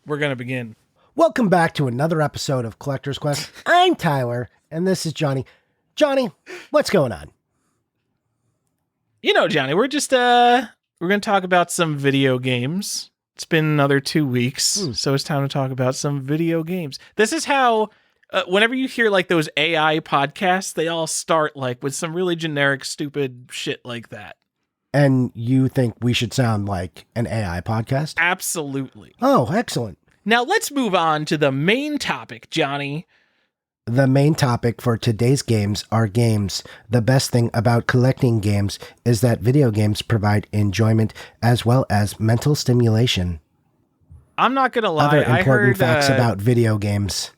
We're going to begin. Welcome back to another episode of Collector's Quest. I'm Tyler, and this is Johnny. Johnny, what's going on? You know, Johnny, we're going to talk about some video games. It's been another 2 weeks, so it's time to talk about some video games. This is how, whenever you hear like those AI podcasts, they all start like with some really generic, stupid shit like that. And you think we should sound like an AI podcast? Absolutely. Oh, excellent. Now let's move on to the main topic, Johnny. The main topic for today's games are games. The best thing about collecting games is that video games provide enjoyment as well as mental stimulation. I'm not going to lie. Other important facts about video games.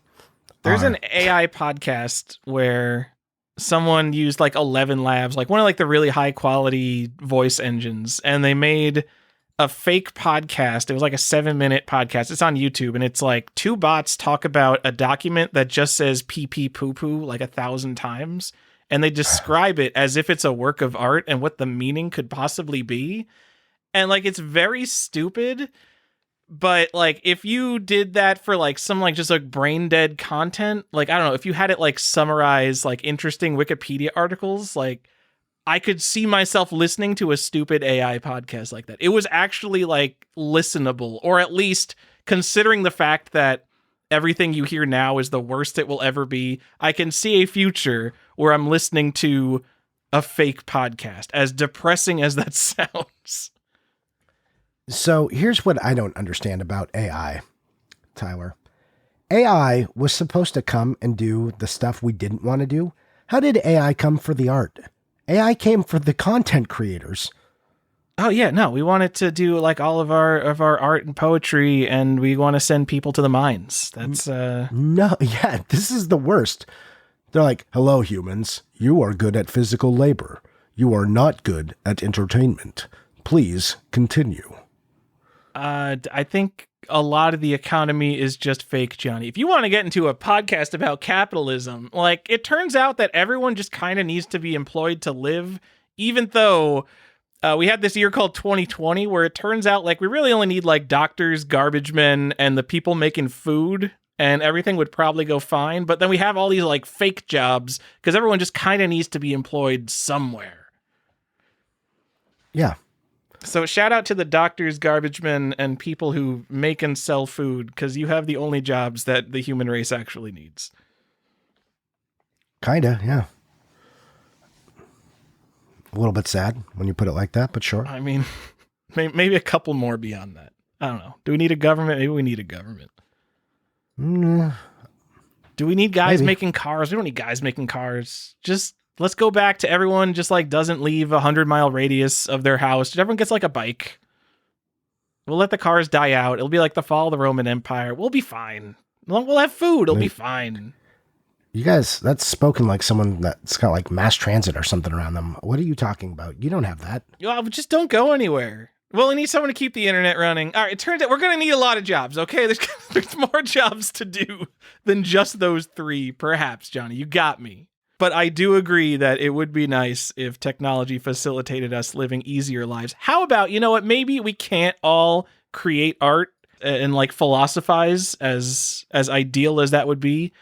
There's an AI podcast where someone used like 11 Labs, like one of like the really high quality voice engines, and they made a fake podcast. It was like a 7-minute podcast. It's on YouTube, and it's like two bots talk about a document that just says pee pee poo poo like 1,000 times, and they describe it as if it's a work of art and what the meaning could possibly be. And like, it's very stupid, but like, if you did that for like some like just like brain dead content, like, I don't know, if you had it like summarize like interesting Wikipedia articles, like, I could see myself listening to a stupid AI podcast like that. It was actually like listenable, or at least considering the fact that everything you hear now is the worst it will ever be. I can see a future where I'm listening to a fake podcast, as depressing as that sounds. So here's what I don't understand about AI, Tyler. AI was supposed to come and do the stuff we didn't want to do. How did AI come for the art? AI came for the content creators. Oh yeah, no, we want it to do like all of our art and poetry, and we want to send people to the mines. That's No, yeah, this is the worst. They're like, "Hello humans, you are good at physical labor. You are not good at entertainment. Please continue." I think a lot of the economy is just fake, Johnny. If you want to get into a podcast about capitalism, like, it turns out that everyone just kind of needs to be employed to live, even though we had this year called 2020 where it turns out like we really only need like doctors, garbage men, and the people making food, and everything would probably go fine. But then we have all these like fake jobs because everyone just kind of needs to be employed somewhere. Yeah. So shout out to the doctors, garbage men, and people who make and sell food, because you have the only jobs that the human race actually needs. Kinda, yeah. A little bit sad when you put it like that, but sure. I mean, maybe a couple more beyond that. I don't know. Do we need a government? Maybe we need a government. Do we need guys making cars? We don't need guys making cars. Just let's go back to everyone just like doesn't leave a 100-mile radius of their house. Everyone gets like a bike. We'll let the cars die out. It'll be like the fall of the Roman Empire. We'll be fine. We'll have food. It'll be fine. You guys, that's spoken like someone that's got like mass transit or something around them. What are you talking about? You don't have that. Just don't go anywhere. Well, we need someone to keep the internet running. All right, it turns out we're going to need a lot of jobs, okay? There's more jobs to do than just those 3, perhaps, Johnny. You got me. But I do agree that it would be nice if technology facilitated us living easier lives. How about, you know what, maybe we can't all create art and like philosophize as ideal as that would be.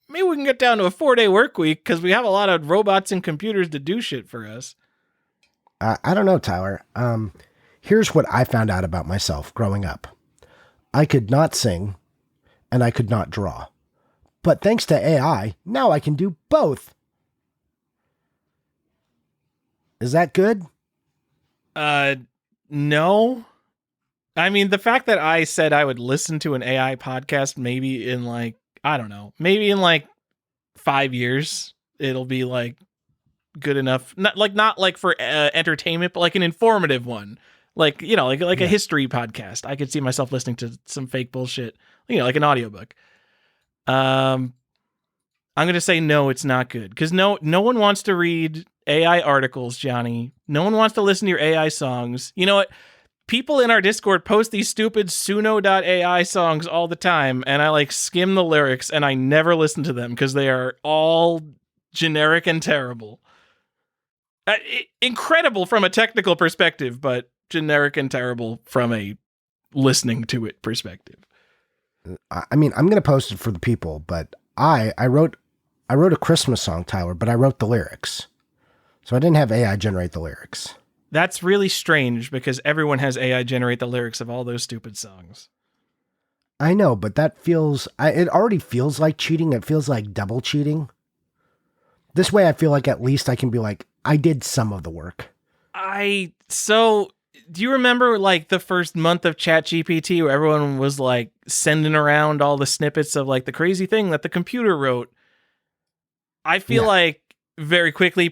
Maybe we can get down to a 4-day work week because we have a lot of robots and computers to do shit for us. I don't know, Tyler. Here's what I found out about myself growing up. I could not sing and I could not draw. But thanks to AI, now I can do both. Is that good? No. I mean, the fact that I said I would listen to an AI podcast maybe in like, I don't know, maybe in like 5 years, it'll be like good enough. Not like for entertainment, but like an informative one. Like, you know, like a history podcast. I could see myself listening to some fake bullshit, you know, like an audiobook. I'm going to say no, it's not good. Because no one wants to read AI articles, Johnny. No one wants to listen to your AI songs. You know what? People in our Discord post these stupid Suno.ai songs all the time, and I like skim the lyrics, and I never listen to them because they are all generic and terrible. Incredible from a technical perspective, but generic and terrible from a listening to it perspective. I mean, I'm going to post it for the people, but I wrote a Christmas song, Tyler, but I wrote the lyrics. So I didn't have AI generate the lyrics. That's really strange because everyone has AI generate the lyrics of all those stupid songs. I know, but that feels, it already feels like cheating. It feels like double cheating. This way I feel like at least I can be like, I did some of the work. So do you remember like the first month of ChatGPT where everyone was like sending around all the snippets of like the crazy thing that the computer wrote? I feel like very quickly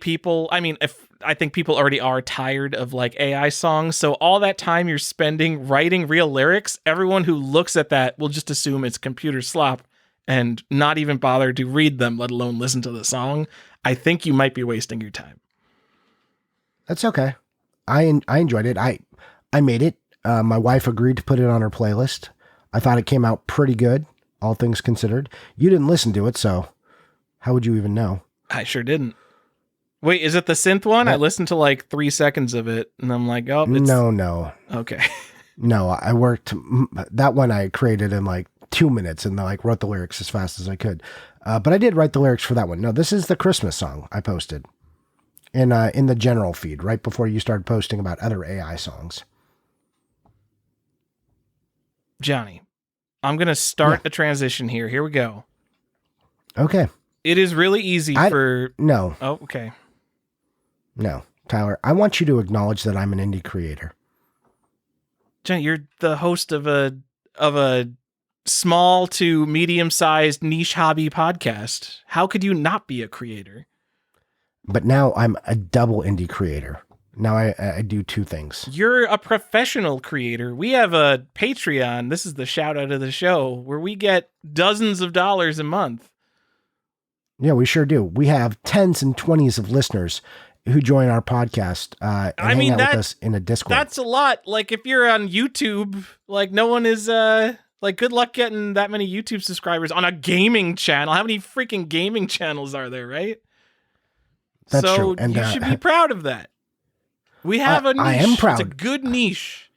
I think people already are tired of like AI songs. So all that time you're spending writing real lyrics, everyone who looks at that will just assume it's computer slop and not even bother to read them, let alone listen to the song. I think you might be wasting your time. That's okay. I enjoyed it. I made it. My wife agreed to put it on her playlist. I thought it came out pretty good, all things considered. You didn't listen to it, so how would you even know? I sure didn't. Wait, is it the synth one? Yep. I listened to like 3 seconds of it and I'm like, oh, it's... No. Okay. No, I worked, that one I created in like 2 minutes and like wrote the lyrics as fast as I could. But I did write the lyrics for that one. No, this is the Christmas song I posted in the general feed right before you started posting about other AI songs. Johnny, I'm going to start a transition here. Here we go. Okay. It is really easy for... No. Oh, okay. No. Tyler, I want you to acknowledge that I'm an indie creator. Johnny, you're the host of a small to medium-sized niche hobby podcast. How could you not be a creator? But now I'm a double indie creator. Now I do two things. You're a professional creator. We have a Patreon. This is the shout out of the show where we get dozens of dollars a month. Yeah, we sure do. We have tens and 20s of listeners who join our podcast and hang out with us in a Discord. That's a lot. Like if you're on YouTube, like no one is like good luck getting that many YouTube subscribers on a gaming channel. How many freaking gaming channels are there, right? That's true. And you should be proud of that. We have a niche. I am proud. It's a good niche.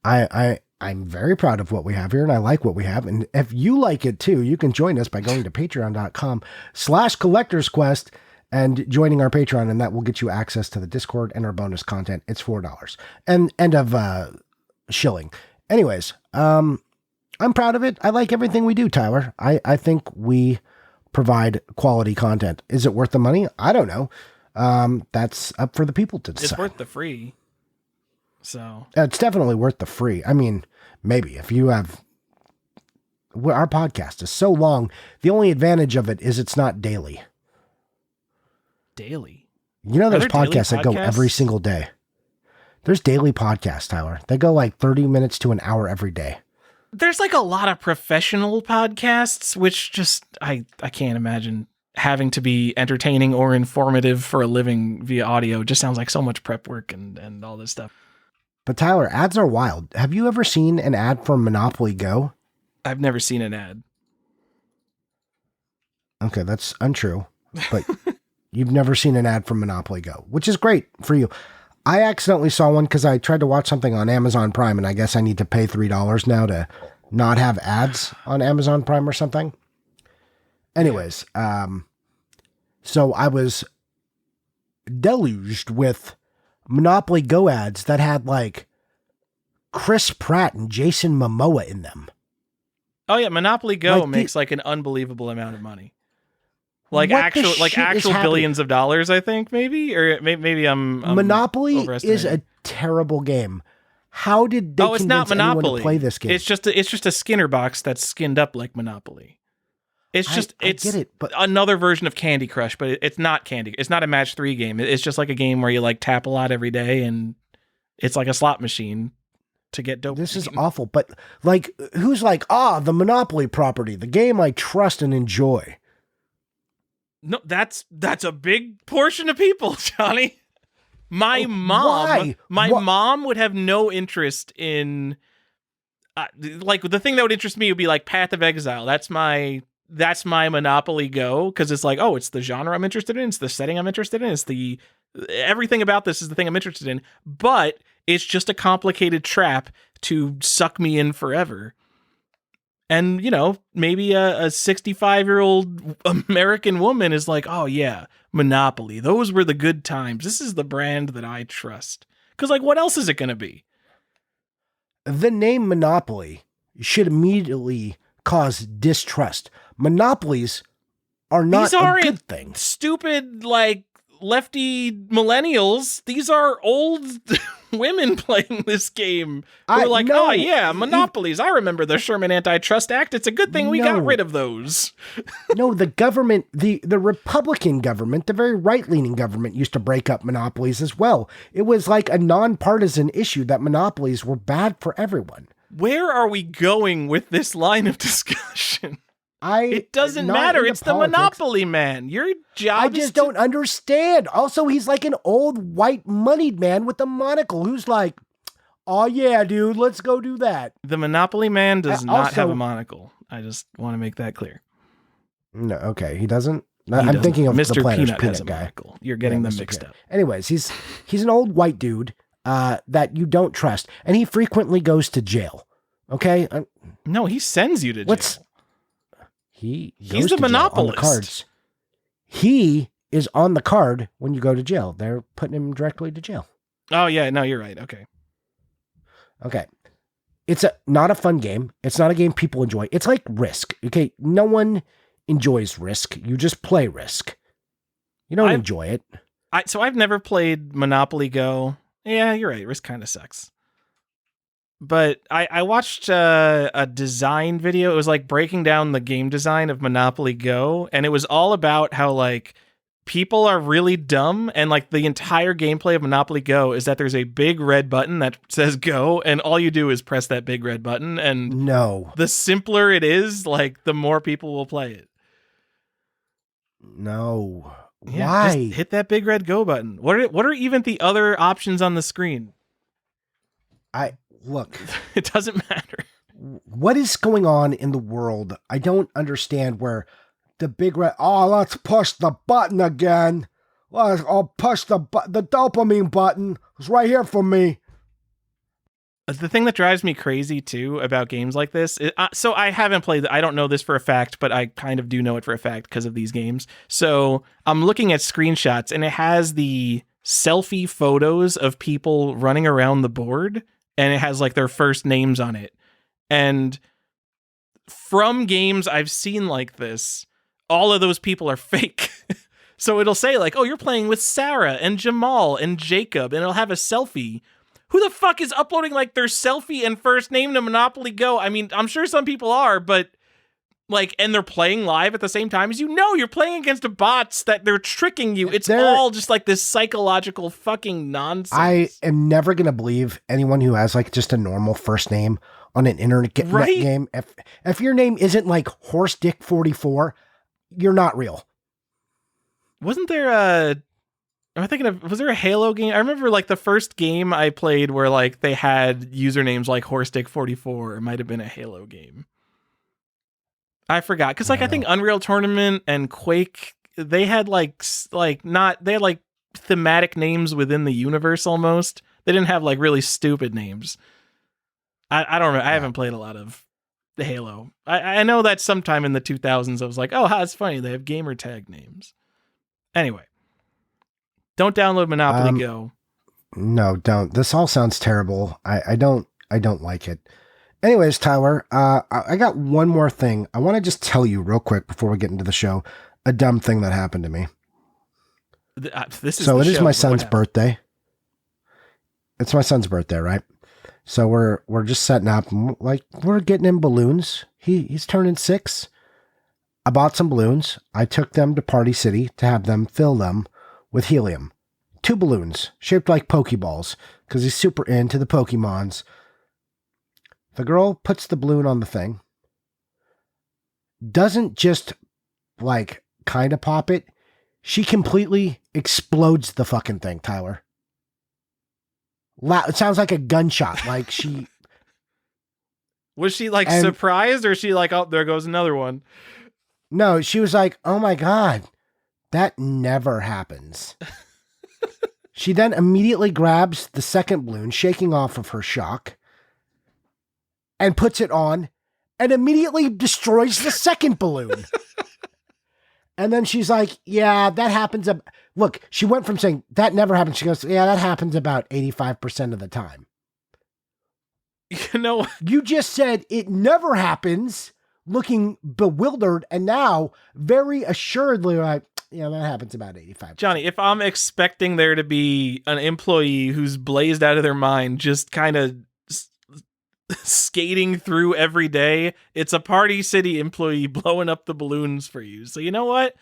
I'm very proud of what we have here and I like what we have. And if you like it too, you can join us by going to patreon.com/collectorsquest and joining our Patreon. And that will get you access to the Discord and our bonus content. It's $4 and end of shilling. Anyways, I'm proud of it. I like everything we do, Tyler. I think we provide quality content. Is it worth the money? I don't know. That's up for the people to decide. It's worth the free. So it's definitely worth the free. I mean, maybe if you have, our podcast is so long. The only advantage of it is it's not daily. Daily. You know, there's podcasts that go every single day. There's daily podcasts, Tyler. They go like 30 minutes to an hour every day. There's like a lot of professional podcasts, which just, I can't imagine having to be entertaining or informative for a living via audio. It just sounds like so much prep work and all this stuff. But Tyler, ads are wild. Have you ever seen an ad for Monopoly Go? I've never seen an ad. Okay, that's untrue. But you've never seen an ad for Monopoly Go, which is great for you. I accidentally saw one because I tried to watch something on Amazon Prime, and I guess I need to pay $3 now to not have ads on Amazon Prime or something. Anyways, so I was deluged with Monopoly Go ads that had like Chris Pratt and Jason Momoa in them. Oh yeah, Monopoly Go makes like an unbelievable amount of money. Like actual billions of dollars, I think, maybe, or maybe I'm Monopoly is a terrible game. How did they convince anyone to play this game? It's just a Skinner box that's skinned up like Monopoly. It's get it, but another version of Candy Crush, but it's not Candy. It's not a match 3 game. It's just like a game where you like tap a lot every day, and it's like a slot machine to get dope. This is awful, but like, who's like, the Monopoly property, the game I trust and enjoy. No, that's a big portion of people, Johnny. My mom would have no interest in like the thing that would interest me would be like Path of Exile. That's my Monopoly Go, because it's like, oh, it's the genre I'm interested in, it's the setting I'm interested in, it's the everything about this is the thing I'm interested in, but it's just a complicated trap to suck me in forever. And, maybe a 65-year-old American woman is like, oh, yeah, Monopoly. Those were the good times. This is the brand that I trust. Because, like, what else is it going to be? The name Monopoly should immediately cause distrust. Monopolies are not a good thing. Stupid, like, lefty millennials. These are old women playing this game. We're like, no, oh yeah, monopolies. I remember the Sherman Antitrust Act. It's a good thing we got rid of those. No, the government, the Republican government, the very right-leaning government used to break up monopolies as well. It was like a nonpartisan issue that monopolies were bad for everyone. Where are we going with this line of discussion? It doesn't matter. It's the Monopoly man. Your job I just don't understand. Also, he's like an old white moneyed man with a monocle who's like, oh yeah, dude, let's go do that. The Monopoly man does not have a monocle. I just want to make that clear. No, okay, he doesn't. I'm thinking of Mr. the Planters Peanut has a guy. monocle. You're getting them mixed up. Anyways, he's an old white dude that you don't trust, and he frequently goes to jail. Okay? No, he sends you to jail. He's the monopolist. On the cards. He is on the card when you go to jail. They're putting him directly to jail. Oh, yeah. No, you're right. Okay. It's not a fun game. It's not a game people enjoy. It's like Risk. Okay. No one enjoys Risk. You just play Risk. You don't enjoy it. So I've never played Monopoly Go. Yeah, you're right. Risk kind of sucks. But I watched a design video. It was like breaking down the game design of Monopoly Go. And it was all about how like people are really dumb. And like the entire gameplay of Monopoly Go is that there's a big red button that says go. And all you do is press that big red button. And the simpler it is, like the more people will play it. No. Yeah, why? Just hit that big red go button. What are even the other options on the screen? Look, it doesn't matter. What is going on in the world? I don't understand where the big red, let's push the button again. I'll push the dopamine button. It's right here for me. The thing that drives me crazy too about games like this, so I haven't played, I don't know this for a fact, but I kind of do know it for a fact because of these games. So I'm looking at screenshots and it has the selfie photos of people running around the board. And it has like their first names on it. And from games I've seen like this, all of those people are fake. So it'll say like, oh, you're playing with Sarah and Jamal and Jacob, and it'll have a selfie. Who the fuck is uploading like their selfie and first name to Monopoly Go? I mean, I'm sure some people are, but like, and they're playing live at the same time as you're playing against bots that they're tricking you. It's all just like this psychological fucking nonsense. I am never going to believe anyone who has like just a normal first name on an internet game. If your name isn't like Horse Dick 44, you're not real. Wasn't there was there a Halo game? I remember like the first game I played where like they had usernames like Horse Dick 44. It might have been a Halo game. I forgot because like I think Unreal Tournament and Quake, they had they had like thematic names within the universe almost. They didn't have like really stupid names. I don't remember. I haven't played a lot of the Halo. I know that sometime in the 2000s I was like, oh, it's funny. They have gamer tag names. Anyway, don't download Monopoly Go. No, don't. This all sounds terrible. I don't like it. Anyways, Tyler, I got one more thing. I want to just tell you real quick before we get into the show, a dumb thing that happened to me. It is my son's birthday. It's my son's birthday, right? So we're just setting up, like we're getting him balloons. He's turning 6. I bought some balloons. I took them to Party City to have them fill them with helium. 2 balloons shaped like Pokeballs because he's super into the Pokemons. The girl puts the balloon on the thing, doesn't just like kind of pop it. She completely explodes the fucking thing, Tyler. It sounds like a gunshot. Like she... Was she like surprised or she like, oh, there goes another one? No, she was like, oh my God, that never happens. She then immediately grabs the second balloon, shaking off of her shock, and puts it on and immediately destroys the second balloon. And then she's like, yeah, that happens. Look, she went from saying that never happens. She goes, yeah, that happens about 85% of the time. You know, you just said it never happens, looking bewildered, and now very assuredly like, yeah, that happens about 85%. Johnny, if I'm expecting there to be an employee who's blazed out of their mind, just kind of skating through every day, it's a Party City employee blowing up the balloons for you. So you know what?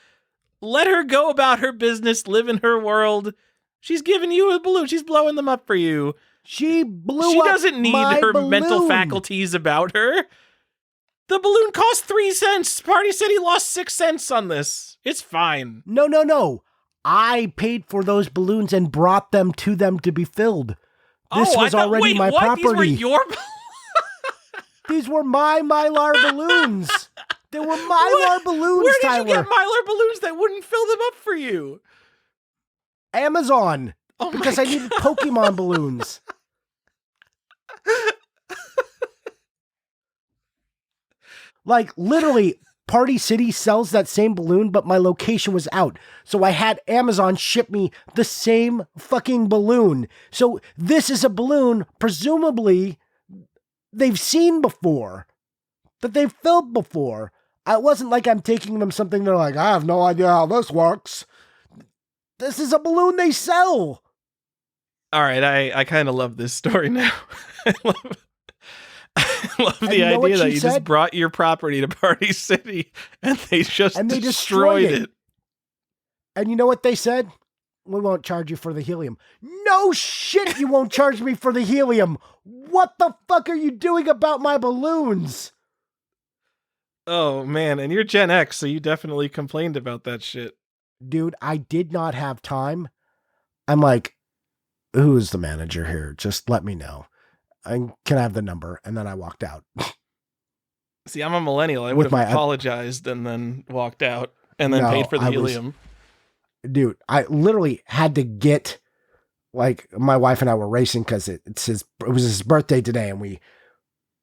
Let her go about her business, live in her world. She's giving you a balloon. She's blowing them up for you. She blew She up doesn't need my her balloon. mental faculties about her. The balloon cost 3 cents. Party City lost 6 cents on this. It's fine. No. I paid for those balloons and brought them to be filled. This was already my property. These were your These were my Mylar balloons. They were Mylar balloons, Where did Tyler. you get Mylar balloons that wouldn't fill them up for you? Amazon. Oh because I needed Pokemon balloons. Like, literally, Party City sells that same balloon, but my location was out. So I had Amazon ship me the same fucking balloon. So this is a balloon, presumably, they've seen before, that they've filled before. It wasn't like I'm taking them something they're like, I have no idea how this works. This is a balloon they sell. All right, I kind of love this story now. I love the idea that you just brought your property to Party City and they just destroyed it. And you know what they said? We won't charge you for the helium. No shit, you won't charge me for the helium. What the fuck are you doing about my balloons? Oh, man, and you're Gen X, so you definitely complained about that shit. Dude, I did not have time. I'm like, who is the manager here? Just let me know. Can I have the number? And then I walked out. See, I'm a millennial. I would have apologized and then walked out and then paid for the helium. Dude, I literally had to get, like, my wife and I were racing because it was his birthday today, and we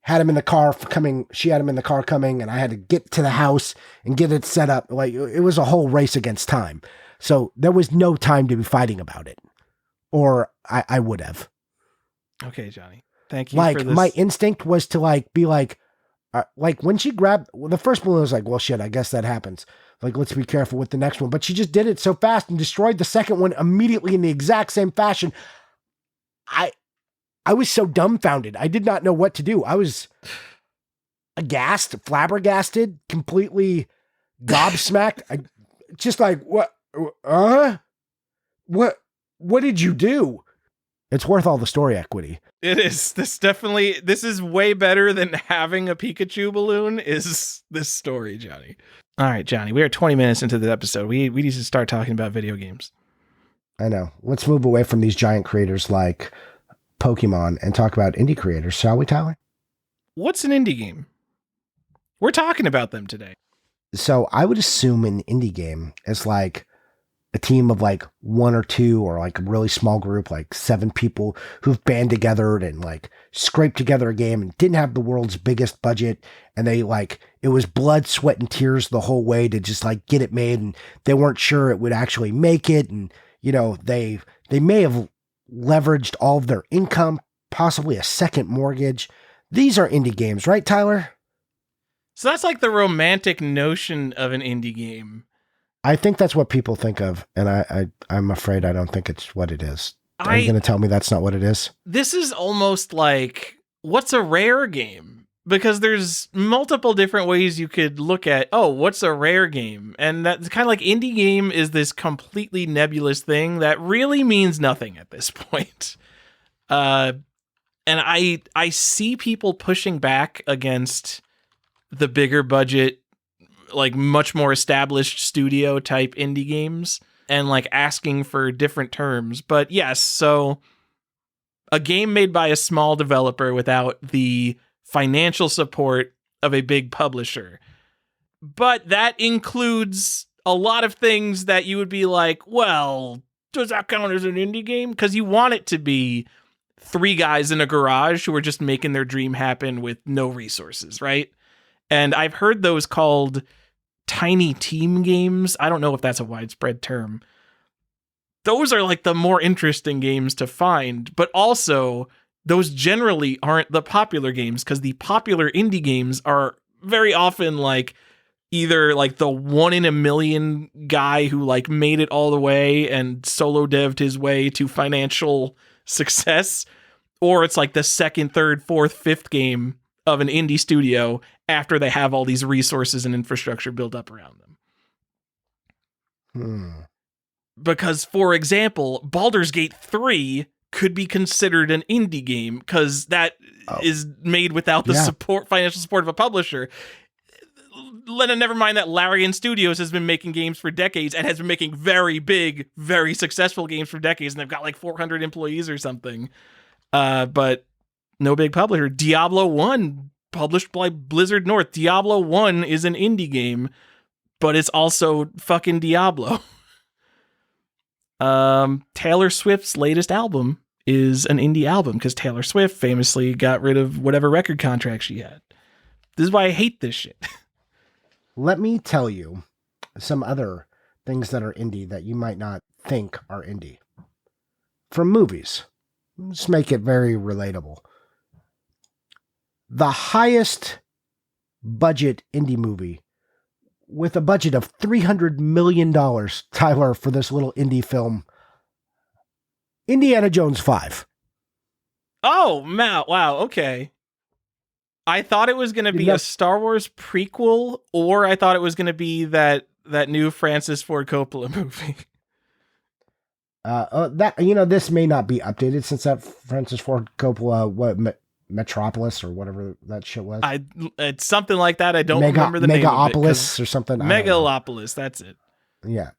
had him in the car coming. She had him in the car coming, and I had to get to the house and get it set up. Like, it was a whole race against time. So there was no time to be fighting about it, or I would have. Okay, Johnny. Thank you. Like, for this. my instinct was to be like when she grabbed the first balloon, I was like, well, shit, I guess that happens. Like, let's be careful with the next one. But she just did it so fast and destroyed the second one immediately in the exact same fashion. I was so dumbfounded. I did not know what to do. I was aghast, flabbergasted, completely gobsmacked. Just like, what? What did you do? It's worth all the story equity. It is. This is way better than having a Pikachu balloon is this story, Johnny. All right, Johnny, we are 20 minutes into the episode. We need to start talking about video games. I know. Let's move away from these giant creators like Pokemon and talk about indie creators, shall we, Tyler? What's an indie game? We're talking about them today. So I would assume an indie game is like a team of like one or two, or like a really small group, like 7 people who've band together and like scraped together a game and didn't have the world's biggest budget. And they it was blood, sweat, and tears the whole way to just like get it made. And they weren't sure it would actually make it. And, you know, they may have leveraged all of their income, possibly a second mortgage. These are indie games, right, Tyler? So that's like the romantic notion of an indie game. I think that's what people think of, and I'm afraid I don't think it's what it is. Are you going to tell me that's not what it is? This is almost like, what's a rare game? Because there's multiple different ways you could look at, what's a rare game? And that's kind of like indie game is this completely nebulous thing that really means nothing at this point. And I see people pushing back against the bigger budget, like much more established studio type indie games and like asking for different terms. But yes, so a game made by a small developer without the financial support of a big publisher. But that includes a lot of things that you would be like, well, does that count as an indie game? Because you want it to be 3 guys in a garage who are just making their dream happen with no resources, right? And I've heard those called tiny team games. I don't know if that's a widespread term. Those are like the more interesting games to find, but also those generally aren't the popular games, because the popular indie games are very often like either like the 1 in a million guy who like made it all the way and solo devved his way to financial success, or it's like the second, third, fourth, fifth game of an indie studio after they have all these resources and infrastructure built up around them. Because, for example, Baldur's Gate 3 could be considered an indie game because that is made without the financial support of a publisher. Never mind that Larian Studios has been making games for decades and has been making very big, very successful games for decades, and they've got like 400 employees or something. But no big publisher. Diablo 1, published by Blizzard North. Diablo 1 is an indie game, but it's also fucking Diablo. Taylor Swift's latest album is an indie album because Taylor Swift famously got rid of whatever record contract she had. This is why I hate this shit. Let me tell you some other things that are indie that you might not think are indie. From movies. Let's make it very relatable. The highest budget indie movie with a budget of $300 million, Tyler, for this little indie film, Indiana Jones 5. Oh, wow, okay. I thought it was going to be a Star Wars prequel, or I thought it was going to be that new Francis Ford Coppola movie. This may not be updated since that Francis Ford Coppola, Metropolis or whatever that shit was. It's something like that. I don't remember the name of it. Megalopolis or something. Megalopolis, that's it. Yeah.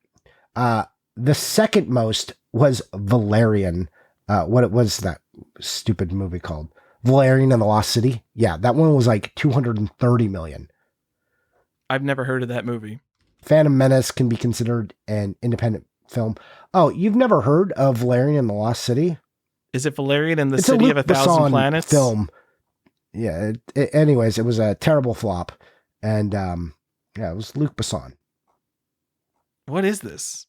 The second most was Valerian. What was that stupid movie called? Valerian and the Lost City. Yeah, that one was like $230 million. I've never heard of that movie. Phantom Menace can be considered an independent film. Oh, you've never heard of Valerian and the Lost City? Is it Valerian and the City of a Thousand Planets? Film. Yeah. Anyways, it was a terrible flop, and it was Luc Besson. What is this?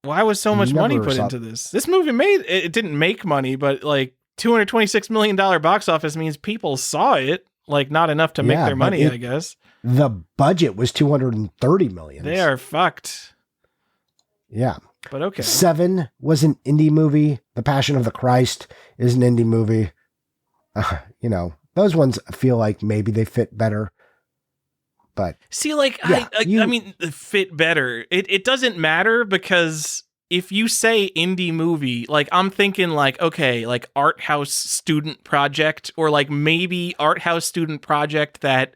Why was so much money put into this? This movie it didn't make money, but like $226 million box office means people saw it. Like not enough to make their money, I guess. The budget was $230 million. They are fucked. Yeah. But okay. 7 was an indie movie. The Passion of the Christ is an indie movie. Those ones feel like maybe they fit better. But see, like, yeah, I mean, fit better. It doesn't matter because if you say indie movie, like I'm thinking like, okay, like art house student project, or like maybe art house student project that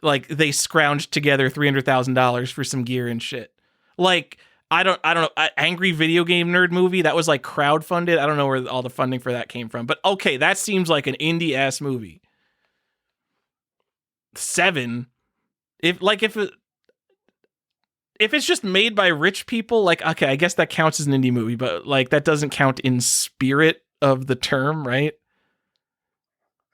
like they scrounged together $300,000 for some gear and shit. Like, I don't know. Angry Video Game Nerd movie, that was like crowdfunded. I don't know where all the funding for that came from, but okay, that seems like an indie ass movie. 7, if it's just made by rich people, like okay, I guess that counts as an indie movie, but like that doesn't count in spirit of the term, right?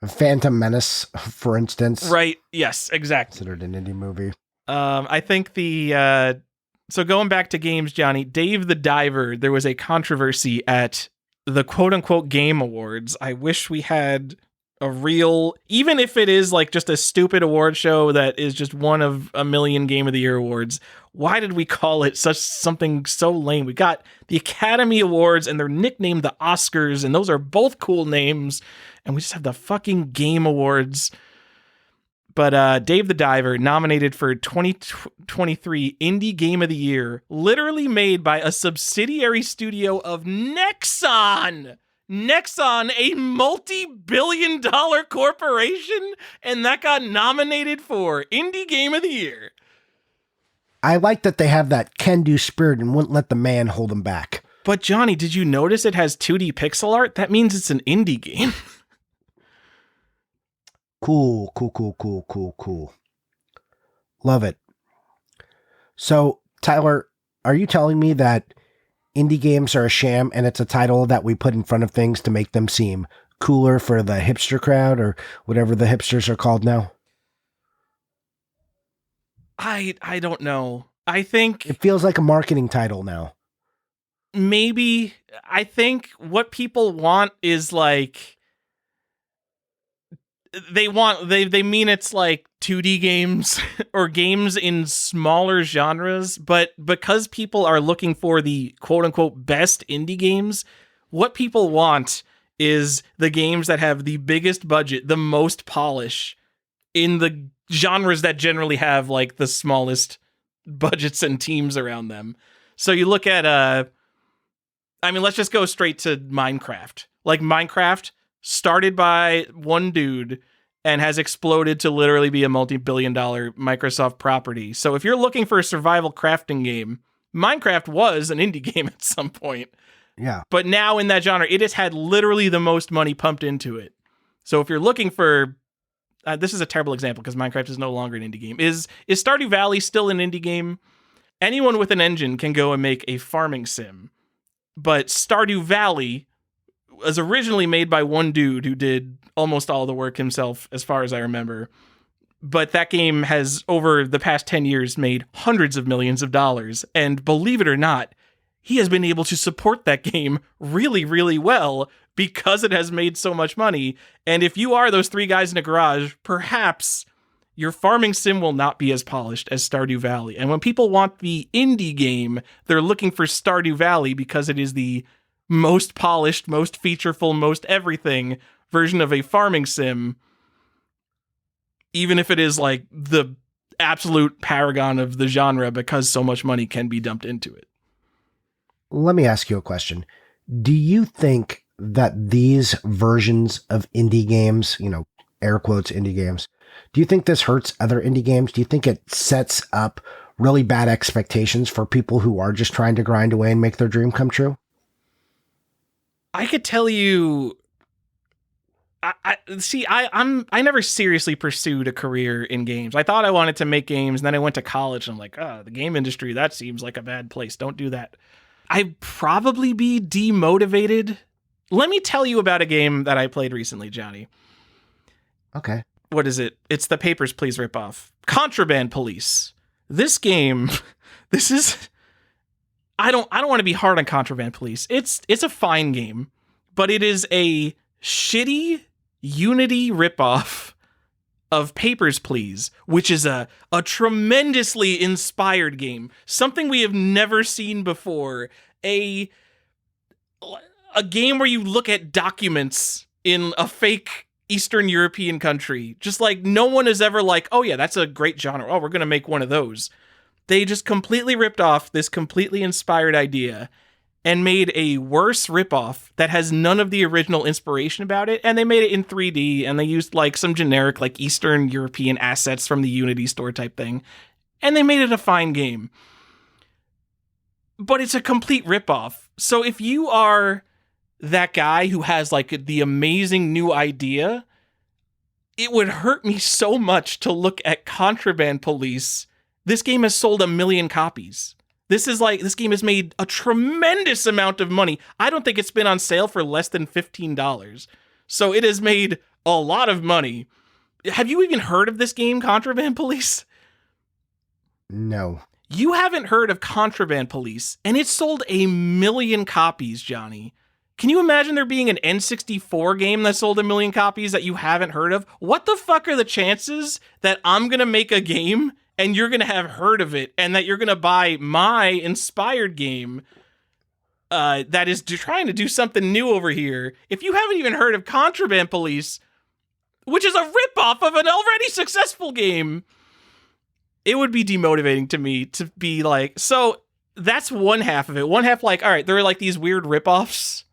Phantom Menace, for instance. Right. Yes, exactly. Considered an indie movie. I think so going back to games, Johnny, Dave the Diver, there was a controversy at the quote-unquote Game Awards. I wish we had a real, even if it is like just a stupid award show that is just one of a million Game of the Year awards, why did we call it something so lame? We got the Academy Awards and they're nicknamed the Oscars, and those are both cool names, and we just have the fucking Game Awards. But Dave the Diver, nominated for 2023 Indie Game of the Year, literally made by a subsidiary studio of Nexon. Nexon, a multi-billion-dollar corporation, and that got nominated for Indie Game of the Year. I like that they have that can-do spirit and wouldn't let the man hold them back. But Johnny, did you notice it has 2D pixel art? That means it's an indie game. Cool. Love it. So, Tyler, are you telling me that indie games are a sham and it's a title that we put in front of things to make them seem cooler for the hipster crowd or whatever the hipsters are called now? I don't know. I think It feels like a marketing title now. maybe I think what people want is like they mean it's like 2D games or games in smaller genres, but because people are looking for the quote unquote best indie games, what people want is the games that have the biggest budget, the most polish in the genres that generally have like the smallest budgets and teams around them. So you look at let's just go straight to Minecraft. Like Minecraft started by one dude and has exploded to literally be a multi-billion-dollar Microsoft property. So if you're looking for a survival crafting game, Minecraft was an indie game at some point. Yeah. But now in that genre, it has had literally the most money pumped into it. So if you're looking for this is a terrible example because Minecraft is no longer an indie game. Is Stardew Valley still an indie game? Anyone with an engine can go and make a farming sim. But Stardew Valley was originally made by one dude who did almost all the work himself, as far as I remember. But that game has, over the past 10 years, made hundreds of millions of dollars. And believe it or not, he has been able to support that game really, really well because it has made so much money. And if you are those three guys in a garage, perhaps your farming sim will not be as polished as Stardew Valley. And when people want the indie game, they're looking for Stardew Valley because it is the most polished, most featureful, most everything version of a farming sim, even if it is like the absolute paragon of the genre because so much money can be dumped into it. Let me ask you a question. Do you think that these versions of indie games, air quotes indie games, do you think this hurts other indie games? Do you think it sets up really bad expectations for people who are just trying to grind away and make their dream come true? I could tell you, I never seriously pursued a career in games. I thought I wanted to make games, and then I went to college, and I'm like, the game industry, that seems like a bad place. Don't do that. I'd probably be demotivated. Let me tell you about a game that I played recently, Johnny. Okay. What is it? It's the Papers, Please ripoff. Contraband Police. This game, this is... I don't want to be hard on Contraband Police. It's a fine game, but it is a shitty Unity ripoff of Papers, Please, which is a tremendously inspired game. Something we have never seen before. A game where you look at documents in a fake Eastern European country. Just like no one is ever like, oh yeah, that's a great genre. Oh, we're going to make one of those. They just completely ripped off this completely inspired idea and made a worse ripoff that has none of the original inspiration about it. And they made it in 3D, and they used like some generic like Eastern European assets from the Unity store type thing. And they made it a fine game. But it's a complete ripoff. So if you are that guy who has like the amazing new idea, it would hurt me so much to look at Contraband Police. This game has sold 1 million copies. This game has made a tremendous amount of money. I don't think it's been on sale for less than $15. So it has made a lot of money. Have you even heard of this game, Contraband Police? No. You haven't heard of Contraband Police, and it sold 1 million copies, Johnny. Can you imagine there being an N64 game that sold 1 million copies that you haven't heard of? What the fuck are the chances that I'm going to make a game and you're going to have heard of it, and that you're going to buy my inspired game that is trying to do something new over here? If you haven't even heard of Contraband Police, which is a ripoff of an already successful game, it would be demotivating to me to be like, so that's one half of it. One half, like, all right, there are like these weird ripoffs.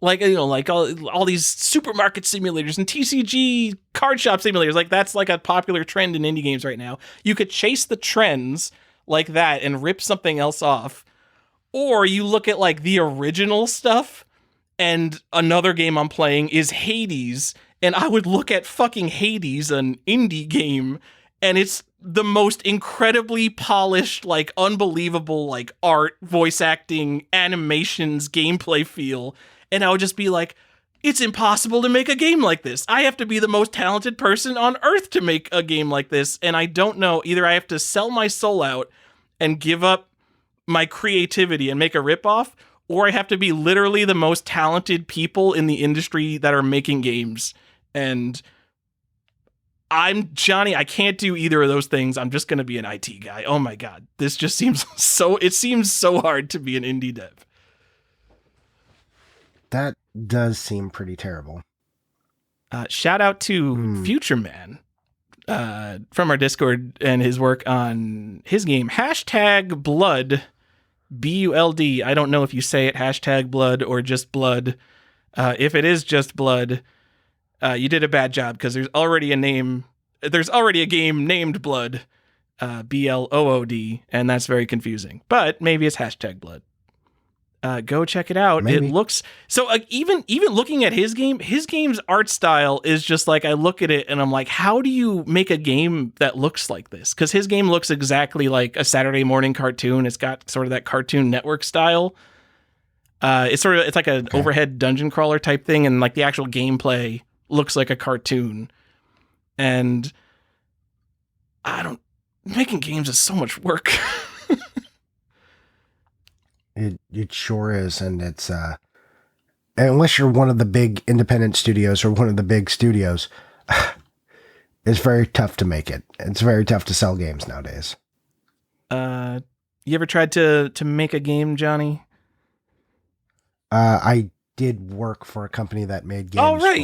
Like, like all these supermarket simulators and TCG card shop simulators. Like, that's like a popular trend in indie games right now. You could chase the trends like that and rip something else off. Or you look at like the original stuff, and another game I'm playing is Hades. And I would look at fucking Hades, an indie game, and it's the most incredibly polished, like unbelievable, like art, voice acting, animations, gameplay feel. And I would just be like, it's impossible to make a game like this. I have to be the most talented person on earth to make a game like this. And I don't know, either I have to sell my soul out and give up my creativity and make a ripoff, or I have to be literally the most talented people in the industry that are making games. And I'm Johnny. I can't do either of those things. I'm just going to be an IT guy. Oh my God. This just seems it seems so hard to be an indie dev. That does seem pretty terrible. Shout out to Future Man from our Discord and his work on his game, #Blood, BULD. I don't know if you say it #Blood or just Blood. If it is just Blood, you did a bad job because there's already a game named Blood, BLOOD, and that's very confusing. But maybe it's #Blood. Go check it out. Maybe. It looks so. Even looking at his game's art style is just like, I look at it and I'm like, how do you make a game that looks like this? Because his game looks exactly like a Saturday morning cartoon. It's got sort of that Cartoon Network style. It's like an overhead dungeon crawler type thing, and like the actual gameplay looks like a cartoon. And making games is so much work. It sure is, and it's unless you're one of the big independent studios or one of the big studios, it's very tough to make it. It's very tough to sell games nowadays. You ever tried to make a game, Johnny? I did work for a company that made games. Oh, right.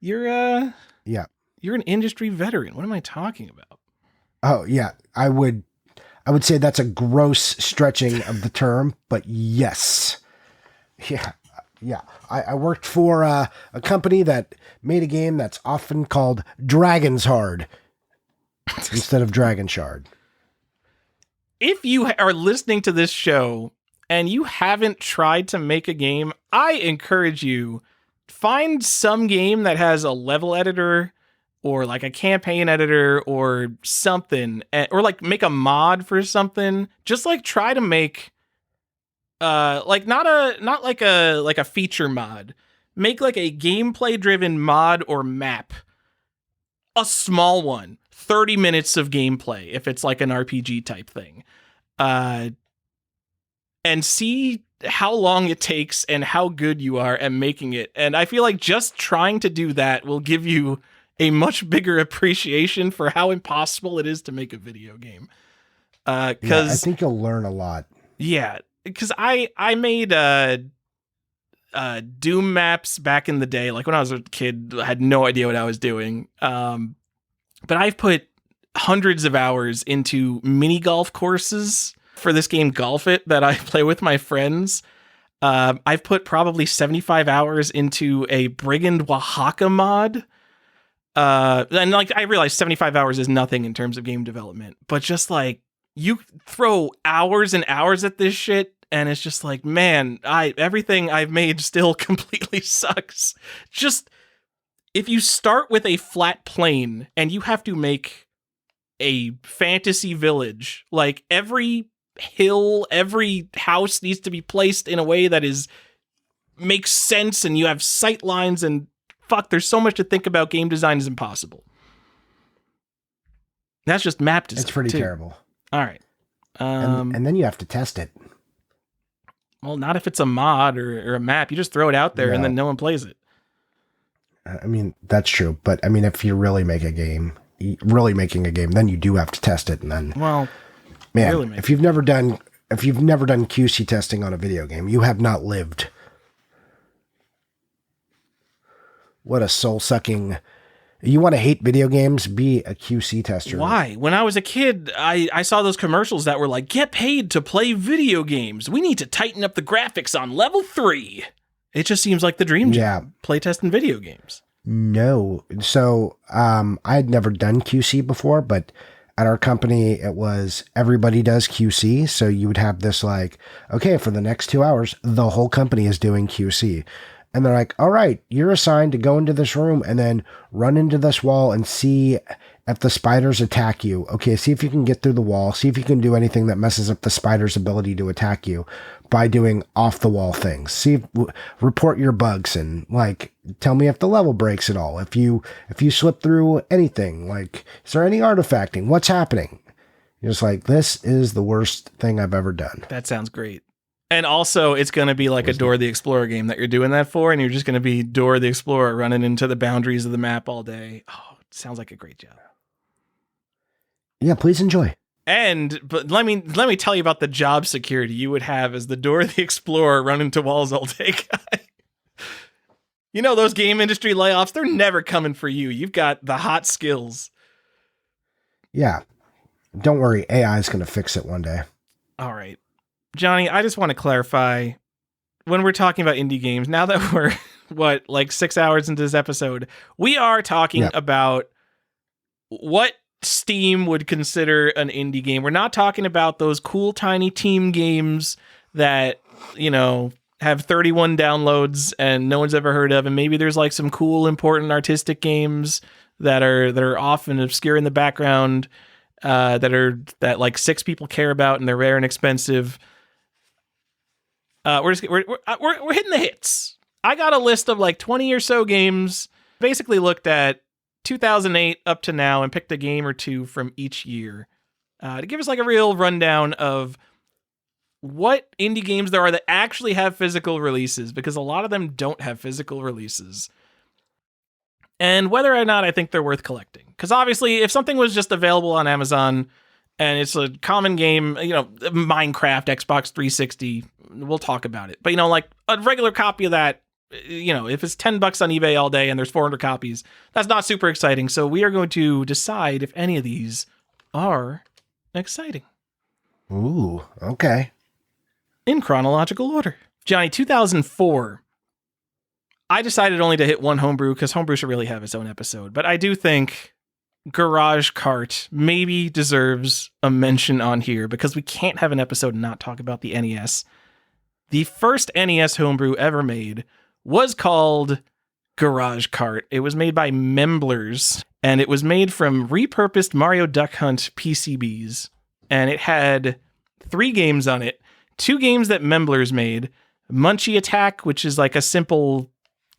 You're an industry veteran. What am I talking about? Oh, yeah. I would say that's a gross stretching of the term, but yes. Yeah. I worked for a company that made a game that's often called Dragon's Hard instead of Dragon Shard. If you are listening to this show and you haven't tried to make a game, I encourage you, find some game that has a level editor or like a campaign editor or something, or like make a mod for something. Just like try to make not like a feature mod. Make like a gameplay driven mod or map. A small one. 30 minutes of gameplay if it's like an RPG type thing. And see how long it takes and how good you are at making it. And I feel like just trying to do that will give you a much bigger appreciation for how impossible it is to make a video game. I think you'll learn a lot. Yeah, because I made Doom maps back in the day. Like when I was a kid, I had no idea what I was doing. But I've put hundreds of hours into mini golf courses for this game Golf It that I play with my friends. I've put probably 75 hours into a Brigand Oaxaca mod. And like I realize 75 hours is nothing in terms of game development, but just like you throw hours and hours at this shit and it's just like, man, everything I've made still completely sucks. Just if you start with a flat plane and you have to make a fantasy village, like every hill, every house needs to be placed in a way that makes sense, and you have sight lines, and fuck, there's so much to think about. Game design is impossible. That's just map design. It's pretty too. terrible. All right. And then you have to test it. Well, not if it's a mod or a map. You just throw it out there and then no one plays it. I mean, that's true. But I mean, if you really making a game, then you do have to test it. And then, well, man, really if you've never done QC testing on a video game, you have not lived. What a soul-sucking... You want to hate video games? Be a QC tester. Why? When I was a kid, I saw those commercials that were like, get paid to play video games. We need to tighten up the graphics on level 3. It just seems like the dream job. Play testing video games. No. So I had never done QC before, but at our company, it was everybody does QC. So you would have this like, okay, for the next 2 hours, the whole company is doing QC. And they're like, all right, you're assigned to go into this room and then run into this wall and see if the spiders attack you. Okay, see if you can get through the wall. See if you can do anything that messes up the spider's ability to attack you. by doing off the wall things. Report your bugs and like tell me if the level breaks at all. If you slip through anything, like is there any artifacting? What's happening? You're just like, this is the worst thing I've ever done. That sounds great. And also, it's going to be like a Dora the Explorer game that you're doing that for, and you're just going to be Dora the Explorer running into the boundaries of the map all day. Oh, it sounds like a great job. Yeah, please enjoy. But let me tell you about the job security you would have as the Dora the Explorer run into walls all day guy. You know, those game industry layoffs, they're never coming for you. You've got the hot skills. Yeah. Don't worry, AI is going to fix it one day. All right. Johnny, I just want to clarify, when we're talking about indie games, now that we're, 6 hours into this episode, we are talking about what Steam would consider an indie game. We're not talking about those cool tiny team games that, have 31 downloads and no one's ever heard of, and maybe there's like some cool important artistic games that are often obscure in the background, that like 6 people care about and they're rare and expensive. We're hitting the hits. I got a list of like 20 or so games, basically looked at 2008 up to now and picked a game or two from each year to give us like a real rundown of what indie games there are that actually have physical releases, because a lot of them don't have physical releases, and whether or not I think they're worth collecting. Because obviously, if something was just available on Amazon and it's a common game, Minecraft, Xbox 360, we'll talk about it. But, like a regular copy of that, if it's $10 on eBay all day and there's 400 copies, that's not super exciting. So we are going to decide if any of these are exciting. Ooh, okay. In chronological order. Johnny, 2004. I decided only to hit one homebrew because homebrew should really have its own episode. But I do think Garage Kart maybe deserves a mention on here because we can't have an episode and not talk about the NES. The first NES homebrew ever made was called Garage Kart. It was made by Memblers, and it was made from repurposed Mario Duck Hunt PCBs. And it had 3 games on it. 2 games that Memblers made. Munchie Attack, which is like a simple,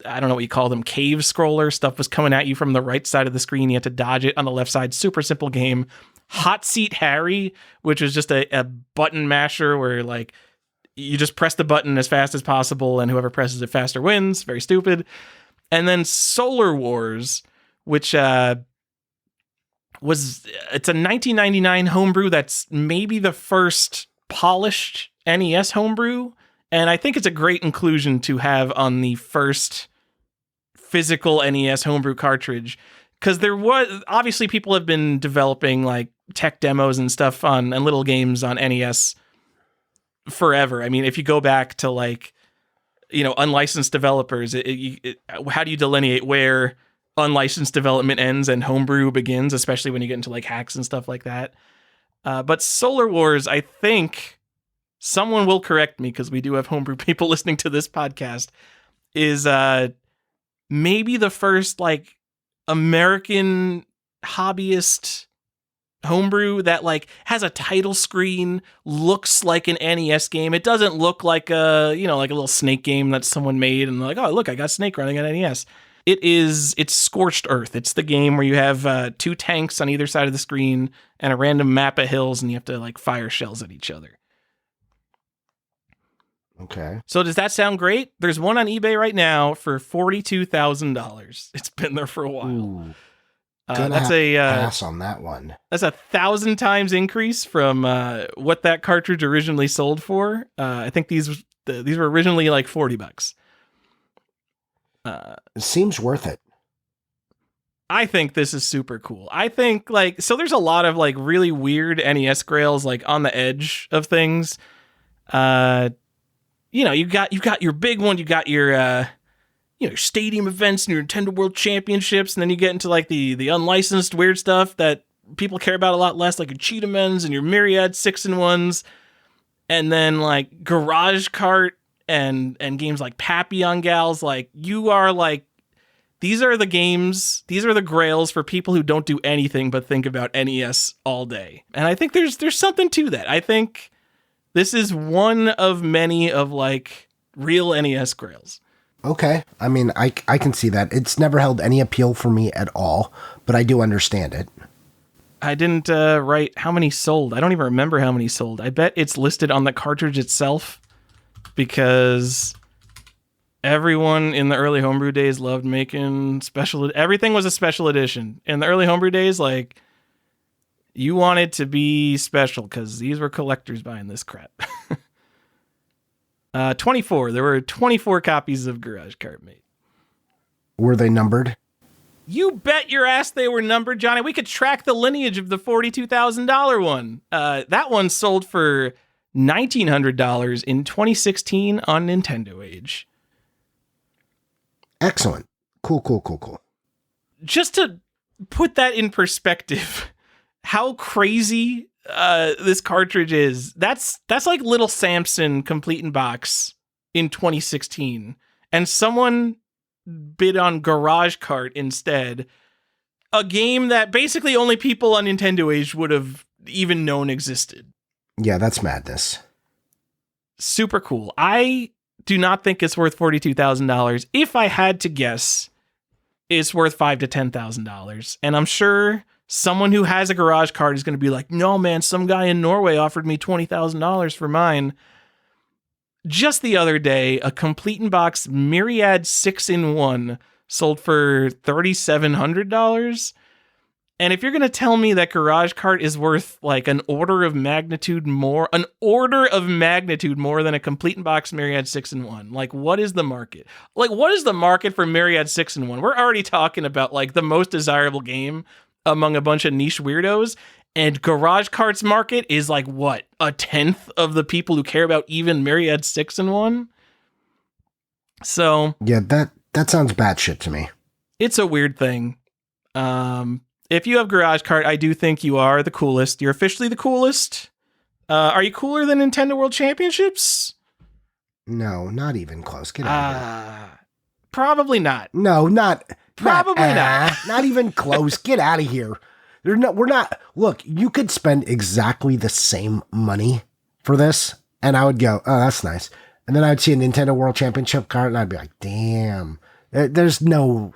I don't know what you call them, cave scroller. Stuff was coming at you from the right side of the screen. You had to dodge it on the left side. Super simple game. Hot Seat Harry, which was just a button masher where like you just press the button as fast as possible and whoever presses it faster wins. Very stupid. And then Solar Wars, which it's a 1999 homebrew that's maybe the first polished NES homebrew. And I think it's a great inclusion to have on the first physical NES homebrew cartridge. Because there was, obviously people have been developing like tech demos and stuff and little games on NES forever. I mean, if you go back to like, unlicensed developers, how do you delineate where unlicensed development ends and homebrew begins, especially when you get into like hacks and stuff like that. But Solar Wars, I think someone will correct me because we do have homebrew people listening to this podcast, is maybe the first like American hobbyist homebrew that like has a title screen, looks like an NES game. It doesn't look like a little Snake game that someone made and like, oh look, I got Snake running on NES. It's Scorched Earth. It's the game where you have 2 tanks on either side of the screen and a random map of hills, and you have to like fire shells at each other. Okay. So does that sound great? There's one on eBay right now for $42,000. It's been there for a while. Ooh, that's a pass on that one. That's 1,000 times increase from what that cartridge originally sold for. I think these were originally like $40. It seems worth it. I think this is super cool. I think so there's a lot of like really weird NES grails like on the edge of things. You've got your big one, you got your stadium events and your Nintendo World Championships, and then you get into like the unlicensed weird stuff that people care about a lot less, like your Cheetah Men's and your Myriad 6-in-1s, and then like Garage Kart and games like Papillon Gals. Like you are like, these are the games, these are the grails for people who don't do anything but think about NES all day. And I think there's something to that. I think This is one of many of like real NES grails. Okay. I mean, I can see that. It's never held any appeal for me at all, but I do understand it. I didn't write how many sold. I don't even remember how many sold. I bet it's listed on the cartridge itself because everyone in the early homebrew days loved making everything was a special edition. In the early homebrew days, like, you wanted to be special because these were collectors buying this crap. 24. There were 24 copies of Garage Cart made. Were they numbered? You bet your ass they were numbered, Johnny. We could track the lineage of the $42,000 one. That one sold for $1,900 in 2016 on Nintendo Age. Excellent. Cool. Just to put that in perspective, how crazy this cartridge is. That's like Little Samson complete in box in 2016. And someone bid on Garage Cart instead, a game that basically only people on Nintendo Age would have even known existed. Yeah, that's madness. Super cool. I do not think it's worth $42,000. If I had to guess, it's worth $5,000 to $10,000. And I'm sure someone who has a Garage Cart is going to be like, no, man, some guy in Norway offered me $20,000 for mine. Just the other day, a complete in box Myriad 6-in-1 sold for $3,700. And if you're going to tell me that Garage Cart is worth like an order of magnitude more than a complete in box Myriad 6-in-1, like, what is the market? Like, what is the market for Myriad 6-in-1? We're already talking about like the most desirable game among a bunch of niche weirdos. And Garage Cart's market is like, what, a tenth of the people who care about even Myriad 6-in-1? So yeah, that sounds batshit to me. It's a weird thing. If you have Garage Cart, I do think you are the coolest. You're officially the coolest. Are you cooler than Nintendo World Championships? No, not even close. Get out of here. Probably not. No, not even close. Get out of here. We're not. Look, you could spend exactly the same money for this, and I would go, oh, that's nice. And then I'd see a Nintendo World Championship card, and I'd be like, damn. There's no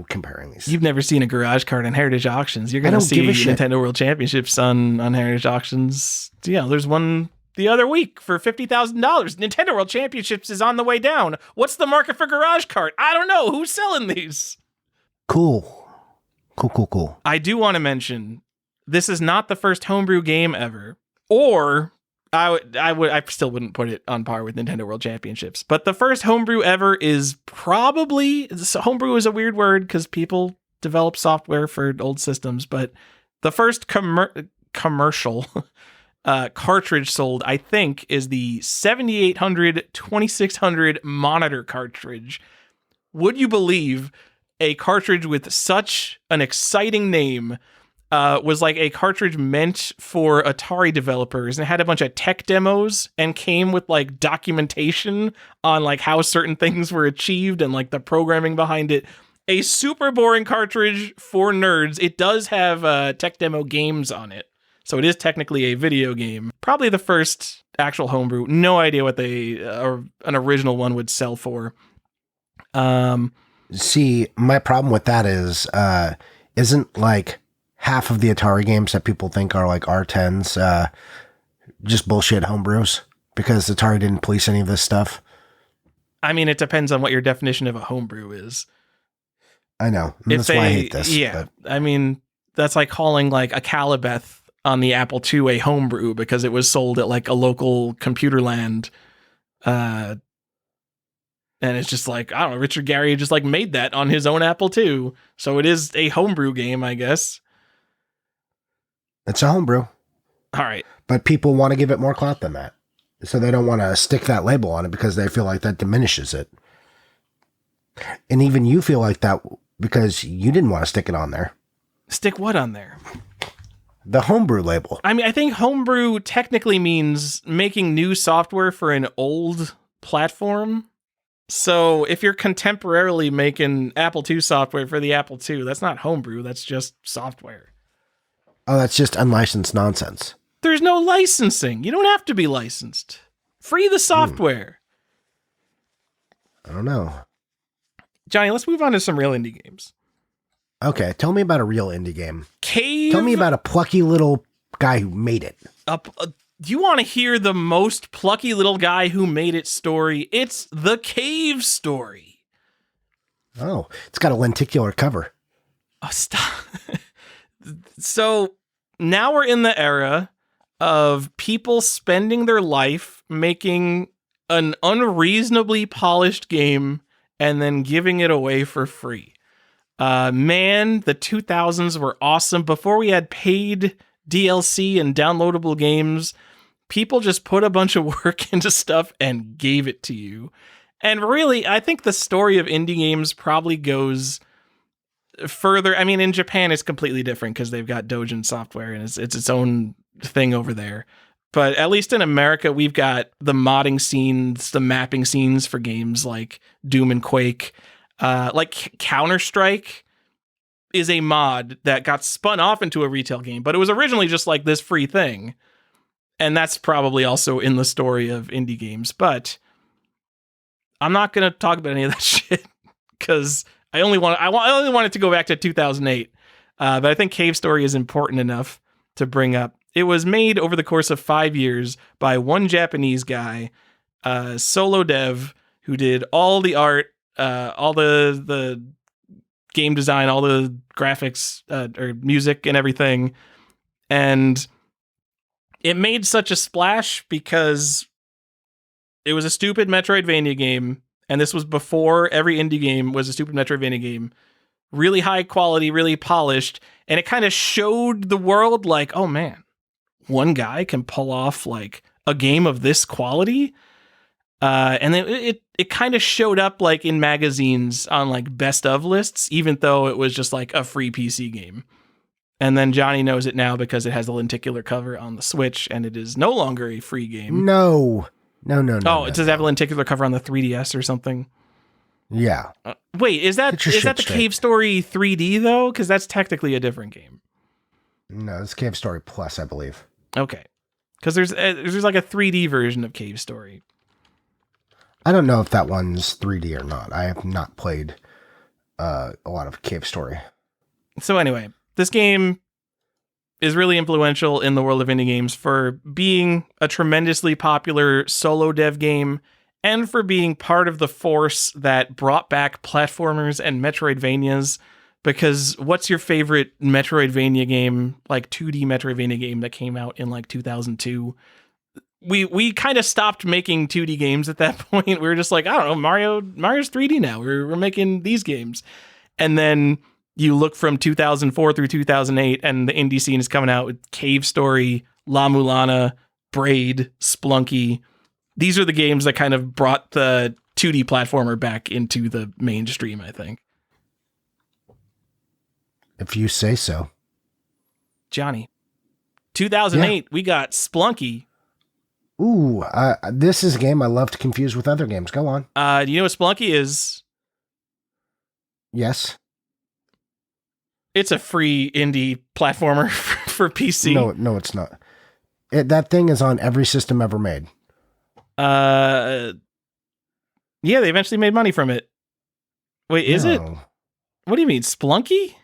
comparing these. You've never seen a Garage Cart on Heritage Auctions. You're going to see Nintendo World Championships on Heritage Auctions. Yeah, there's one the other week for $50,000. Nintendo World Championships is on the way down. What's the market for Garage Cart? I don't know. Who's selling these? Cool. I do want to mention, this is not the first homebrew game ever, or I still wouldn't put it on par with Nintendo World Championships, but the first homebrew ever is probably, homebrew is a weird word because people develop software for old systems, but the first commercial cartridge sold, I think, is the 7800-2600 monitor cartridge. Would you believe a cartridge with such an exciting name was like a cartridge meant for Atari developers, and it had a bunch of tech demos and came with like documentation on like how certain things were achieved and like the programming behind it. A super boring cartridge for nerds. It does have tech demo games on it, so it is technically a video game. Probably the first actual homebrew. No idea what an original one would sell for. See, my problem with that is, isn't like half of the Atari games that people think are like R10s, just bullshit homebrews because Atari didn't police any of this stuff? I mean, it depends on what your definition of a homebrew is. I know. That's why I hate this. Yeah. But I mean, that's like calling like a Calibeth on the Apple II a homebrew because it was sold at like a local computer land. And it's just like, I don't know, Richard Gary just like made that on his own Apple II. So it is a homebrew game, I guess. It's a homebrew. All right. But people want to give it more clout than that. So they don't want to stick that label on it because they feel like that diminishes it. And even you feel like that because you didn't want to stick it on there. Stick what on there? The homebrew label. I mean, I think homebrew technically means making new software for an old platform. So if you're contemporarily making Apple II software for the Apple II, that's not homebrew. That's just software. Oh, that's just unlicensed nonsense. There's no licensing. You don't have to be licensed. Free the software. I don't know. Johnny, let's move on to some real indie games. Okay, tell me about a real indie game. Cave. Tell me about a plucky little guy who made it. Do you want to hear the most plucky little guy who made it story? It's the Cave Story. Oh, it's got a lenticular cover. Oh, stop. So now we're in the era of people spending their life making an unreasonably polished game and then giving it away for free. Man, the 2000s were awesome. Before we had paid DLC and downloadable games, people just put a bunch of work into stuff and gave it to you. And really, I think the story of indie games probably goes further. I mean, in Japan, it's completely different because they've got Dojin software and it's its own thing over there. But at least in America, we've got the modding scenes, the mapping scenes for games like Doom and Quake. Like Counter-Strike is a mod that got spun off into a retail game, but it was originally just like this free thing. And that's probably also in the story of indie games. But I'm not going to talk about any of that shit because I only want it to go back to 2008. But I think Cave Story is important enough to bring up. It was made over the course of 5 years by one Japanese guy, solo dev, who did all the art, all the game design, all the graphics, or music and everything. And it made such a splash because it was a stupid Metroidvania game. And this was before every indie game was a stupid Metroidvania game. Really high quality, really polished. And it kind of showed the world like, oh man, one guy can pull off like a game of this quality. And then it kind of showed up like in magazines on like best of lists, even though it was just like a free PC game. And then Johnny knows it now because it has a lenticular cover on the Switch and it is no longer a free game. No. Oh, does it have a lenticular cover on the 3DS or something? Yeah. Wait, is that the Cave Story 3D though? Because that's technically a different game. No, it's Cave Story Plus, I believe. Okay. Because there's like a 3D version of Cave Story. I don't know if that one's 3D or not. I have not played a lot of Cave Story. So anyway, this game is really influential in the world of indie games for being a tremendously popular solo dev game and for being part of the force that brought back platformers and Metroidvanias. Because what's your favorite Metroidvania game, like 2D Metroidvania game that came out in like 2002? We kind of stopped making 2D games at that point. We were just like, I don't know, Mario's 3D now. We're making these games. And then you look from 2004 through 2008 and the indie scene is coming out with Cave Story, La Mulana, Braid, Splunky. These are the games that kind of brought the 2D platformer back into the mainstream, I think. If you say so. Johnny, 2008, We got Splunky. Ooh, this is a game I love to confuse with other games. Go on. Do you know what Splunky is? Yes. It's a free indie platformer for PC. No, it's not. That thing is on every system ever made. Yeah, they eventually made money from it. Wait, is it? What do you mean, Splunky?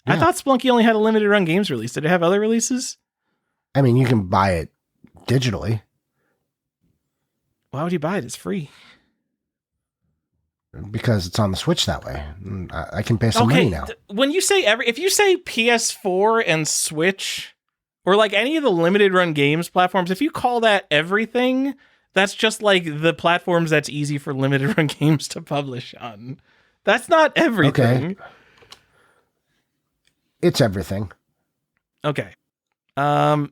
Yeah. I thought Splunky only had a limited run games release. Did it have other releases? I mean, you can buy it digitally. Why would you buy it? It's free. Because it's on the Switch that way. I can pay some money now. When you say if you say PS4 and Switch, or like any of the limited run games platforms, if you call that everything, that's just like the platforms that's easy for limited run games to publish on. That's not everything. Okay. It's everything. Okay.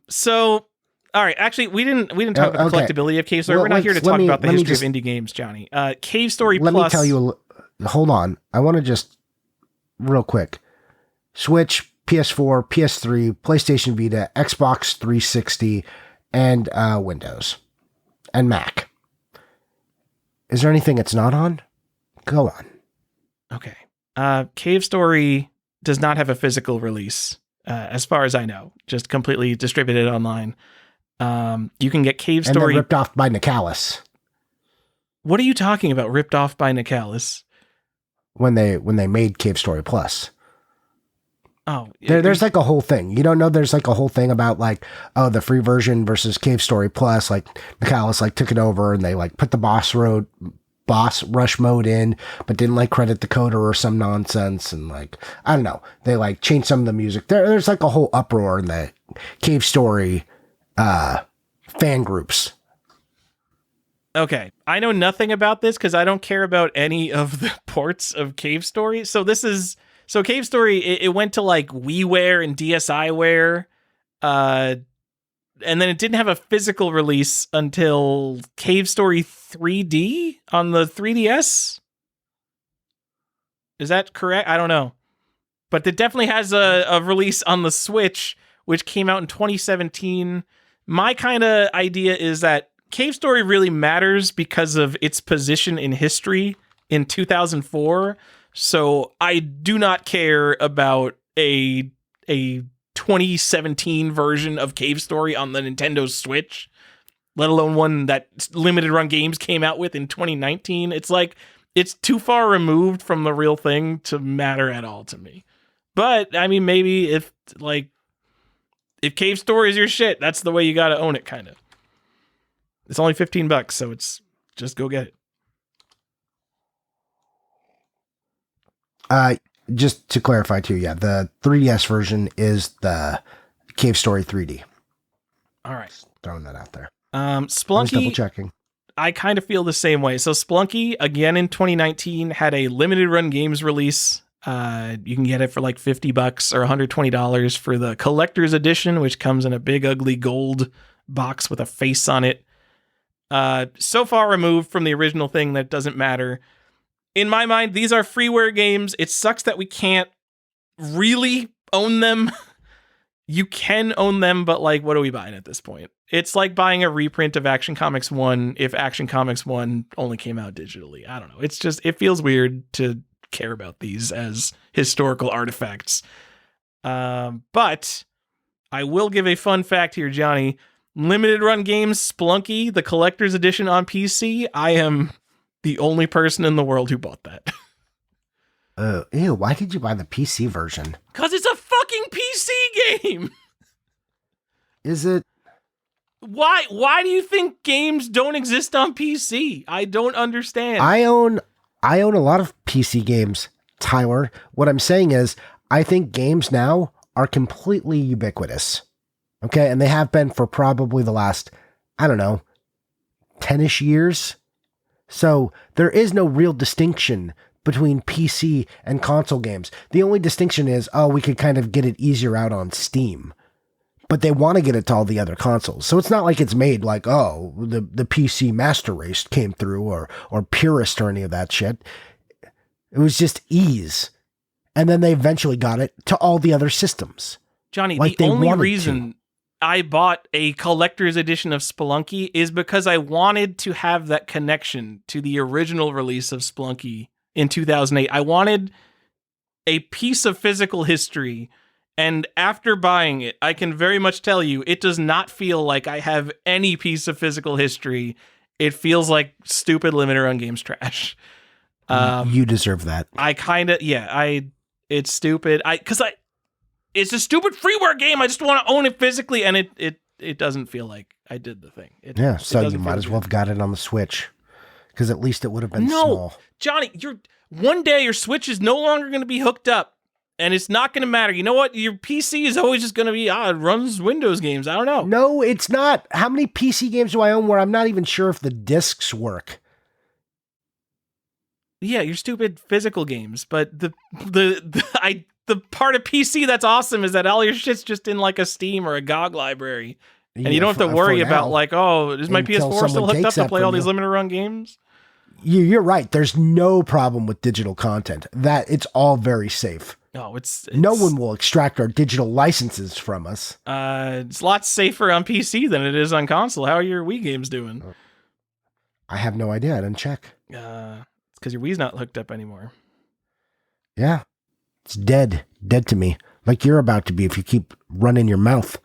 So, all right. Actually, we didn't talk about the collectability of Cave Story. We're not here to talk about the history of indie games, Johnny. Cave Story Plus. Let me tell you. Hold on. I want to just real quick. Switch, PS4, PS3, PlayStation Vita, Xbox 360, and Windows, and Mac. Is there anything it's not on? Go on. Okay. Cave Story does not have a physical release. as far as I know, just completely distributed online. You can get Cave And Story then ripped off by Nicalis What are you talking about? Ripped off by Nicalis? when they made Cave Story Plus. Oh, There's like a whole thing. You don't know there's like a whole thing about like, oh, the free version versus Cave Story Plus. Like Nicalis like took it over and they like put the boss rush mode in, but didn't like credit the coder or some nonsense. And like, I don't know. They like changed some of the music. There's like a whole uproar in the Cave Story fan groups. Okay, I know nothing about this because I don't care about any of the ports of Cave Story. So Cave Story, it went to like WiiWare and DSiWare, and then it didn't have a physical release until Cave Story 3D on the 3DS. Is that correct? I don't know, but it definitely has a release on the Switch, which came out in 2017. My kind of idea is that Cave Story really matters because of its position in history in 2004. So I do not care about a 2017 version of Cave Story on the Nintendo Switch, let alone one that limited run games came out with in 2019. It's like, it's too far removed from the real thing to matter at all to me. But I mean, maybe if Cave Story is your shit, that's the way you got to own it, kind of. It's only $15, so it's just go get it. Just to clarify too, yeah, the 3DS version is the Cave Story 3D. All right, just throwing that out there. Splunky, double checking. I kind of feel the same way. So Splunky, again in 2019, had a limited run games release. You can get it for like $50 or $120 for the collector's edition, which comes in a big ugly gold box with a face on it. So far removed from the original thing that it doesn't matter. In my mind, these are freeware games. It sucks that we can't really own them. You can own them, but like, what are we buying at this point? It's like buying a reprint of Action Comics 1 if Action Comics 1 only came out digitally. I don't know. It's just, it feels weird to care about these as historical artifacts. But I will give a fun fact here, Johnny. Limited run games, Splunky, the collector's edition on PC. I am the only person in the world who bought that. Ew, why did you buy the PC version? Because it's a fucking PC game. Is it? Why do you think games don't exist on PC? I don't understand. I own a lot of PC games, Tyler. What I'm saying is, I think games now are completely ubiquitous. Okay, and they have been for probably the last, I don't know, 10-ish years. So there is no real distinction between PC and console games. The only distinction is, oh, we could kind of get it easier out on Steam. But they want to get it to all the other consoles. So it's not like it's made like, oh, the PC Master Race came through or Purist or any of that shit. It was just ease. And then they eventually got it to all the other systems. Johnny, like the only reason I bought a collector's edition of Spelunky is because I wanted to have that connection to the original release of Spelunky in 2008. I wanted a piece of physical history, and after buying it, I can very much tell you, it does not feel like I have any piece of physical history. It feels like stupid limited run games trash. You deserve that. It's stupid. It's a stupid freeware game. I just want to own it physically, and it doesn't feel like I did the thing. So you might as well have got it on the Switch, because at least it would have been small. Johnny, one day your Switch is no longer going to be hooked up, and it's not going to matter. You know what? Your PC is always just going to be, it runs Windows games. I don't know. No, it's not. How many PC games do I own where I'm not even sure if the discs work? Yeah, your stupid physical games, but the part of PC that's awesome is that all your shit's just in like a Steam or a GOG library. And you don't have to worry about like, oh, is my PS4 still hooked up to play all these limited run games? You're right. There's no problem with digital content. That it's all very safe. No, it's no one will extract our digital licenses from us. It's a lot safer on PC than it is on console. How are your Wii games doing? I have no idea. I didn't check. It's because your Wii's not hooked up anymore. Yeah. It's dead to me. Like you're about to be if you keep running your mouth.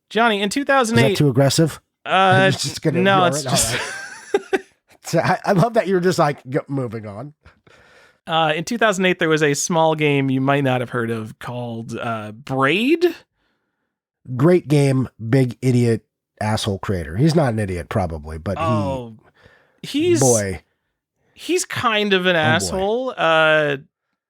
Johnny, in Is 2008. that too aggressive? No, ignore it's it? All just. right. So I love that you're just like moving on. In 2008, there was a small game you might not have heard of called Braid. Great game, big idiot asshole creator. He's not an idiot, probably, but he's kind of an asshole.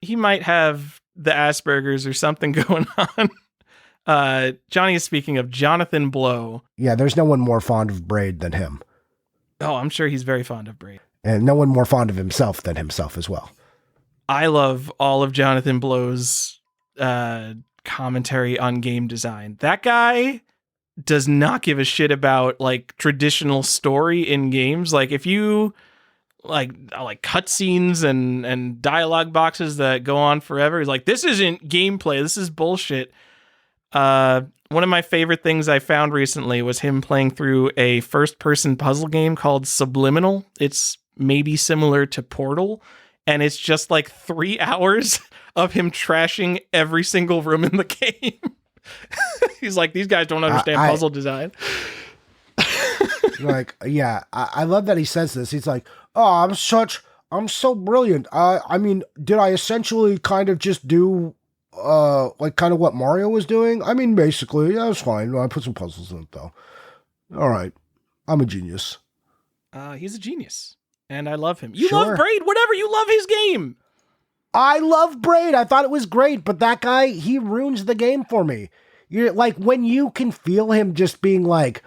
He might have the Asperger's or something going on. Johnny is speaking of Jonathan Blow. Yeah, there's no one more fond of Braid than him. Oh, I'm sure he's very fond of Braid. And no one more fond of himself than himself as well. I love all of Jonathan Blow's commentary on game design. That guy does not give a shit about like traditional story in games. Like if you like cutscenes and dialogue boxes that go on forever, he's like, this isn't gameplay. This is bullshit. One of my favorite things I found recently was him playing through a first-person puzzle game called Subliminal. It's maybe similar to Portal, and it's just like 3 hours of him trashing every single room in the game. He's like, these guys don't understand puzzle design. Like, yeah, I love that he says this. He's like, oh, I'm so brilliant. I mean, did I essentially kind of just do like kind of what Mario was doing? I mean, basically, yeah, it's fine. I put some puzzles in it though. All right. I'm a genius. He's a genius. And I love him. You love Braid, whatever. You love his game. I love Braid. I thought it was great, but that guy, he ruins the game for me. You're like, when you can feel him just being like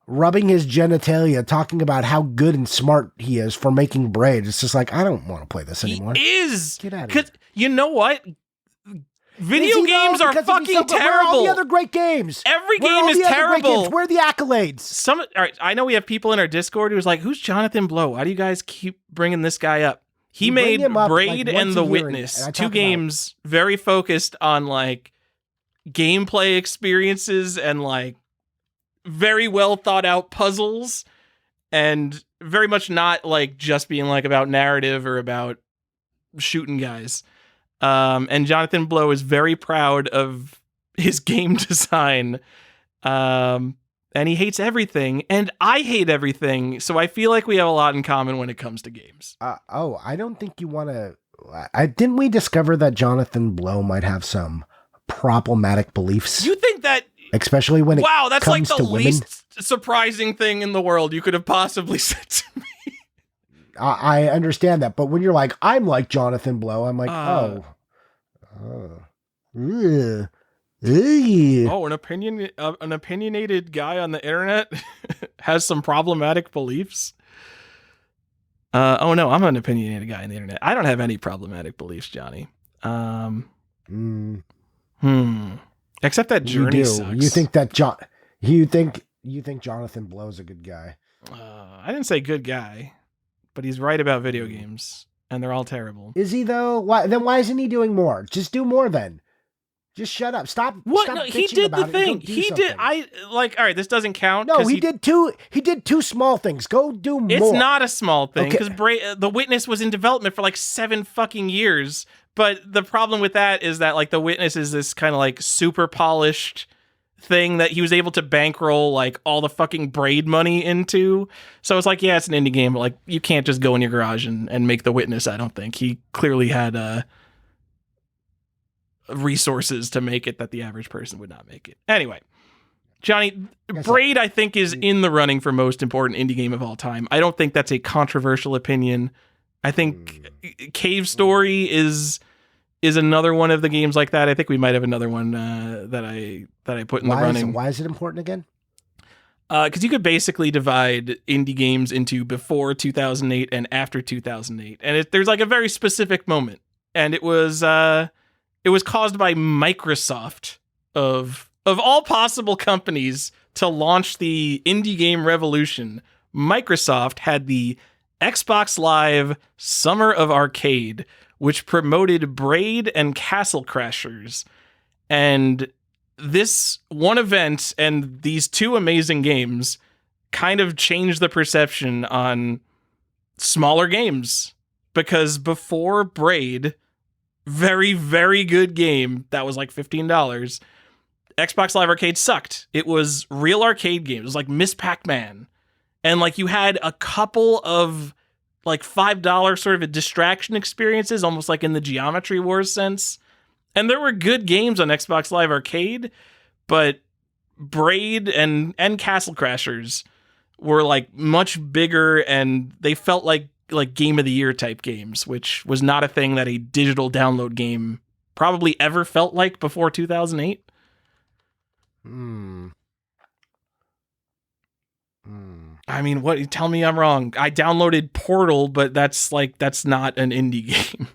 rubbing his genitalia, talking about how good and smart he is for making Braid. It's just like, I don't want to play this anymore. He is. Get out of here. You know what? Video games are fucking terrible. Where are all the other great games? Every game is terrible. Where are the accolades? All right, I know we have people in our Discord who's like, who's Jonathan Blow? Why do you guys keep bringing this guy up? He made Braid and The Witness, two games very focused on like gameplay experiences and like very well thought out puzzles, and very much not like just being like about narrative or about shooting guys. And Jonathan Blow is very proud of his game design. And he hates everything, and I hate everything. So I feel like we have a lot in common when it comes to games. I don't think you want to. Didn't we discover that Jonathan Blow might have some problematic beliefs? You think that? Especially when it that's comes like the to women? least surprising thing in the world you could have possibly said to me. I understand that, but when you're like, I'm like Jonathan Blow, I'm like, an opinionated guy on the internet has some problematic beliefs. Oh no, I'm an opinionated guy on the internet. I don't have any problematic beliefs, Johnny. Except that Journey sucks. You think that you think Jonathan Blow's a good guy? I didn't say good guy, but he's right about video games, and they're all terrible. Is he though? Why isn't he doing more? Just do more then. Just shut up. Stop. What? Stop No, he did the thing. He did. All right. This doesn't count. No, he did two. He did two small things. Go do more. It's not a small thing because The Witness was in development for like 7 fucking years. But the problem with that is that like The Witness is this kind of like super polished thing that he was able to bankroll like all the fucking Braid money into. So it's like, yeah, it's an indie game, but like you can't just go in your garage and make The Witness. I don't think he clearly had resources to make it that the average person would not make it. Anyway, Johnny, Braid I think is in the running for most important indie game of all time. I don't think that's a controversial opinion. I think Cave Story is another one of the games like that. I think we might have another one that I put in the running. Why is it important again? Because you could basically divide indie games into before 2008 and after 2008, and there's like a very specific moment, and it was caused by Microsoft of all possible companies to launch the indie game revolution. Microsoft had the Xbox Live Summer of Arcade, which promoted Braid and Castle Crashers. And this one event and these two amazing games kind of changed the perception on smaller games. Because before Braid, very, very good game that was like $15. Xbox Live Arcade sucked. It was real arcade games. It was like Miss Pac-Man. And like you had a couple of like $5 sort of a distraction experiences, almost like in the Geometry Wars sense. And there were good games on Xbox Live Arcade, but Braid and Castle Crashers were like much bigger, and they felt like game of the year type games, which was not a thing that a digital download game probably ever felt like before 2008. I mean, what? Tell me I'm wrong. I downloaded Portal, but that's not an indie game.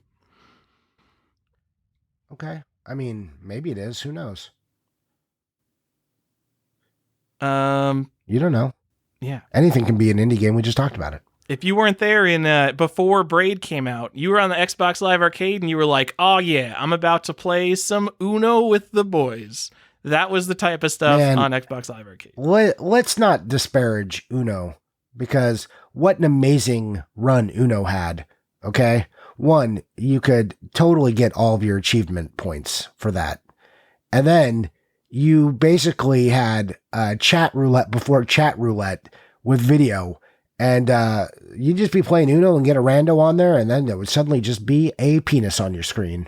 Okay. I mean, maybe it is. Who knows? You don't know. Yeah. Anything can be an indie game. We just talked about it. If you weren't there in before Braid came out, you were on the Xbox Live Arcade and you were like, "Oh yeah, I'm about to play some Uno with the boys." That was the type of stuff on Xbox Live Arcade. Let's not disparage Uno, because what an amazing run Uno had. Okay, one, you could totally get all of your achievement points for that, and then you basically had chat roulette before chat roulette with video. And you'd just be playing Uno and get a rando on there, and then there would suddenly just be a penis on your screen.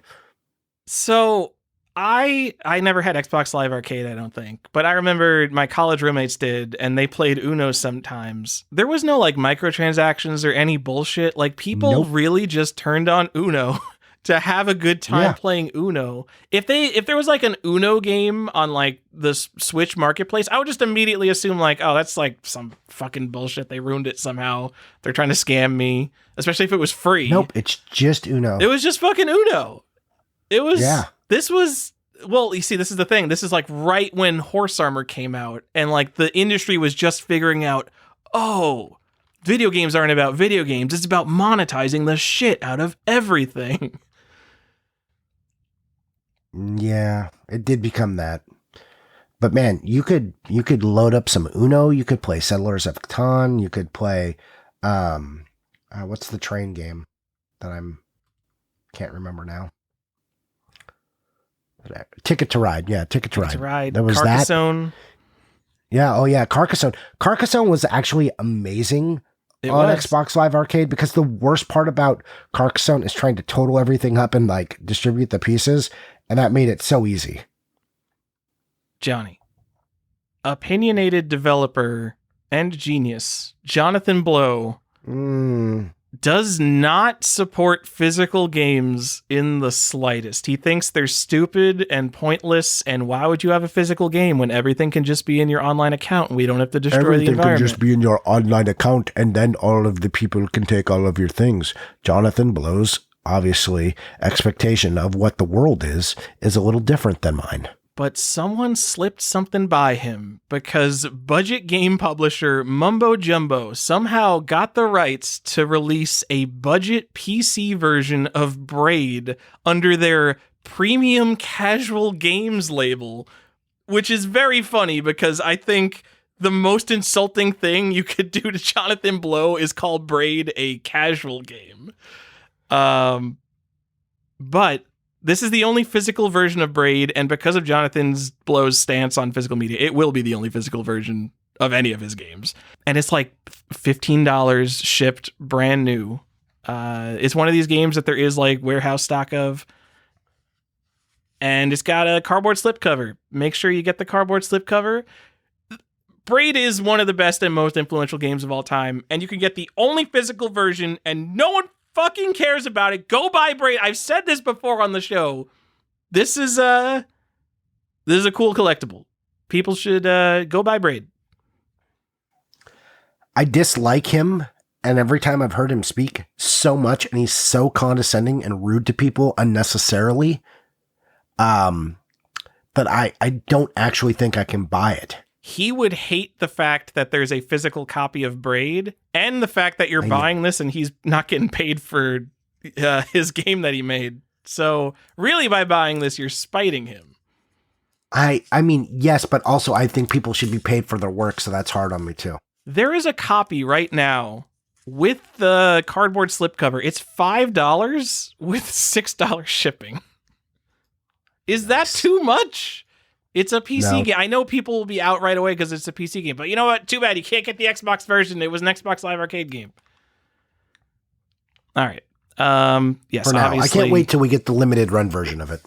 So I never had Xbox Live Arcade, I don't think. But I remember my college roommates did, and they played Uno sometimes. There was no like microtransactions or any bullshit. Like people really just turned on Uno to have a good time playing Uno. If there was like an Uno game on like the Switch marketplace, I would just immediately assume like, oh, that's like some fucking bullshit. They ruined it somehow. They're trying to scam me, especially if it was free. Nope, it's just Uno. It was just fucking Uno. It was, this was, well, you see, this is the thing. This is like right when Horse Armor came out, and like the industry was just figuring out, oh, video games aren't about video games. It's about monetizing the shit out of everything. Yeah, it did become that. But man, you could load up some Uno. You could play Settlers of Catan. You could play, what's the train game that can't remember now? Ticket to Ride. Yeah, Ticket to Ride. There was Carcassonne. That. Yeah. Oh yeah, Carcassonne. Carcassonne was actually amazing on Xbox Live Arcade, because the worst part about Carcassonne is trying to total everything up and like distribute the pieces. And that made it so easy. Johnny, opinionated developer and genius Jonathan Blow does not support physical games in the slightest. He thinks they're stupid and pointless, and why would you have a physical game when everything can just be in your online account and we don't have to destroy the environment? Everything can just be in your online account, and then all of the people can take all of your things. Jonathan Blow's obviously expectation of what the world is a little different than mine. But someone slipped something by him, because budget game publisher Mumbo Jumbo somehow got the rights to release a budget PC version of Braid under their premium casual games label, which is very funny, because I think the most insulting thing you could do to Jonathan Blow is call Braid a casual game. But this is the only physical version of Braid, and because of Jonathan Blow's stance on physical media, it will be the only physical version of any of his games. And it's like $15 shipped brand new. It's one of these games that there is like warehouse stock of, and it's got a cardboard slipcover. Make sure you get the cardboard slipcover. Braid is one of the best and most influential games of all time, and you can get the only physical version, and no one fucking cares about it. Go buy Braid. I've said this before on the show. This is a cool collectible. People should go buy Braid. I dislike him, and every time I've heard him speak so much, and he's so condescending and rude to people unnecessarily, that I don't actually think I can buy it. He would hate the fact that there's a physical copy of Braid, and the fact that you're buying this and he's not getting paid for his game that he made. So really, by buying this, you're spiting him. I mean, yes, but also I think people should be paid for their work, so that's hard on me too. There is a copy right now with the cardboard slipcover, it's $5 with $6 shipping. Is that too much? It's a PC game. I know people will be out right away because it's a PC game, but you know what? Too bad you can't get the Xbox version. It was an Xbox Live Arcade game. All right. Yes. For now, I can't wait till we get the limited run version of it.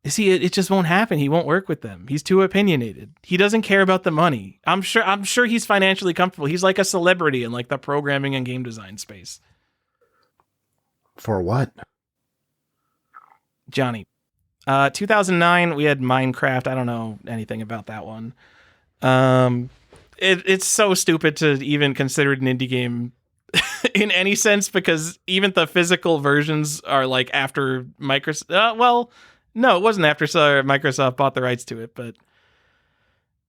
See, it just won't happen. He won't work with them. He's too opinionated. He doesn't care about the money. I'm sure he's financially comfortable. He's like a celebrity in like the programming and game design space. For what? Johnny. 2009, we had Minecraft. I don't know anything about that one. It's so stupid to even consider it an indie game in any sense, because even the physical versions are like after Microsoft. No, it wasn't after Microsoft bought the rights to it, but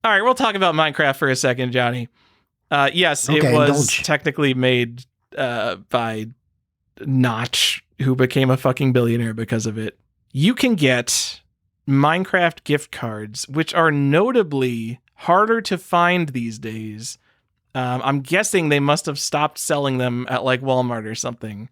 all right, we'll talk about Minecraft for a second, Johnny. Yes, okay, it was technically made by Notch, who became a fucking billionaire because of it. You can get Minecraft gift cards, which are notably harder to find these days. I'm guessing they must have stopped selling them at like Walmart or something.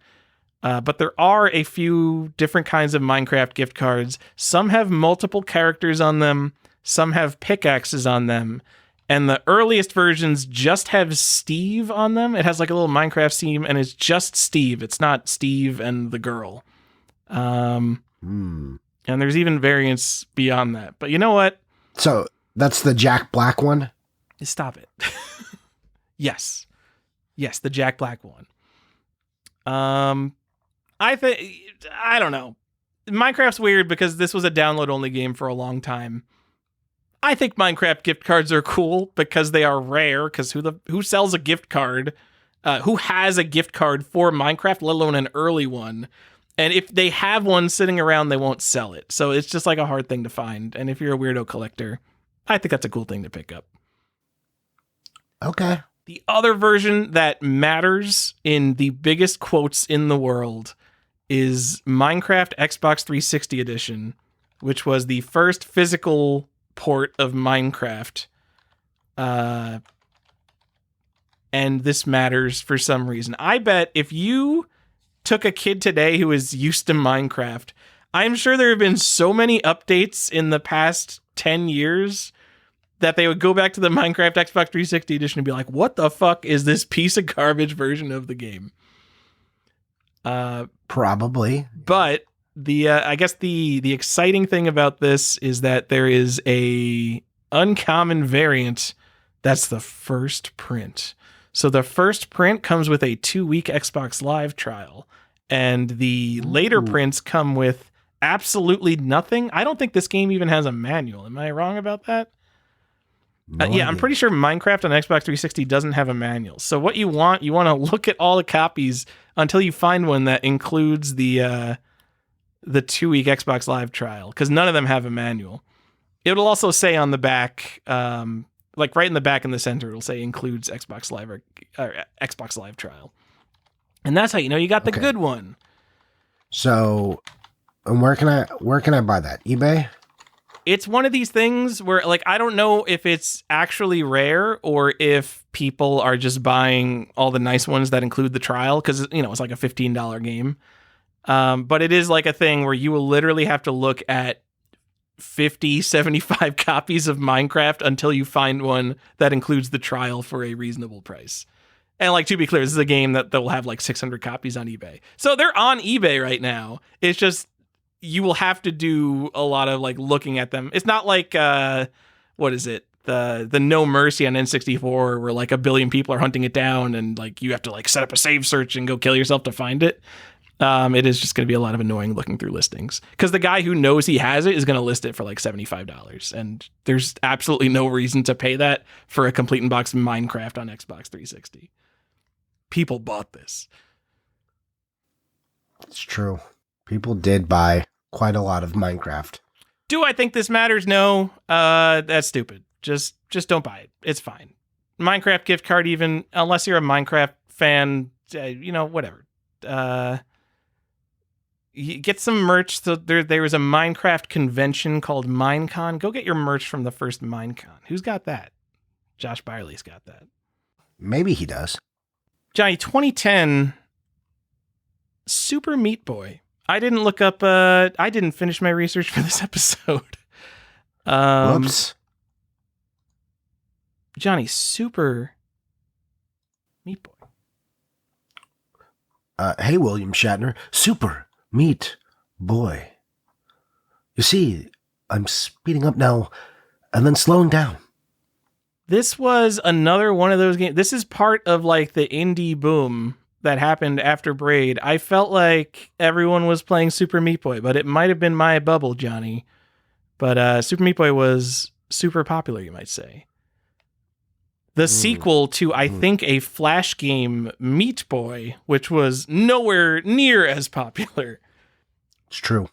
But there are a few different kinds of Minecraft gift cards. Some have multiple characters on them. Some have pickaxes on them. And the earliest versions just have Steve on them. It has like a little Minecraft theme, and it's just Steve. It's not Steve and the girl. And there's even variants beyond that. But you know what? So that's the Jack Black one? Stop it. Yes, the Jack Black one. I don't know. Minecraft's weird because this was a download-only game for a long time. I think Minecraft gift cards are cool because they are rare, because who sells a gift card? Who has a gift card for Minecraft, let alone an early one? And if they have one sitting around, they won't sell it. So it's just like a hard thing to find. And if you're a weirdo collector, I think that's a cool thing to pick up. Okay. The other version that matters in the biggest quotes in the world is Minecraft Xbox 360 edition, which was the first physical port of Minecraft. And this matters for some reason. I bet if you took a kid today who is used to Minecraft, I'm sure there have been so many updates in the past 10 years that they would go back to the Minecraft Xbox 360 edition and be like, what the fuck is this piece of garbage version of the game? Probably. But I guess the exciting thing about this is that there is a uncommon variant that's the first print. So the first print comes with a 2-week Xbox Live trial, and the later prints come with absolutely nothing. I don't think this game even has a manual. Am I wrong about that? Yeah, I'm pretty sure Minecraft on Xbox 360 doesn't have a manual. So what you want to look at all the copies until you find one that includes the 2-week Xbox Live trial, because none of them have a manual. It'll also say on the back, like right in the back in the center, it'll say includes Xbox Live or Xbox Live trial. And that's how you know you got the good one. So, and where can I buy that? eBay? It's one of these things where, like, I don't know if it's actually rare or if people are just buying all the nice ones that include the trial, because, you know, it's like a $15 game. But it is like a thing where you will literally have to look at 50, 75 copies of Minecraft until you find one that includes the trial for a reasonable price. And, like, to be clear, this is a game that will have like 600 copies on eBay. So they're on eBay right now. It's just, you will have to do a lot of like looking at them. It's not like what is it? The No Mercy on N64 where like a billion people are hunting it down and like you have to like set up a save search and go kill yourself to find it. It is just going to be a lot of annoying looking through listings, because the guy who knows he has it is going to list it for like $75, and there's absolutely no reason to pay that for a complete in box Minecraft on Xbox 360. People bought this. It's true. People did buy quite a lot of Minecraft. Do I think this matters? No. That's stupid. Just don't buy it. It's fine. Minecraft gift card, even unless you're a Minecraft fan, whatever. You get some merch. So there was a Minecraft convention called Minecon. Go get your merch from the first Minecon. Who's got that? Josh Byerly's got that. Maybe he does. Johnny, 2010, Super Meat Boy. I didn't look up, I didn't finish my research for this episode. Whoops. Johnny, Super Meat Boy. Hey, William Shatner. Super Meat Boy. You see, I'm speeding up now and then slowing down. This was another one of those games. This is part of like the indie boom that happened after Braid. I felt like everyone was playing Super Meat Boy, but it might have been my bubble, Johnny. But Super Meat Boy was super popular, you might say. The sequel to, I think, a Flash game, Meat Boy, which was nowhere near as popular. It's true.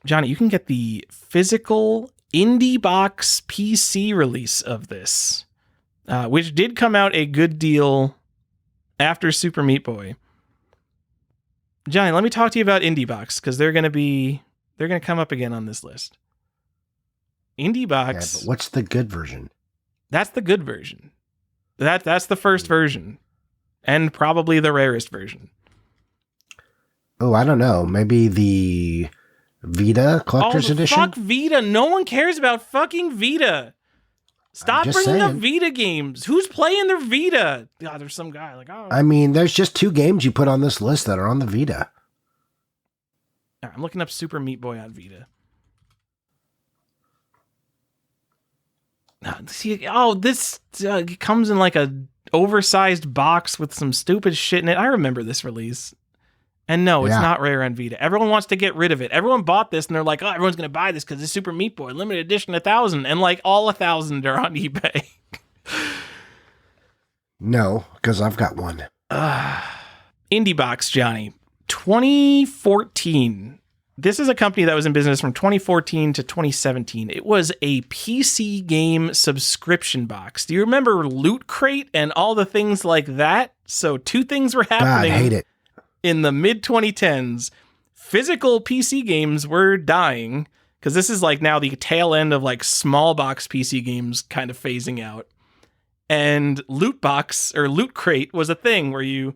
Johnny, you can get the physical indie box PC release of this, which did come out a good deal after Super Meat Boy. Johnny, let me talk to you about indie box, because they're going to come up again on this list. Indie box. Yeah, but what's the good version? That's the good version. That's the first version, and probably the rarest version. Oh, I don't know. Maybe the Vita Collector's Edition? Fuck Vita. No one cares about fucking Vita. Stop bringing up Vita games. Who's playing their Vita? God, there's some guy like, oh. I mean, there's just 2 games you put on this list that are on the Vita. I'm looking up Super Meat Boy on Vita. See, this comes in like a oversized box with some stupid shit in it. I remember this release. And no, it's not rare on Vita. Everyone wants to get rid of it. Everyone bought this and they're like, oh, everyone's going to buy this because it's Super Meat Boy, limited edition 1,000. And like all 1,000 are on eBay. No, because I've got one. Indie Box, Johnny. 2014. This is a company that was in business from 2014 to 2017. It was a PC game subscription box. Do you remember Loot Crate and all the things like that? So 2 things were happening. God, I hate it. In the mid-2010s. Physical PC games were dying, because this is like now the tail end of like small box PC games kind of phasing out. And Loot Box or Loot Crate was a thing where you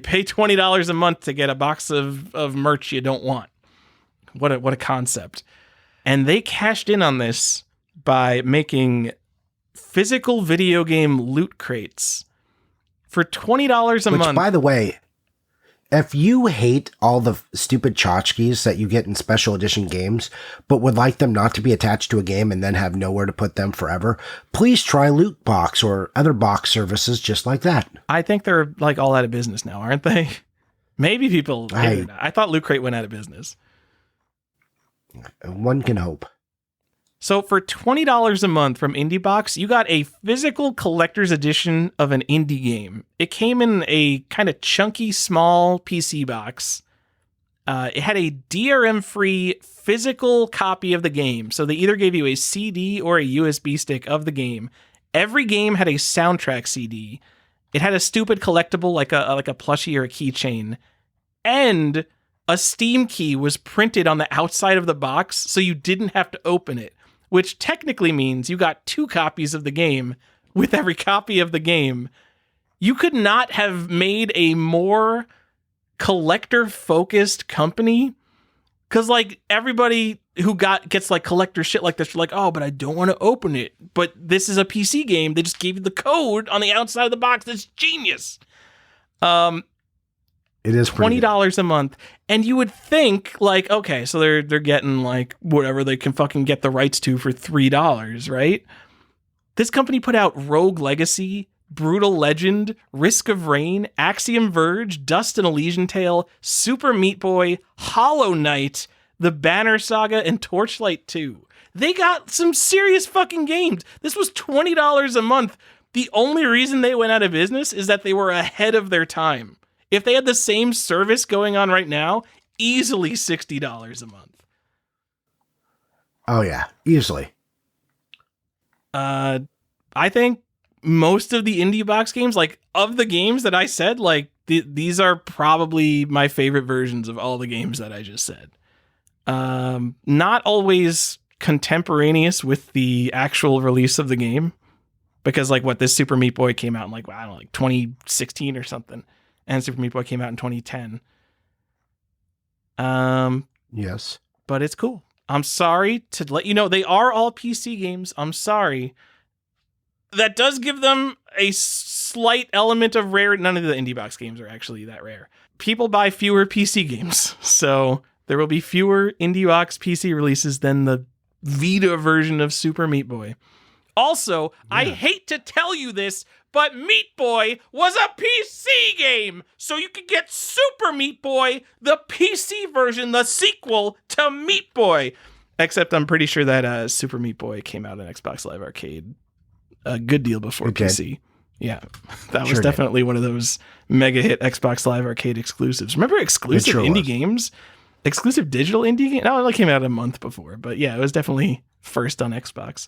pay $20 a month to get a box of merch you don't want. What a concept. And they cashed in on this by making physical video game loot crates for $20 a month. Which, by the way, if you hate all the stupid tchotchkes that you get in special edition games, but would like them not to be attached to a game and then have nowhere to put them forever, please try Loot Box or other box services just like that. I think they're like all out of business now, aren't they? Maybe people. I thought Loot Crate went out of business. One can hope. So for $20 a month from IndieBox, you got a physical collector's edition of an indie game. It came in a kind of chunky, small PC box. It had a DRM-free physical copy of the game. So they either gave you a CD or a USB stick of the game. Every game had a soundtrack CD. It had a stupid collectible like a plushie or a keychain. And a Steam key was printed on the outside of the box, so you didn't have to open it, which technically means you got 2 copies of the game with every copy of the game. You could not have made a more collector-focused company, because like everybody who gets like collector shit like this, you're like, oh, but I don't want to open it. But this is a PC game. They just gave you the code on the outside of the box. That's genius. It is $20 a month. And you would think like, okay, so they're getting like whatever they can fucking get the rights to for $3, right? This company put out Rogue Legacy, Brutal Legend, Risk of Rain, Axiom Verge, Dust and Elysian Tale, Super Meat Boy, Hollow Knight, The Banner Saga, and Torchlight 2. They got some serious fucking games. This was $20 a month. The only reason they went out of business is that they were ahead of their time. If they had the same service going on right now, easily $60 a month. Oh, yeah. Easily. I think most of the indie box games, like of the games that I said, like these are probably my favorite versions of all the games that I just said. Not always contemporaneous with the actual release of the game, because like this Super Meat Boy came out in like, I don't know, like 2016 or something. and Super Meat Boy came out in 2010. Yes. But it's cool. I'm sorry to let you know they are all PC games. I'm sorry. That does give them a slight element of rare. None of the indie box games are actually that rare. People buy fewer PC games, so there will be fewer indie box PC releases than the Vita version of Super Meat Boy. Also, I hate to tell you this, but Meat Boy was a PC game, so you could get Super Meat Boy, the PC version, the sequel to Meat Boy. Except I'm pretty sure that Super Meat Boy came out on Xbox Live Arcade a good deal before PC. Yeah, that was definitely one of those mega hit Xbox Live Arcade exclusives. Remember exclusive indie games? Exclusive digital indie game? No, it only came out a month before, but yeah, it was definitely first on Xbox.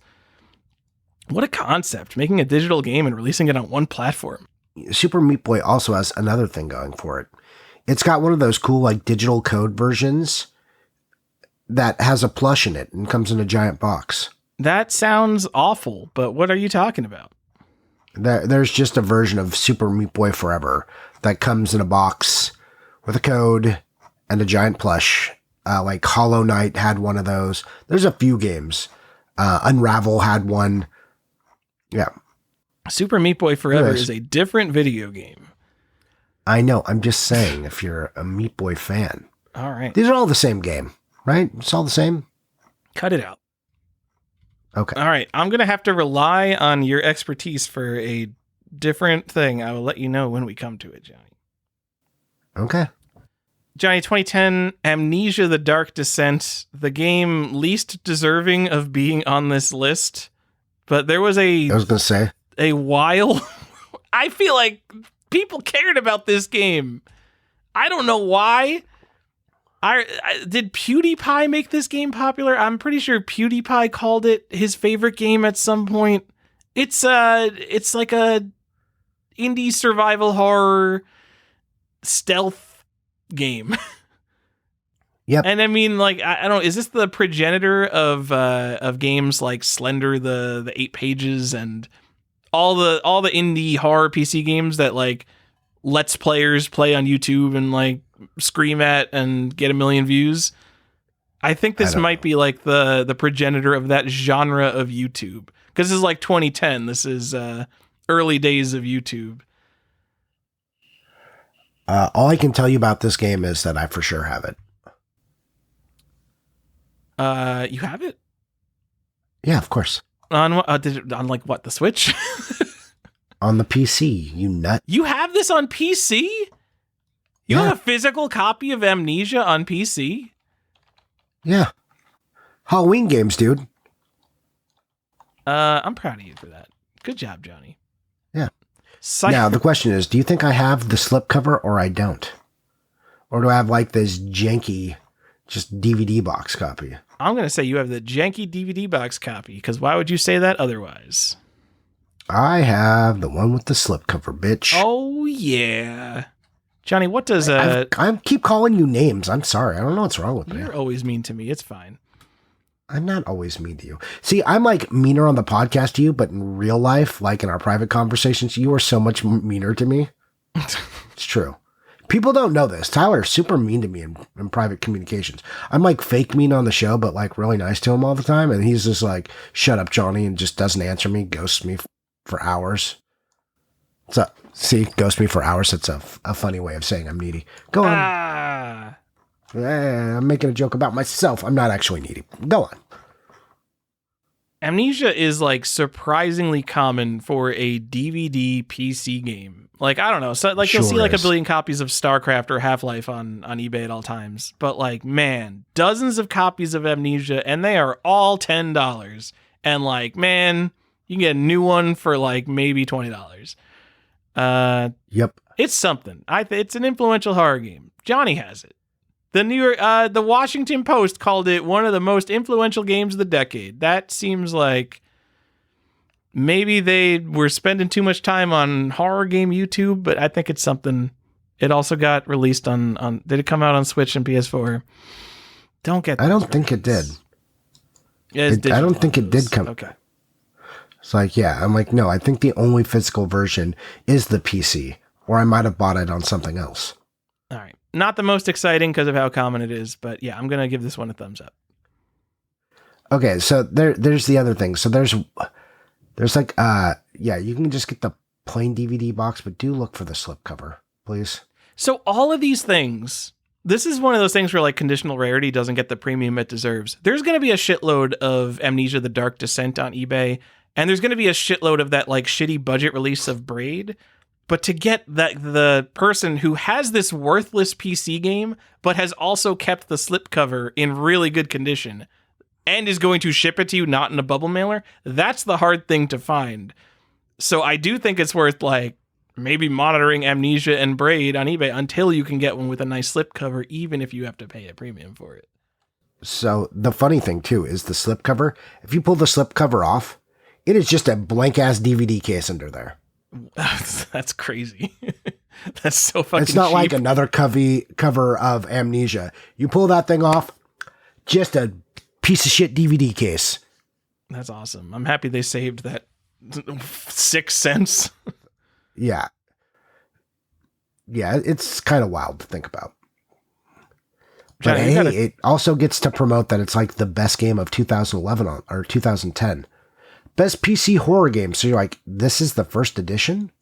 What a concept, making a digital game and releasing it on one platform. Super Meat Boy also has another thing going for it. It's got one of those cool like digital code versions that has a plush in it and comes in a giant box. That sounds awful, but what are you talking about? There's just a version of Super Meat Boy Forever that comes in a box with a code and a giant plush. Like Hollow Knight had one of those. There's a few games. Unravel had one. Yeah. Super Meat Boy Forever is a different video game. I know. I'm just saying, if you're a Meat Boy fan. All right. These are all the same game, right? It's all the same? Cut it out. Okay. All right. I'm going to have to rely on your expertise for a different thing. I will let you know when we come to it, Johnny. Okay. Johnny, 2010, Amnesia: The Dark Descent, the game least deserving of being on this list. But there was I was going to say. A while. I feel like people cared about this game. I don't know why. Did PewDiePie make this game popular? I'm pretty sure PewDiePie called it his favorite game at some point. It's like a indie survival horror stealth game. Yep. And I mean, like, I don't know, is this the progenitor of games like Slender, the 8 Pages, and all the indie horror PC games that like Let's Players play on YouTube and like scream at and get 1 million views? I think this might be like the progenitor of that genre of YouTube, because this is like 2010. This is early days of YouTube. All I can tell you about this game is that I for sure have it. You have it? Yeah, of course. On like what, the Switch? On the PC, you nut. You have this on PC? You have a physical copy of Amnesia on PC? Yeah. Halloween games, dude. I'm proud of you for that. Good job, Johnny. Yeah. Now, the question is, do you think I have the slipcover or I don't? Or do I have like this janky just DVD box copy? I'm going to say you have the janky DVD box copy, because why would you say that otherwise? I have the one with the slipcover, bitch. Oh, yeah. Johnny, what does... I keep calling you names. I'm sorry. I don't know what's wrong with me. You're always mean to me. It's fine. I'm not always mean to you. See, I'm like meaner on the podcast to you, but in real life, like in our private conversations, you are so much meaner to me. It's true. People don't know this. Tyler's super mean to me in private communications. I'm like fake mean on the show, but like really nice to him all the time. And he's just like, shut up, Johnny, and just doesn't answer me, ghosts me for hours. So, see, ghost me for hours. It's a funny way of saying I'm needy. Go on. I'm making a joke about myself. I'm not actually needy. Go on. Amnesia is like surprisingly common for a DVD PC game. Like, I don't know. So like, you'll see like 1 billion copies of StarCraft or Half-Life on eBay at all times. But like, man, dozens of copies of Amnesia, and they are all $10. And like, man, you can get a new one for like maybe $20. Yep. It's something. It's an influential horror game. Johnny has it. The Washington Post called it one of the most influential games of the decade. That seems like maybe they were spending too much time on horror game YouTube, but I think it's something. It also got released on did it come out on Switch and PS4? I don't think it did. I don't think it did come. Okay. It's like, yeah, I'm like, no, I think the only physical version is the PC or I might have bought it on something else. All right. Not the most exciting because of how common it is, but yeah, I'm going to give this one a thumbs up. Okay, so there's the other thing. So there's like, you can just get the plain DVD box, but do look for the slipcover, please. So all of these things, this is one of those things where like conditional rarity doesn't get the premium it deserves. There's going to be a shitload of Amnesia: The Dark Descent on eBay, and there's going to be a shitload of that like shitty budget release of Braid. But to get that the person who has this worthless PC game, but has also kept the slipcover in really good condition and is going to ship it to you not in a bubble mailer, that's the hard thing to find. So I do think it's worth like maybe monitoring Amnesia and Braid on eBay until you can get one with a nice slipcover, even if you have to pay a premium for it. So the funny thing too is the slipcover. If you pull the slipcover off, it is just a blank ass DVD case under there. That's crazy. That's so fucking It's not cheap. like another cover of Amnesia. You pull that thing off, just a piece of shit DVD case. That's awesome. I'm happy they saved that 6 cents. Yeah. Yeah, it's kind of wild to think about. But Johnny, hey, it also gets to promote that it's like the best game of 2011 or 2010. Best PC horror game. So you're like, this is the first edition?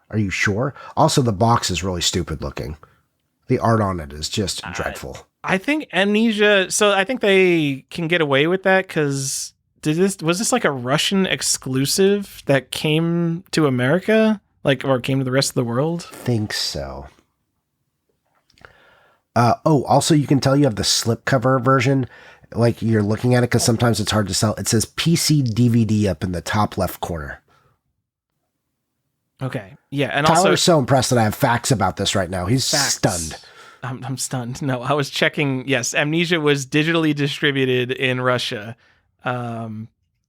Are you sure? Also, the box is really stupid looking. The art on it is just dreadful. I think Amnesia, so I think they can get away with that because was this like a Russian exclusive that came to America? Or came to the rest of the world? Think so. Also, you can tell you have the slipcover version. Like you're looking at it because sometimes it's hard to sell. It says PC DVD up in the top left corner. Okay. Yeah. And Tyler's also so impressed that I have facts about this right now. He's stunned. I'm stunned. No, I was checking. Yes. Amnesia was digitally distributed in Russia.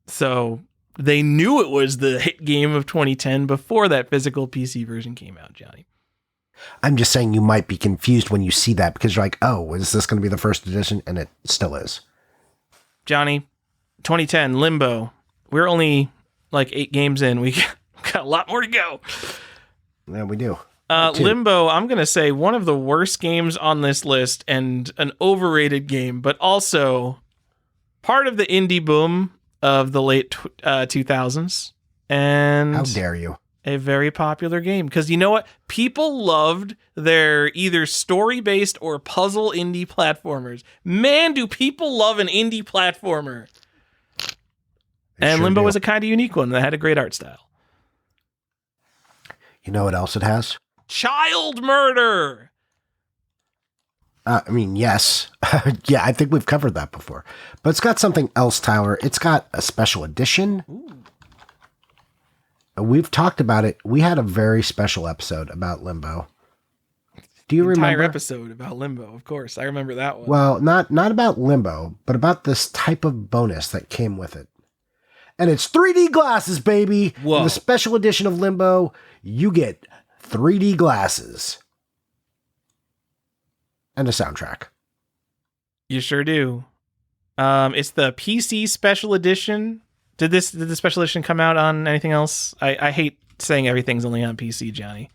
So they knew it was the hit game of 2010 before that physical PC version came out, Johnny. I'm just saying you might be confused when you see that because you're like, oh, is this going to be the first edition? And it still is. Johnny, 2010, Limbo. We're only like 8 games in. We got a lot more to go. Yeah, we do. Limbo, I'm going to say one of the worst games on this list and an overrated game, but also part of the indie boom of the late 2000s. And how dare you? A very popular game. Because you know what? People loved their either story-based or puzzle indie platformers. Man, do people love an indie platformer. And Limbo was a kind of unique one that had a great art style. You know what else it has? Child murder! Yes. Yeah, I think we've covered that before. But it's got something else, Tyler. It's got a special edition. Ooh. We've talked about it. We had a very special episode about Limbo. Do you remember? Entire episode about Limbo, of course. I remember that one. Well, not about Limbo, but about this type of bonus that came with it. And it's 3D glasses, baby. Whoa. In the special edition of Limbo, you get 3D glasses. And a soundtrack. You sure do. It's the PC special edition. Did the special edition come out on anything else? I hate saying everything's only on PC, Johnny.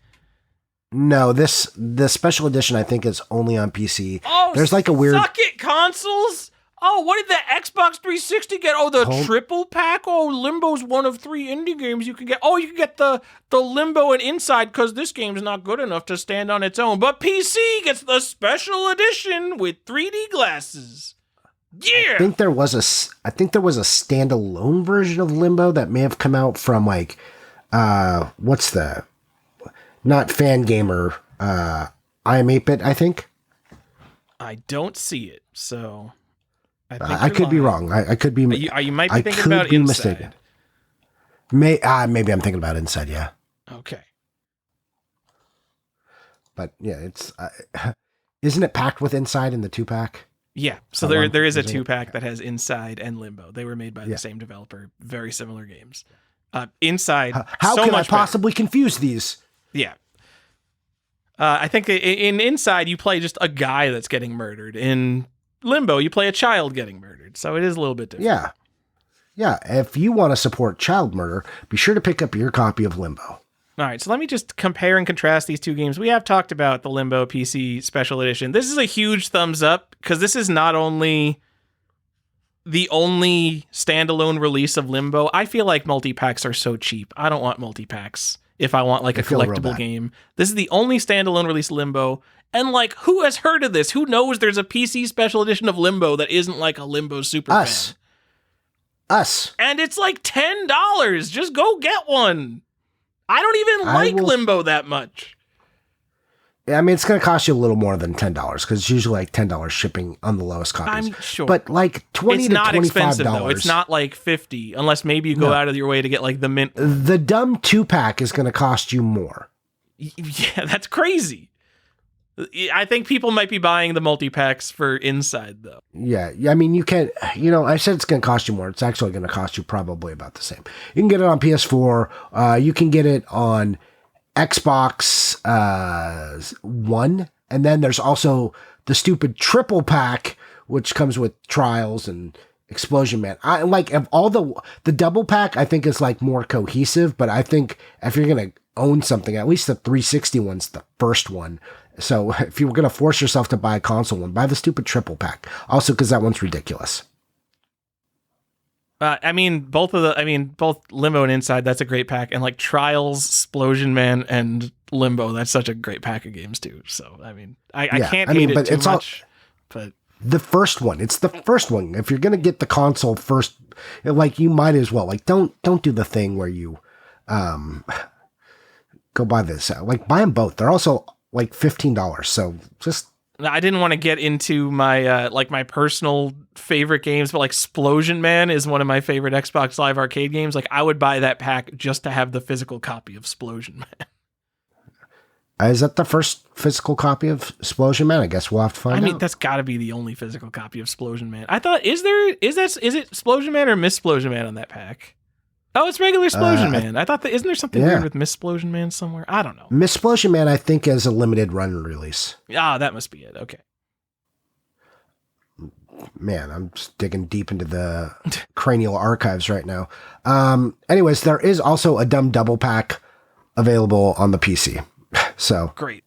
No, the special edition I think is only on PC. Oh, there's like a weird suck it, consoles. Oh, what did the Xbox 360 get? Oh, the triple pack. Oh, Limbo's one of 3 indie games you can get. Oh, you can get the Limbo and Inside because this game's not good enough to stand on its own. But PC gets the special edition with 3D glasses. Yeah. I think there was a standalone version of Limbo that may have come out from like what's the not Fangamer, I Am 8-Bit, I think. I don't see it, so I could be wrong. I could be. You might be thinking about Inside. Mistaken. Maybe I'm thinking about Inside. Yeah. Okay. But yeah, it's isn't it packed with Inside in the 2-pack? Yeah. So there is a 2-pack that has Inside and Limbo. They were made by the same developer. Very similar games. Inside. How so could much I possibly confuse these? Yeah. I think in Inside you play just a guy that's getting murdered. In Limbo you play a child getting murdered. So it is a little bit different. Yeah. Yeah. If you want to support child murder, be sure to pick up your copy of Limbo. All right, so let me just compare and contrast these two games. We have talked about the Limbo PC Special Edition. This is a huge thumbs up because this is not only the only standalone release of Limbo. I feel like multi-packs are so cheap. I don't want multi-packs if I want like a collectible game. This is the only standalone release Limbo. And like, who has heard of this? Who knows there's a PC Special Edition of Limbo that isn't like a Limbo super fan? Us. And it's like $10. Just go get one. I don't even like Limbo that much. I mean, it's going to cost you a little more than $10 because it's usually like $10 shipping on the lowest copies. I'm sure. But like $20 it's to not $25. Expensive, though. It's not like $50, unless maybe you go out of your way to get like the mint. The dumb 2-pack is going to cost you more. Yeah, that's crazy. I think people might be buying the multi-packs for Inside, though. Yeah, I mean, you can't, I said it's going to cost you more. It's actually going to cost you probably about the same. You can get it on PS4. You can get it on Xbox One. And then there's also the stupid triple pack, which comes with Trials and Explosion Man. I like of all the double pack, I think is like more cohesive, but I think if you're going to own something, at least the 360 one's the first one. So if you were going to force yourself to buy a console one, buy the stupid triple pack. Also, because that one's ridiculous. Both Limbo and Inside, that's a great pack. And like Trials, Explosion Man, and Limbo, that's such a great pack of games too. So, I mean, I can't hate it too much. But the first one, it's the first one. If you're going to get the console first, like you might as well, like don't do the thing where you go buy this. Like buy them both. They're also like $15. So just, I didn't want to get into my my personal favorite games, but like Explosion Man is one of my favorite Xbox Live Arcade games. Like I would buy that pack just to have the physical copy of Explosion Man. Is that the first physical copy of Explosion Man? I guess we'll have to find out. I mean, that's got to be the only physical copy of Explosion Man. I thought, is it Explosion Man or Miss Explosion Man on that pack? Oh, it's regular Explosion Man. I thought isn't there something weird with Miss Explosion Man somewhere? I don't know. Miss Explosion Man, I think, is a limited run release. Ah, that must be it. Okay. Man, I'm just digging deep into the cranial archives right now. Anyways, there is also a dumb double pack available on the PC. So great.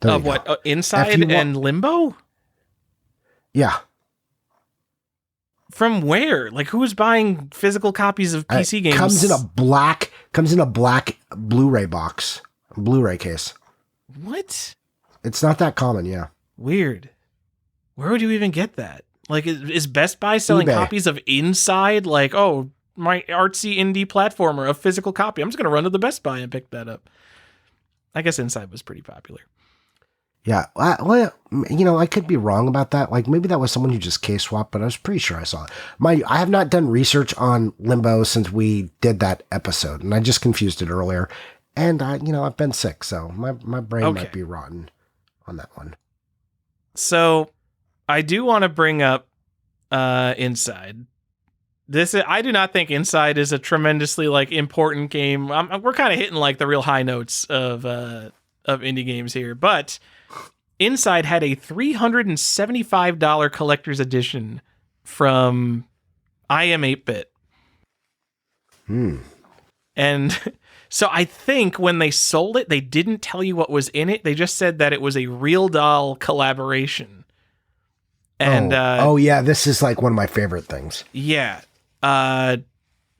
Of what? Inside and Limbo? Yeah. From where? Like, who is buying physical copies of PC games? Comes in a black Blu-ray box, Blu-ray case. What? It's not that common, yeah. Weird. Where would you even get that? Like, is Best Buy selling eBay. Copies of Inside? Like, oh, my artsy indie platformer, a physical copy. I'm just gonna run to the Best Buy and pick that up. I guess Inside was pretty popular. Yeah, well, I could be wrong about that. Like maybe that was someone who just case swapped, but I was pretty sure I saw it. I have not done research on Limbo since we did that episode, and I just confused it earlier. And I've been sick, so my brain might be rotten on that one. So, I do want to bring up Inside. I do not think Inside is a tremendously important game. We're kind of hitting the real high notes of indie games here, but Inside had a $375 collector's edition from I Am 8-Bit. And so I think when they sold it, they didn't tell you what was in it. They just said that it was a Real Doll collaboration. And yeah, this is one of my favorite things. Yeah.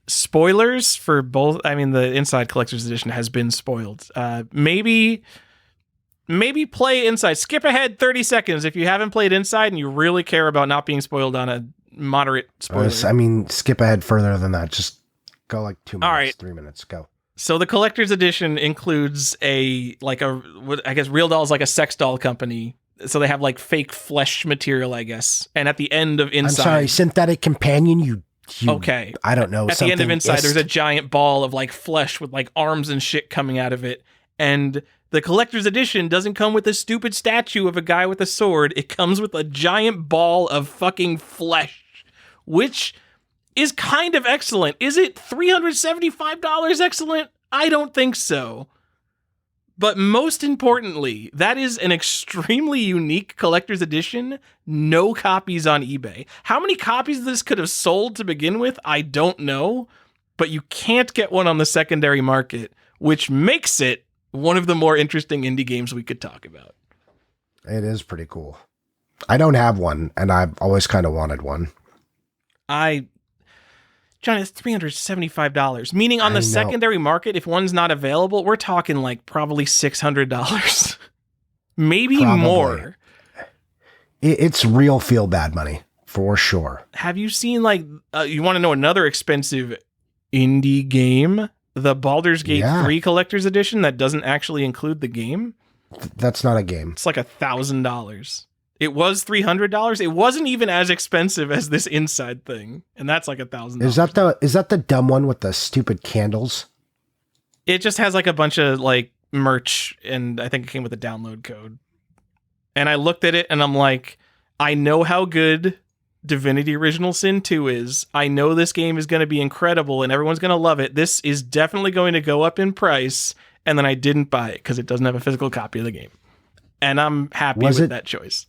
Spoilers for both. I mean, the Inside collector's edition has been spoiled. Maybe play Inside. Skip ahead 30 seconds if you haven't played Inside and you really care about not being spoiled on a moderate spoiler. Skip ahead further than that. Just go 2 minutes, all right. 3 minutes, go. So the collector's edition includes I guess Real Doll is like a sex doll company. So they have fake flesh material, I guess. And at the end of Inside, I'm sorry, synthetic companion. You okay. I don't know. At the end of Inside, there's a giant ball of flesh with arms and shit coming out of it. And the collector's edition doesn't come with a stupid statue of a guy with a sword. It comes with a giant ball of fucking flesh, which is kind of excellent. Is it $375 excellent? I don't think so. But most importantly, that is an extremely unique collector's edition. No copies on eBay. How many copies of this could have sold to begin with? I don't know. But you can't get one on the secondary market which makes it one of the more interesting indie games we could talk about. It is pretty cool. I don't have one, and I've always kind of wanted one. Johnny, that's $375. Meaning on the secondary market, if one's not available, we're talking like probably $600. Maybe more. It's real feel bad money, for sure. Have you seen you want to know another expensive indie game? The Baldur's Gate 3 Collector's Edition that doesn't actually include the game? That's not a game. It's like $1,000. It was $300. It wasn't even as expensive as this Inside thing, and that's like $1,000. Is that the dumb one with the stupid candles? It just has like a bunch of like merch, and I think it came with a download code. And I looked at it, and I'm like, I know how good Divinity Original Sin 2 is. I know this game is going to be incredible, and everyone's going to love it. This is definitely going to go up in price. And then I didn't buy it because it doesn't have a physical copy of the game. And I'm happy with that choice.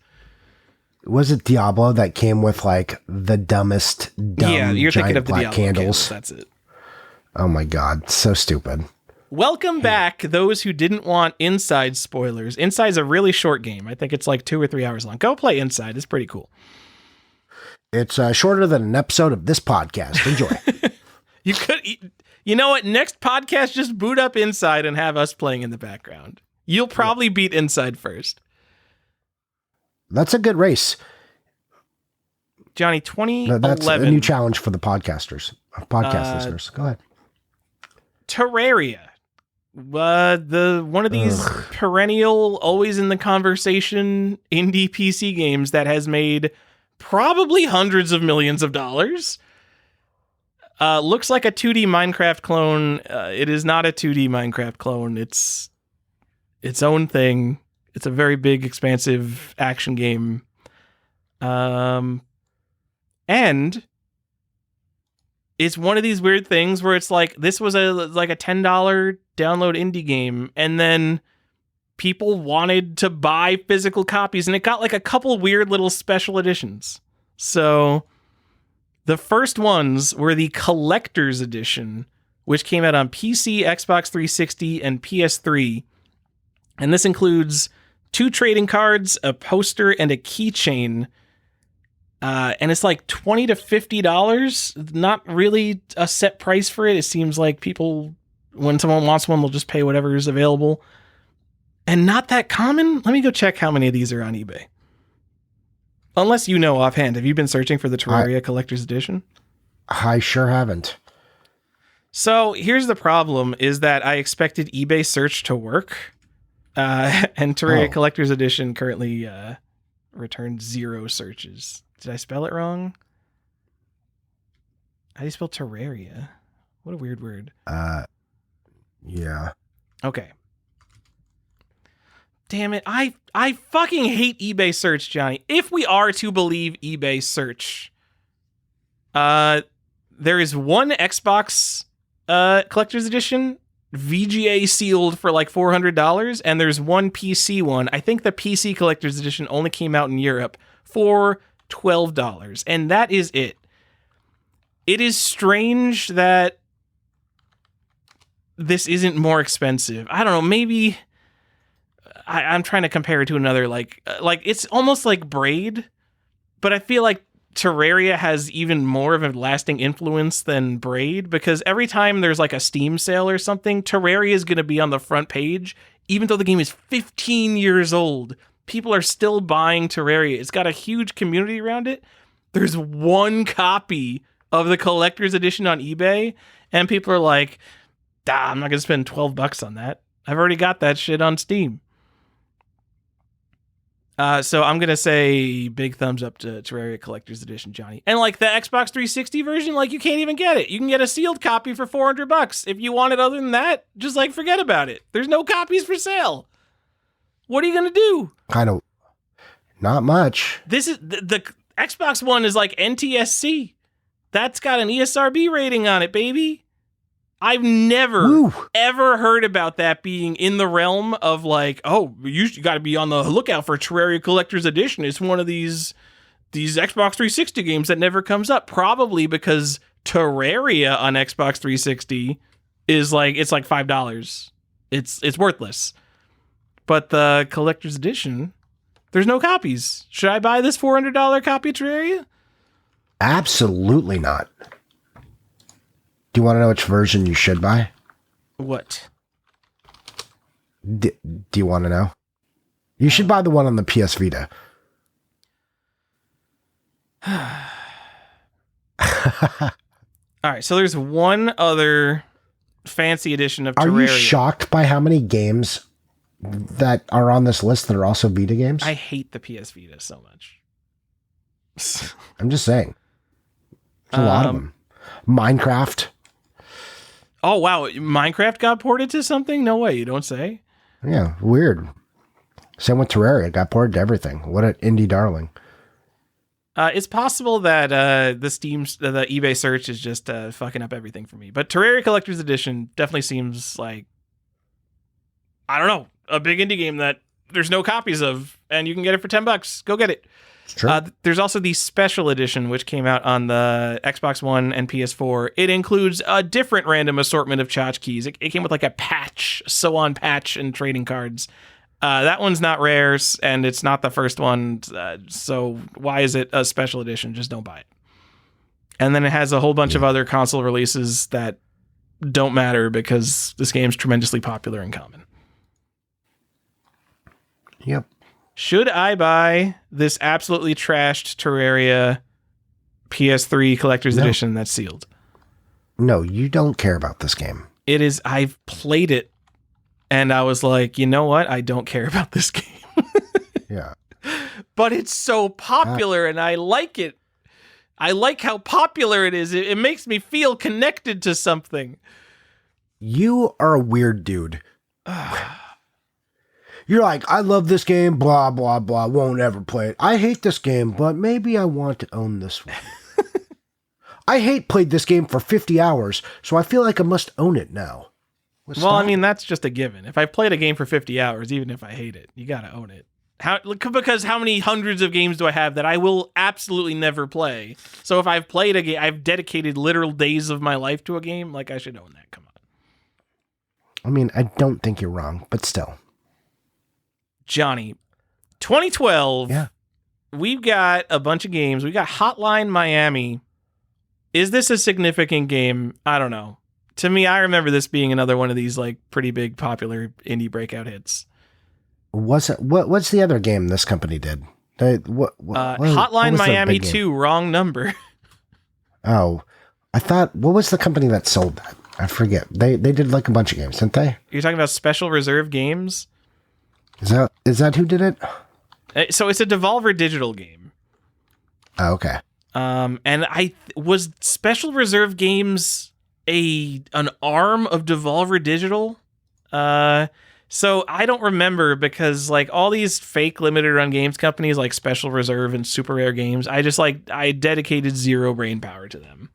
Was it Diablo that came with like the dumbest, you're thinking of the black Diablo candles? That's it. Oh my God. So stupid. Welcome back, those who didn't want Inside spoilers. Inside's a really short game. I think it's like 2 or 3 hours long. Go play Inside. It's pretty cool. It's shorter than an episode of this podcast. Enjoy. You know what? Next podcast, just boot up Inside and have us playing in the background. You'll probably beat Inside first. That's a good race. Johnny, 2011. That's a new challenge for the podcast listeners. Go ahead. Terraria. One of these perennial, always in the conversation indie PC games that has made probably hundreds of millions of dollars. Looks like a 2D Minecraft clone. It is not a 2D Minecraft clone. It's its own thing. It's a very big, expansive action game. And it's one of these weird things where it's like, this was a $10 download indie game, and then people wanted to buy physical copies, and it got like a couple weird little special editions. So the first ones were the Collector's Edition, which came out on PC, Xbox 360, and PS3. And this includes 2 trading cards, a poster, and a keychain. And it's like $20 to $50. Not really a set price for it. It seems like people, when someone wants one, they'll just pay whatever is available. And not that common. Let me go check how many of these are on eBay. Unless you know offhand. Have you been searching for the Terraria Collector's Edition? I sure haven't. So here's the problem, is that I expected eBay search to work. And Terraria Collector's Edition currently returned 0 searches. Did I spell it wrong? How do you spell Terraria? What a weird word. Yeah. Okay. Damn it. I fucking hate eBay search, Johnny. If we are to believe eBay search, there is one Xbox Collector's Edition VGA sealed for like $400, and there's one PC one. I think the PC Collector's Edition only came out in Europe for $12, and that is it. It is strange that this isn't more expensive. I don't know, maybe I'm trying to compare it to another, like it's almost like Braid, but I feel like Terraria has even more of a lasting influence than Braid, because every time there's like a Steam sale or something, Terraria is going to be on the front page, even though the game is 15 years old. People are still buying Terraria. It's got a huge community around it. There's one copy of the Collector's Edition on eBay, and people are like, I'm not going to spend $12 on that. I've already got that shit on Steam. So I'm going to say big thumbs up to Terraria Collector's Edition, Johnny. And like the Xbox 360 version, like you can't even get it. You can get a sealed copy for $400. If you want it other than that, just like forget about it. There's no copies for sale. What are you going to do? Kind of not much. This is the Xbox One is like NTSC. That's got an ESRB rating on it, baby. I've never, ever heard about that being in the realm of like, oh, you got to be on the lookout for Terraria Collector's Edition. It's one of these Xbox 360 games that never comes up. Probably because Terraria on Xbox 360 is like it's like $5. It's worthless. But the collector's edition, there's no copies. Should I buy this $400 copy of Terraria? Absolutely not. Do you want to know which version you should buy? What? Do you want to know? You should buy the one on the PS Vita. All right, so there's one other fancy edition of Terraria. Are you shocked by how many games that are on this list that are also Vita games? I hate the PS Vita so much. I'm just saying. There's a lot of them. Minecraft. Oh, wow. Minecraft got ported to something? No way. You don't say? Yeah, weird. Same with Terraria. It got ported to everything. What an indie darling. It's possible that the eBay search is just fucking up everything for me. But Terraria Collector's Edition definitely seems like, I don't know, a big indie game that there's no copies of, and you can get it for $10. Go get it. It's true. There's also the Special Edition, which came out on the Xbox One and PS4. It includes a different random assortment of tchotchkes. It came with like a patch, sew-on patch, and trading cards. That one's not rare, and it's not the first one, so why is it a special edition? Just don't buy it. And then it has a whole bunch of other console releases that don't matter because this game's tremendously popular and common. Yep. Should I buy this absolutely trashed Terraria PS3 Collector's Edition that's sealed? No, you don't care about this game. It is. I've played it. And I was like, you know what? I don't care about this game. Yeah. But it's so popular and I like it. I like how popular it is. It makes me feel connected to something. You are a weird dude. You're like, I love this game, blah, blah, blah, won't ever play it. I hate this game, but maybe I want to own this one. Played this game for 50 hours, so I feel like I must own it now. Well, I mean, that's just a given. If I've played a game for 50 hours, even if I hate it, you got to own it. Because how many hundreds of games do I have that I will absolutely never play? So if I've played a game, I've dedicated literal days of my life to a game, like I should own that. Come on. I mean, I don't think you're wrong, but still. Johnny, 2012, yeah. We've got a bunch of games. We got Hotline Miami. Is this a significant game? I don't know. To me, I remember this being another one of these like pretty big popular indie breakout hits. Was it? What's the other game this company did? Hotline Miami 2, wrong number. Oh, I thought, what was the company that sold that? I forget. They did like a bunch of games, didn't they? You're talking about Special Reserve Games? Is that who did it? So it's a Devolver Digital game. Oh, okay. And was Special Reserve Games an arm of Devolver Digital? So I don't remember because like all these fake limited run games companies like Special Reserve and Super Rare Games, I dedicated zero brain power to them.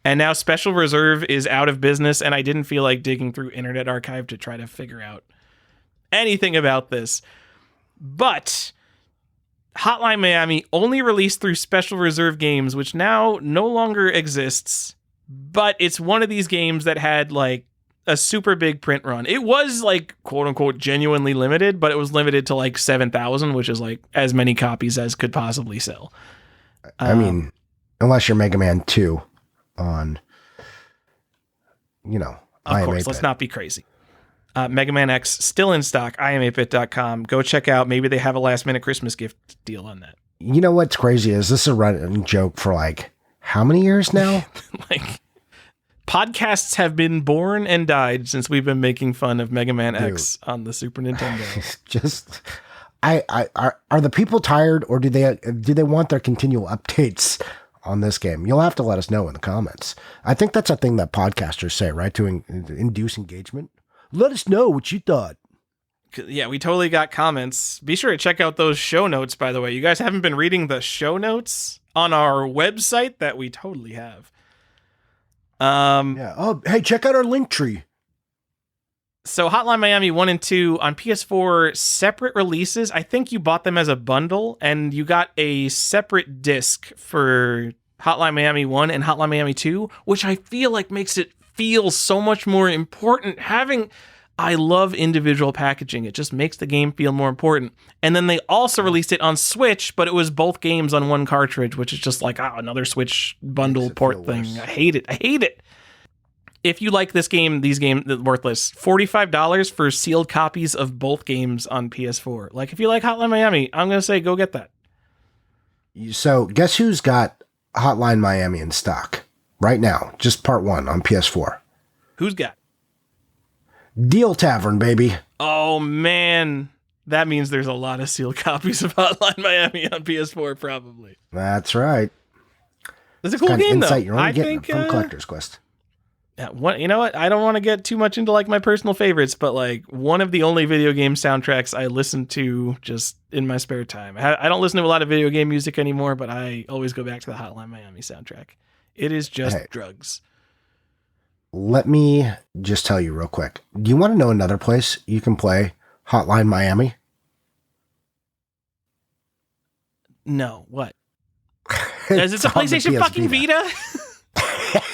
And now Special Reserve is out of business and I didn't feel like digging through Internet Archive to try to figure out anything about this. But Hotline Miami only released through Special Reserve Games, which now no longer exists. But it's one of these games that had like a super big print run. It was like quote unquote genuinely limited, but it was limited to like 7,000, which is like as many copies as could possibly sell. I mean, unless you're Mega Man 2 on, of course, let's not be crazy. Mega Man X still in stock, im8bit.com. Go check out. Maybe they have a last minute Christmas gift deal on that. You know what's crazy is this is a running joke for like how many years now? Like podcasts have been born and died since we've been making fun of Mega Man X on the Super Nintendo. Just are the people tired or do they want their continual updates on this game? You'll have to let us know in the comments. I think that's a thing that podcasters say, right? To induce engagement. Let us know what you thought. Yeah, we totally got comments. Be sure to check out those show notes, by the way. You guys haven't been reading the show notes on our website that we totally have. Yeah. Oh, hey, check out our link tree. So Hotline Miami 1 and 2 on PS4, separate releases. I think you bought them as a bundle, and you got a separate disc for Hotline Miami 1 and Hotline Miami 2, which I feel like makes it feel so much more important. I love individual packaging. It just makes the game feel more important. And then they also released it on Switch, but it was both games on one cartridge, which is just like, another Switch bundle port thing. Worse. I hate it. If you like this game, these games worthless. $45 for sealed copies of both games on PS4. Like, if you like Hotline Miami, I'm going to say go get that. So guess who's got Hotline Miami in stock right now? Just part 1 on PS4. Who's got? Deal Tavern, baby. Oh, man. That means there's a lot of sealed copies of Hotline Miami on PS4, probably. That's right. It's a cool game, though. You're only getting from Collector's Quest. Yeah, you know what? I don't want to get too much into like my personal favorites, but like one of the only video game soundtracks I listen to just in my spare time. I don't listen to a lot of video game music anymore, but I always go back to the Hotline Miami soundtrack. It is just drugs. Let me just tell you real quick. Do you want to know another place you can play Hotline Miami? No, what? Is it a PlayStation fucking Vita?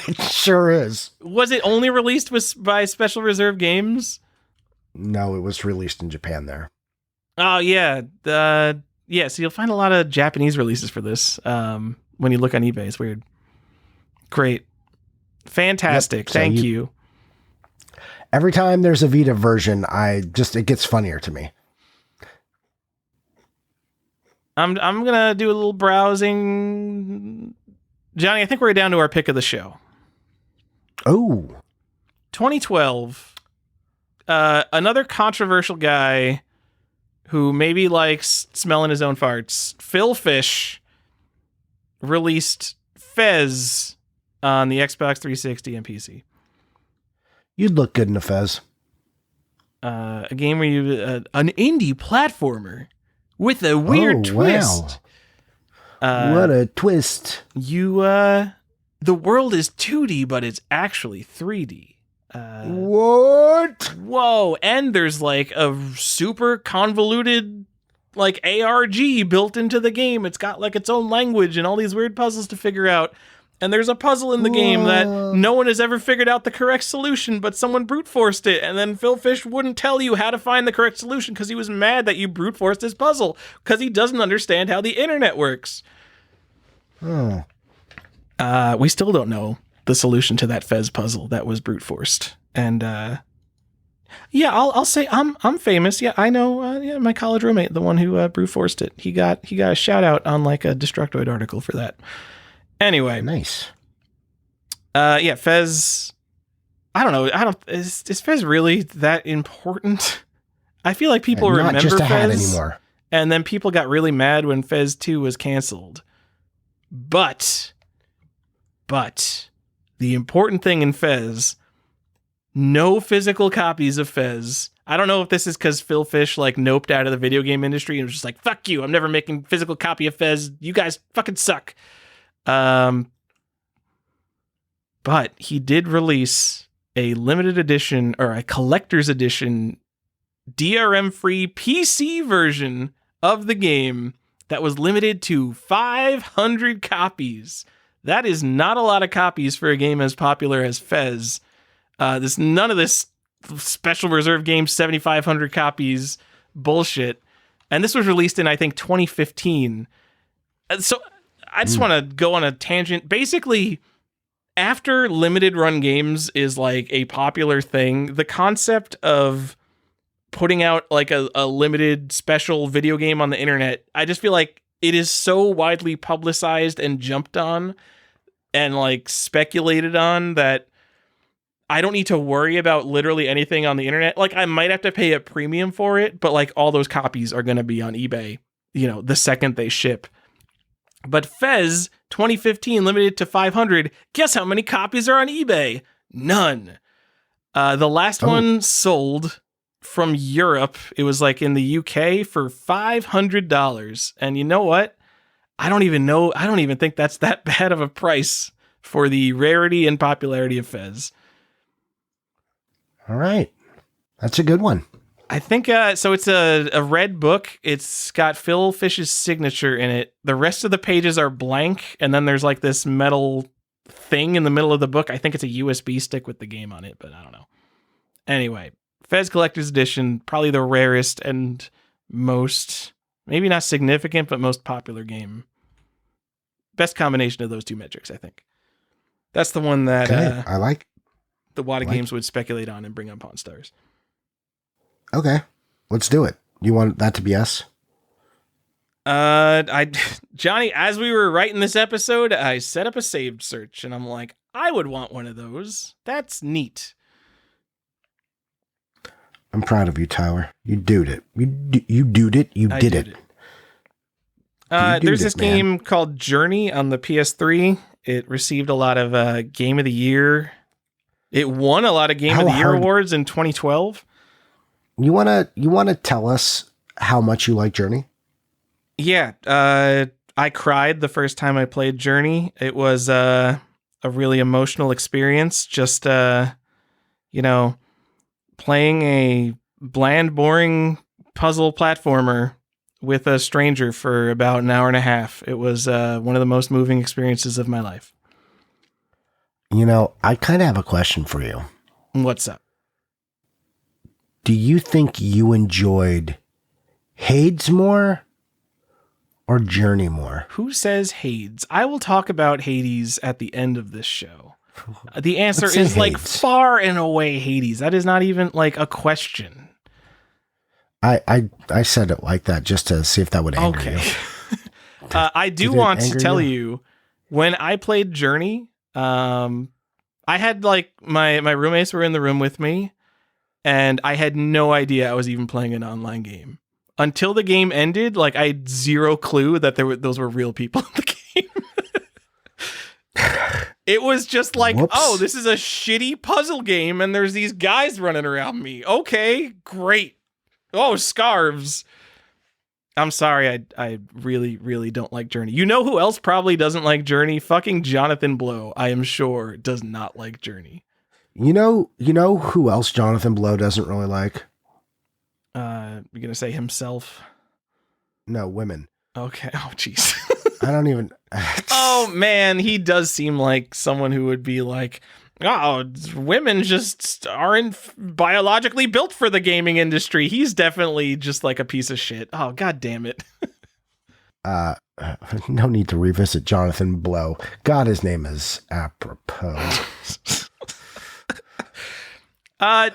It sure is. Was it only released by Special Reserve Games? No, it was released in Japan there. Oh, yeah. So you'll find a lot of Japanese releases for this when you look on eBay. It's weird. Great. Fantastic. Yep. So Thank you. Every time there's a Vita version, it gets funnier to me. I'm gonna do a little browsing. Johnny, I think we're down to our pick of the show. Oh. 2012. Another controversial guy who maybe likes smelling his own farts. Phil Fish released Fez on the Xbox 360 and PC. You'd look good in a Fez. A game where you an indie platformer with a weird twist. Wow. What a twist. The world is 2D, but it's actually 3D. What? Whoa. And there's like a super convoluted like ARG built into the game. It's got like its own language and all these weird puzzles to figure out. And there's a puzzle in the game that no one has ever figured out the correct solution, but someone brute forced it. And then Phil Fish wouldn't tell you how to find the correct solution because he was mad that you brute forced his puzzle because he doesn't understand how the internet works. Oh. We still don't know the solution to that Fez puzzle that was brute forced. And I'll say I'm famous. Yeah, I know. My college roommate, the one who brute forced it, he got a shout out on like a Destructoid article for that. Anyway, nice. Fez. I don't know. Is Fez really that important? I feel like people remember not just a hat Fez anymore. And then people got really mad when Fez 2 was canceled. But the important thing in Fez, no physical copies of Fez. I don't know if this is because Phil Fish like noped out of the video game industry and was just like, fuck you, I'm never making physical copy of Fez. You guys fucking suck. But he did release a limited edition or a collector's edition DRM-free PC version of the game that was limited to 500 copies. That is not a lot of copies for a game as popular as Fez. None of this special reserve game 7,500 copies bullshit. And this was released in, I think, 2015. So I just want to go on a tangent. Basically, after limited run games is like a popular thing, the concept of putting out like a limited special video game on the internet, I just feel like it is so widely publicized and jumped on and like speculated on that I don't need to worry about literally anything on the internet. Like I might have to pay a premium for it, but like all those copies are going to be on eBay, the second they ship. But Fez 2015 limited to 500. Guess how many copies are on eBay? None. The last one sold from Europe. It was like in the UK for $500. And you know what? I don't even think that's that bad of a price for the rarity and popularity of Fez. All right. That's a good one. I think, so it's a red book. It's got Phil Fish's signature in it. The rest of the pages are blank. And then there's like this metal thing in the middle of the book. I think it's a USB stick with the game on it, but I don't know. Anyway, Fez Collector's Edition, probably the rarest and most, maybe not significant, but most popular game. Best combination of those two metrics, I think. That's the one that I like the Wada Games would speculate on and bring up Pawn Stars. Okay, let's do it. You want that to be us? Johnny, as we were writing this episode, I set up a saved search, and I'm like, I would want one of those. That's neat. I'm proud of you, Tyler. You did it. You did it. You did it. There's this game called Journey on the PS3. It received a lot of Game of the Year. It won a lot of Game of the Year awards in 2012. You wanna tell us how much you like Journey? Yeah, I cried the first time I played Journey. It was a really emotional experience. Just playing a bland, boring puzzle platformer with a stranger for about an hour and a half. It was one of the most moving experiences of my life. I kind of have a question for you. What's up? Do you think you enjoyed Hades more or Journey more? Who says Hades? I will talk about Hades at the end of this show. The answer is like far and away Hades. That is not even like a question. I said it like that just to see if that would anger you. I do want to tell you, when I played Journey, I had like my roommates were in the room with me, and I had no idea I was even playing an online game until the game ended. Like I had zero clue that those were real people in the game. It was just like, whoops. Oh, this is a shitty puzzle game, and there's these guys running around me. Okay, great. Oh, scarves. I'm sorry, I really, really don't like Journey. You know who else probably doesn't like Journey? Fucking Jonathan Blow, I am sure, does not like Journey. You know who else Jonathan Blow doesn't really like? You're gonna say himself? No, women. Okay. Oh, jeez. I don't even. Oh man, he does seem like someone who would be like, oh, women just aren't biologically built for the gaming industry. He's definitely just like a piece of shit. Oh, god damn it. No need to revisit Jonathan Blow. God, his name is apropos.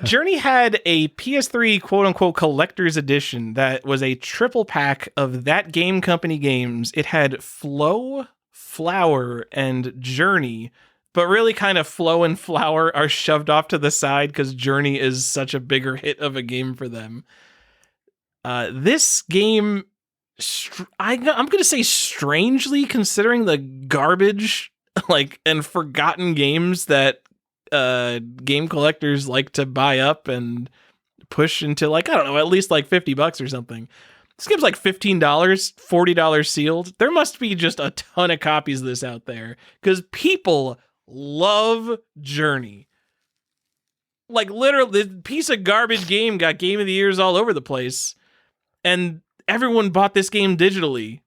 Journey had a PS3 quote-unquote collector's edition that was a triple pack of That Game Company games. It had Flow, Flower, and Journey, but really kind of Flow and Flower are shoved off to the side because Journey is such a bigger hit of a game for them. This game, I'm going to say strangely, considering the garbage and forgotten games that game collectors like to buy up and push into I don't know, at least like $50 or something. This game's like $15, $40 sealed. There must be just a ton of copies of this out there because people love Journey. Like literally, the piece of garbage game got Game of the Years all over the place, and everyone bought this game digitally.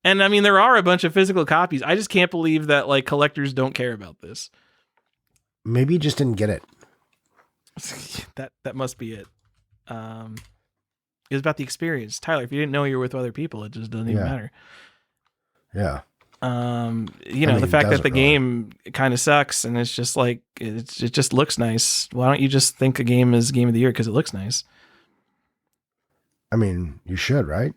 And I mean, there are a bunch of physical copies. I just can't believe that collectors don't care about this. Maybe you just didn't get it. That must be it. It was about the experience. Tyler, if you didn't know you were with other people, it just doesn't even matter. Yeah. The fact that the game kind of sucks and it's just like, it just looks nice. Why don't you just think a game is Game of the Year because it looks nice? I mean, you should, right?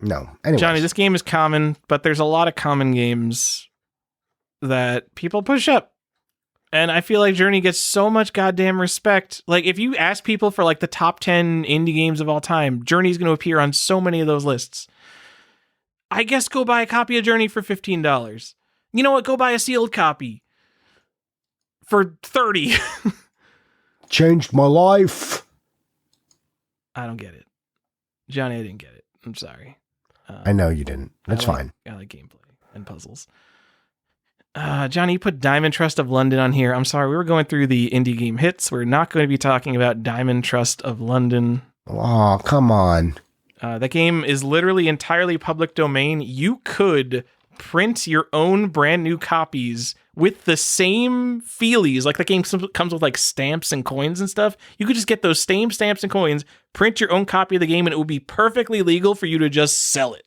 No. Anyways. Johnny, this game is common, but there's a lot of common games that people push up. And I feel like Journey gets so much goddamn respect. Like, if you ask people for the top 10 indie games of all time, Journey's going to appear on so many of those lists. I guess go buy a copy of Journey for $15. You know what? Go buy a sealed copy for $30. Changed my life. I don't get it. Johnny, I didn't get it. I'm sorry. I know you didn't. That's fine. I like gameplay and puzzles. Johnny, you put Diamond Trust of London on here. I'm sorry, we were going through the indie game hits. We're not going to be talking about Diamond Trust of London. Oh, come on. That game is literally entirely public domain. You could print your own brand new copies with the same feelies. Like the game comes with like stamps and coins and stuff. You could just get those same stamps and coins, print your own copy of the game, and it would be perfectly legal for you to just sell it.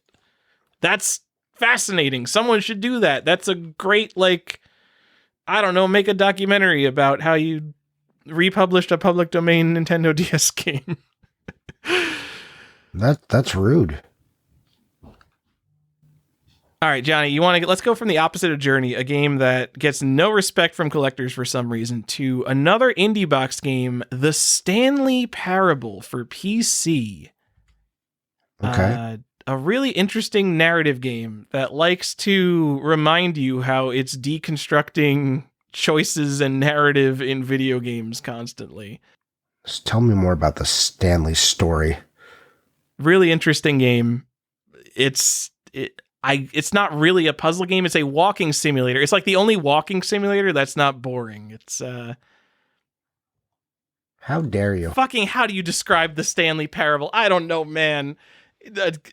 That's fascinating. Someone should do that. That's a great, like, I don't know, make a documentary about how you republished a public domain Nintendo DS game. That's rude. All right, Johnny, let's go from the opposite of Journey, a game that gets no respect from collectors for some reason, to another indie box game, The Stanley Parable for PC. Okay. A really interesting narrative game that likes to remind you how it's deconstructing choices and narrative in video games constantly. Just tell me more about the Stanley story. Really interesting game. It's not really a puzzle game. It's a walking simulator. It's like the only walking simulator that's not boring. It's How dare you? fucking, how do you describe the Stanley Parable? I don't know, man.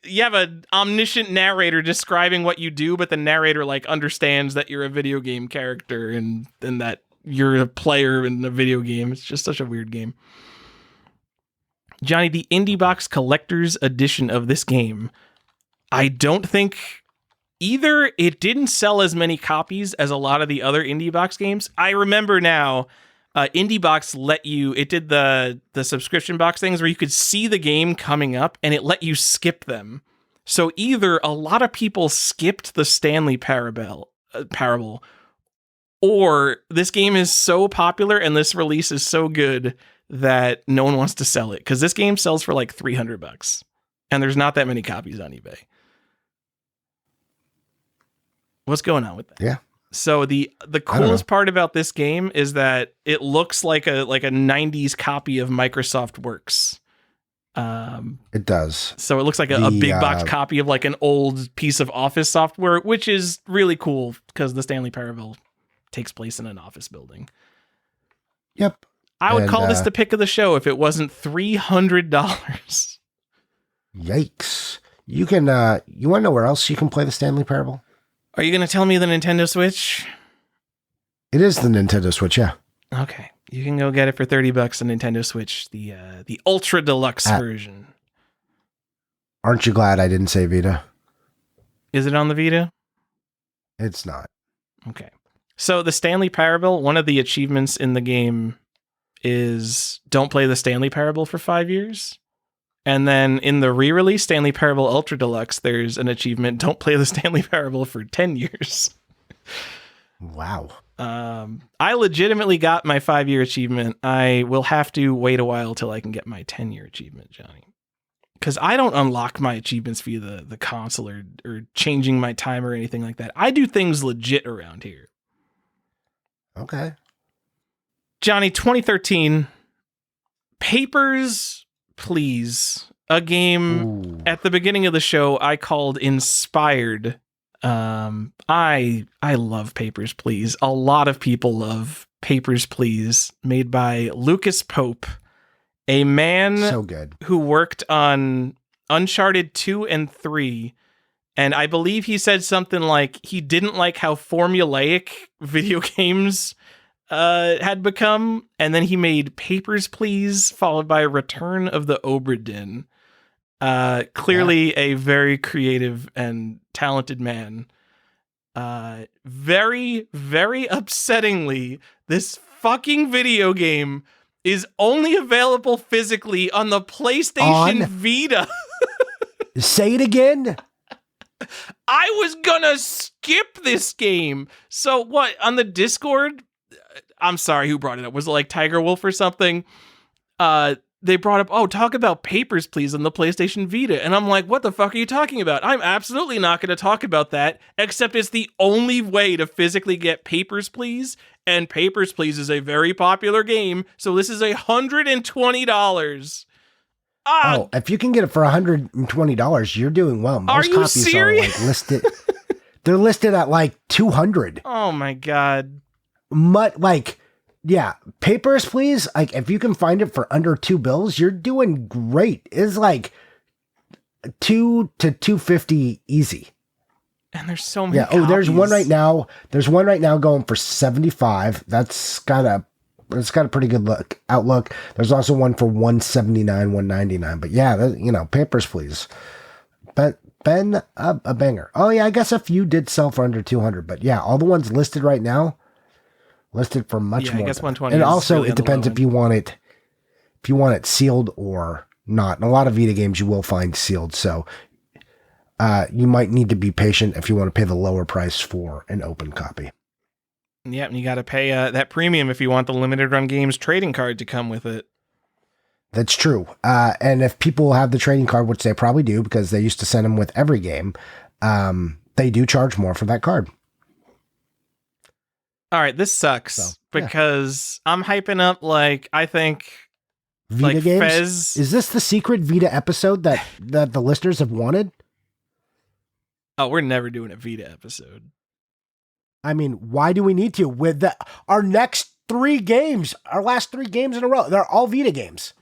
You have an omniscient narrator describing what you do, but the narrator like understands that you're a video game character and that you're a player in a video game. It's just such a weird game. Johnny, the Indie Box Collector's Edition of this game, I don't think either it didn't sell as many copies as a lot of the other Indie Box games. I remember now, Indie Box it did the subscription box things where you could see the game coming up and it let you skip them. So either a lot of people skipped the Stanley Parable, or this game is so popular and this release is so good that no one wants to sell it, because this game sells for like $300 and there's not that many copies on eBay. What's going on with that? Yeah. So the coolest part about this game is that it looks like a 90s copy of Microsoft Works. It does. So it looks like a big box copy of like an old piece of Office software, which is really cool because the Stanley Parable takes place in an office building. Yep. I would call this the pick of the show if it wasn't $300. Yikes. You can, you want to know where else you can play the Stanley Parable? Are you going to tell me the Nintendo Switch? It is the Nintendo Switch, yeah. Okay. You can go get it for $30, the Nintendo Switch, the Ultra Deluxe version. Aren't you glad I didn't say Vita? Is it on the Vita? It's not. Okay. So the Stanley Parable, one of the achievements in the game is don't play the Stanley Parable for 5 years. And then in the re-release Stanley Parable Ultra Deluxe, there's an achievement, don't play the Stanley Parable for 10 years. Wow. I legitimately got my 5-year achievement. I will have to wait a while till I can get my 10-year achievement, Johnny. Because I don't unlock my achievements via the console or changing my time or anything like that. I do things legit around here. Okay. Johnny, 2013, Papers, Please. A game at the beginning of the show I called Inspired. I love Papers, Please. A lot of people love Papers, Please, made by Lucas Pope, a man so good. who worked on Uncharted 2 and 3. And I believe he said something like he didn't like how formulaic video games had become, and then he made Papers, Please, followed by Return of the Obra Dinn. Clearly a very creative and talented man. Very, very upsettingly, this fucking video game is only available physically on the PlayStation Vita. Say it again. I was gonna skip this game. So what, on the Discord, I'm sorry, who brought it up? Was it like Tiger Wolf or something? They brought up, talk about Papers, Please on the PlayStation Vita. And I'm like, what the fuck are you talking about? I'm absolutely not going to talk about that, except it's the only way to physically get Papers, Please. And Papers, Please is a very popular game. So this is $120. If you can get it for $120, you're doing well. Most are you copies serious? are like listed. They're listed at like 200. Oh my God. Papers, Please. Like, if you can find it for under $2, you're doing great. It's like $2 to $250 easy. And there's so many Yeah. Oh, there's one right copies. now. There's one right now going for 75. It's got a pretty good outlook. There's also one for 179, 199. But yeah, papers, please. But been a banger. Oh yeah, I guess a few did sell for under 200. But yeah, all the ones listed right now listed for much I more guess than that. 120 And is also, really it on the low depends if end. you want it. If you want it sealed or not. And a lot of Vita games you will find sealed. So you might need to be patient if you want to pay the lower price for an open copy. Yeah, and you got to pay that premium if you want the limited run games trading card to come with it. That's true. And if people have the trading card, which they probably do because they used to send them with every game, they do charge more for that card. All right, this sucks because I'm hyping up I think Vita games. Fez. Is this the secret Vita episode that the listeners have wanted? Oh, we're never doing a Vita episode. I mean, why do we need to? With our next 3 games, our last 3 games in a row, they're all Vita games.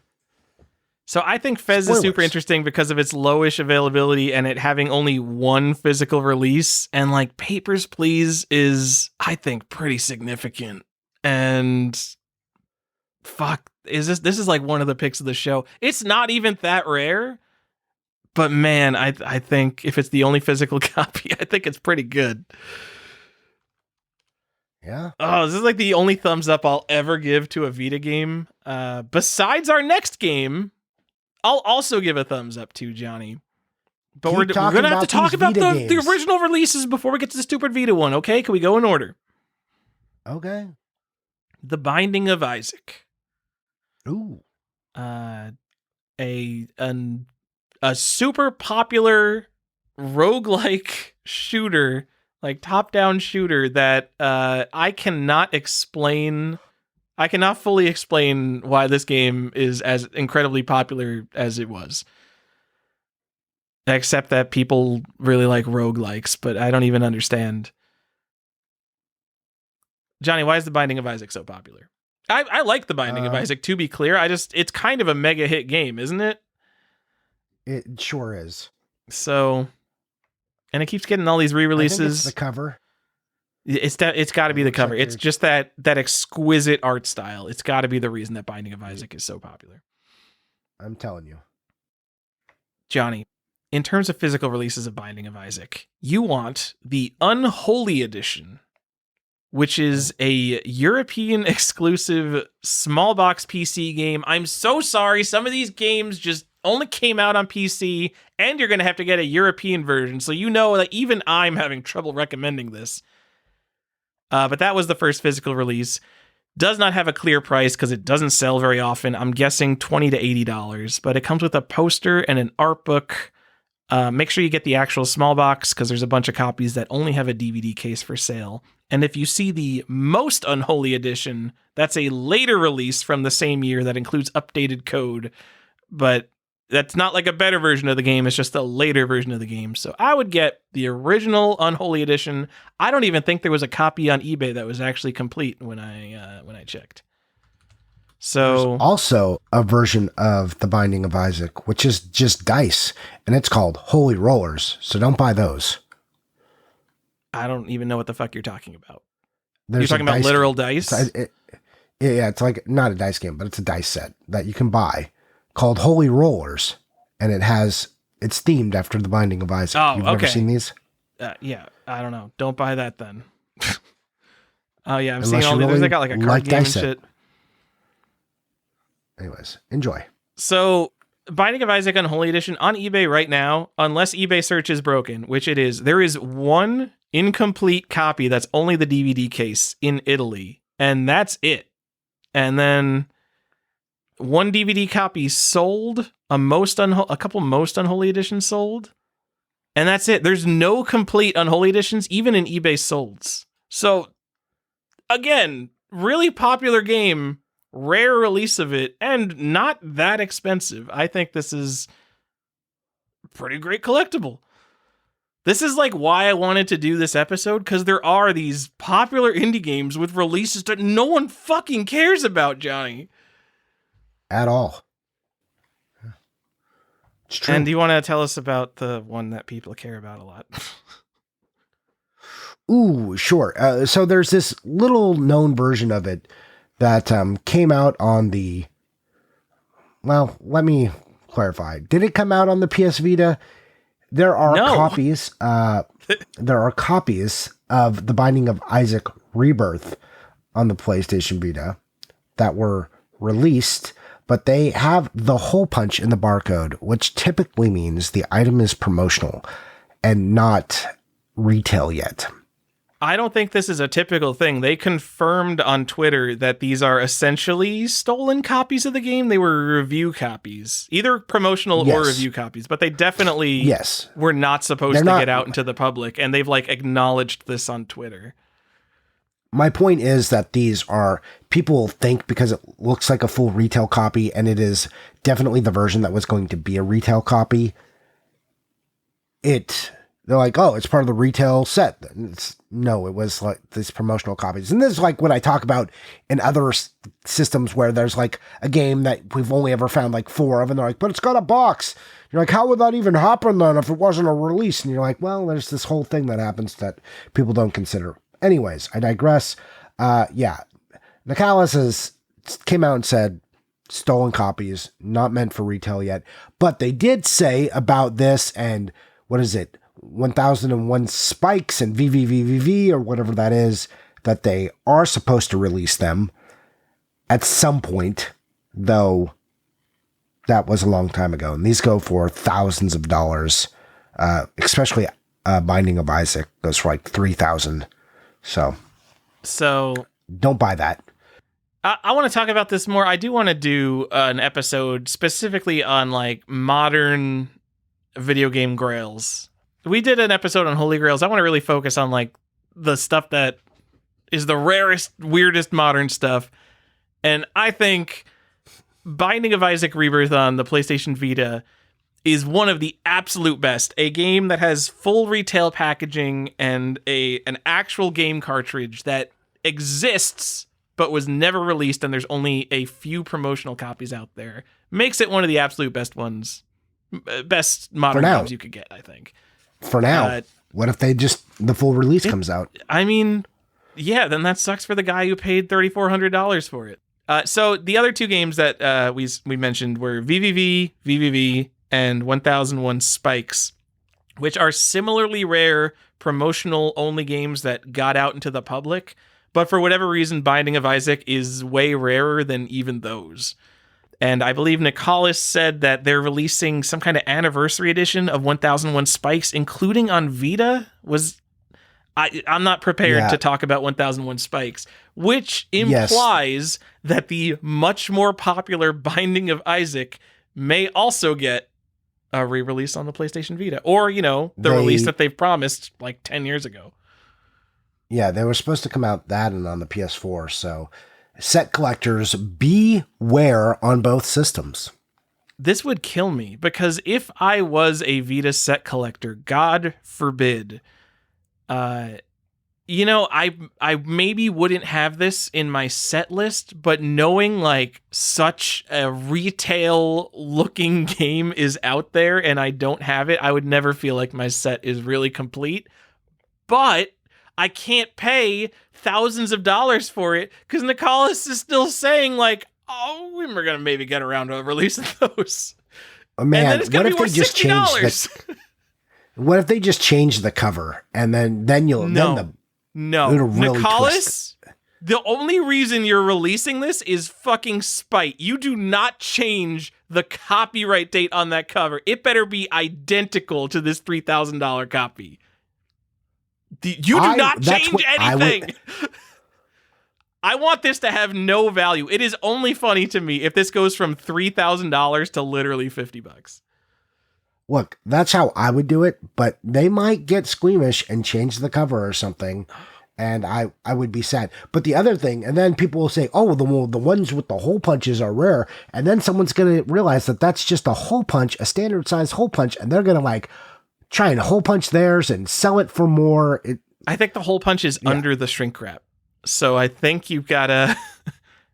So I think Fez is super interesting because of its lowish availability and it having only one physical release. And Papers, Please is, I think, pretty significant. And fuck, this is one of the picks of the show. It's not even that rare, but man, I think if it's the only physical copy, I think it's pretty good. Yeah. Oh, this is the only thumbs up I'll ever give to a Vita game. Besides our next game, I'll also give a thumbs up to Johnny. But we're going to have to talk about the original releases before we get to the stupid Vita one, okay? Can we go in order? Okay. The Binding of Isaac. Ooh. A super popular roguelike shooter, top-down shooter that I cannot fully explain why this game is as incredibly popular as it was. Except that people really like roguelikes, but I don't even understand. Johnny, why is The Binding of Isaac so popular? I like The Binding of Isaac, to be clear. It's kind of a mega hit game, isn't it? It sure is. So, and it keeps getting all these re-releases. I think it's the cover. It's got to be the cover. It's just that exquisite art style. It's got to be the reason that Binding of Isaac is so popular. I'm telling you. Johnny, in terms of physical releases of Binding of Isaac, you want the Unholy Edition, which is a European exclusive small box PC game. I'm so sorry. Some of these games just only came out on PC, and you're going to have to get a European version. So that even I'm having trouble recommending this. But that was the first physical release. Does not have a clear price because it doesn't sell very often. I'm guessing $20 to $80, but it comes with a poster and an art book. Make sure you get the actual small box because there's a bunch of copies that only have a DVD case for sale. And if you see the Most Unholy Edition, that's a later release from the same year that includes updated code, but that's not a better version of the game. It's just a later version of the game. So I would get the original Unholy Edition. I don't even think there was a copy on eBay that was actually complete when I checked. So there's also a version of The Binding of Isaac, which is just dice, and it's called Holy Rollers. So don't buy those. I don't even know what the fuck you're talking about. You're talking about literal dice? It's not a dice game, but it's a dice set that you can buy called Holy Rollers, and it's themed after The Binding of Isaac. Oh, You've never seen these? Yeah, I don't know. Don't buy that then. Oh yeah, I'm seeing all these. They got a card game and shit. Anyways, enjoy. So, Binding of Isaac Unholy Edition on eBay right now, unless eBay search is broken, which it is, there is one incomplete copy that's only the DVD case in Italy, and that's it. And then one DVD copy sold, a couple Most Unholy Editions sold, and that's it. There's no complete Unholy Editions, even in eBay solds. So, again, really popular game, rare release of it, and not that expensive. I think this is a pretty great collectible. This is why I wanted to do this episode, because there are these popular indie games with releases that no one fucking cares about, Johnny. At all. It's true. And do you want to tell us about the one that people care about a lot? Ooh, sure. So there's this little known version of it that came out on the. Well, let me clarify. Did it come out on the PS Vita? There are No. copies. There are copies of The Binding of Isaac Rebirth on the PlayStation Vita that were released, but they have the hole punch in the barcode, which typically means the item is promotional and not retail yet. I don't think this is a typical thing. They confirmed on Twitter that these are essentially stolen copies of the game. They were review copies, either promotional or review copies, but they definitely were not supposed to get out into the public, and they've like acknowledged this on Twitter. My point is that these are, people think because it looks like a full retail copy, and it is definitely the version that was going to be a retail copy. They're like, oh, it's part of the retail set. No, it was like these promotional copies. And this is like what I talk about in other systems where there's like a game that we've only ever found like 4 of, and they're like, but it's got a box. You're like, how would that even happen then if it wasn't a release? And you're like, well, there's this whole thing that happens that people don't consider. Anyways, I digress. Nicalis came out and said, stolen copies, not meant for retail yet. But they did say about this, and what is it? 1001 Spikes and VVVVV or whatever that is, that they are supposed to release them at some point, though that was a long time ago. And these go for thousands of dollars, especially Binding of Isaac goes for like $3,000. So don't buy that. I want to talk about this more. I do want to do an episode specifically on like modern video game grails. We did an episode on Holy Grails. I want to really focus on like the stuff that is the rarest, weirdest modern stuff. And I think Binding of Isaac Rebirth on the PlayStation Vita is one of the absolute best. A game that has full retail packaging and an actual game cartridge that exists but was never released, and there's only a few promotional copies out there. Makes it one of the absolute best ones. Best modern games you could get, I think. For now. What if the full release comes out? I mean, yeah, then that sucks for the guy who paid $3,400 for it. So the other 2 games that we mentioned were VVV, and 1001 Spikes, which are similarly rare promotional only games that got out into the public. But for whatever reason, Binding of Isaac is way rarer than even those. And I believe Nicalis said that they're releasing some kind of anniversary edition of 1001 Spikes, including on Vita. I'm not prepared to talk about 1001 Spikes, which implies that the much more popular Binding of Isaac may also get a re-release on the PlayStation Vita. Or, the release that they've promised like 10 years ago. Yeah, they were supposed to come out that and on the PS4, so set collectors, beware on both systems. This would kill me, because if I was a Vita set collector, God forbid, I maybe wouldn't have this in my set list, but knowing like such a retail looking game is out there and I don't have it, I would never feel like my set is really complete. But I can't pay thousands of dollars for it because Nicalis is still saying like, oh, we're going to maybe get around to releasing those. Oh, man, and then it's going to be worth $60. What if they just change the cover and then you'll... No. Really Nicalis, the only reason you're releasing this is fucking spite. You do not change the copyright date on that cover. It better be identical to this $3,000 copy. You do not change anything. I want this to have no value. It is only funny to me if this goes from $3,000 to literally $50. Look, that's how I would do it, but they might get squeamish and change the cover or something, and I would be sad. But the other thing, and then people will say, oh, the ones with the hole punches are rare, and then someone's going to realize that that's just a hole punch, a standard size hole punch, and they're going to like try and hole punch theirs and sell it for more. I think the hole punch is under the shrink wrap, so I think you've got to...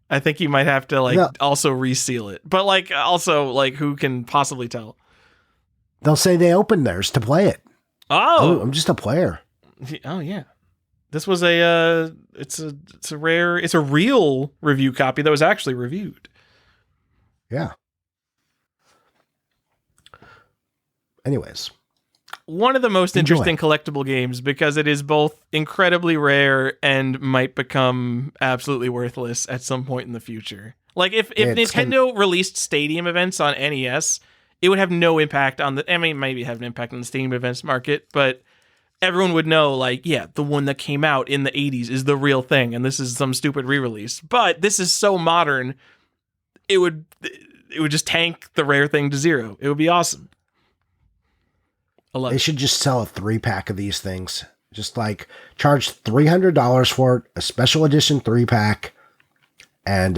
I think you might have to also reseal it. But also who can possibly tell? They'll say they opened theirs to play it. Oh, I'm just a player. Oh, yeah. This was it's a real review copy that was actually reviewed. Yeah. Anyways. One of the most interesting collectible games because it is both incredibly rare and might become absolutely worthless at some point in the future. Like if Nintendo released Stadium events on NES, it would have no impact on maybe have an impact on the Stadium events market, but everyone would know, like, yeah, the one that came out in the 80s is the real thing, and this is some stupid re-release. But this is so modern, it would just tank the rare thing to zero. It would be awesome. They should just sell a 3-pack of these things. Just like charge $300 for it, a special edition 3-pack, and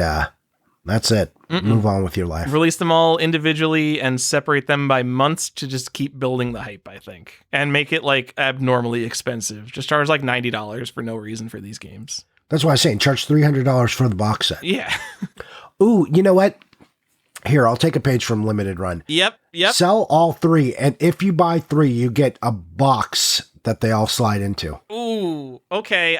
that's it. Move on with your life. Release them all individually and separate them by months to just keep building the hype, I think. And make it like abnormally expensive. Just charge like $90 for no reason for these games. That's why I'm saying charge $300 for the box set. Yeah. Ooh, you know what? Here, I'll take a page from Limited Run. Yep. Sell all 3, and if you buy 3, you get a box that they all slide into. Ooh, okay.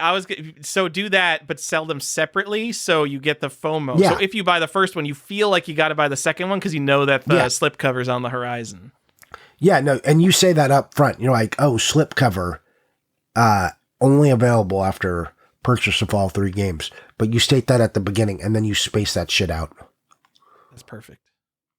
So do that, but sell them separately so you get the FOMO. Yeah. So if you buy the first one, you feel like you got to buy the second one because you know that the slipcover's on the horizon. Yeah, no, and you say that up front. You're like, oh, slipcover, only available after purchase of all 3 games. But you state that at the beginning, and then you space that shit out. That's perfect.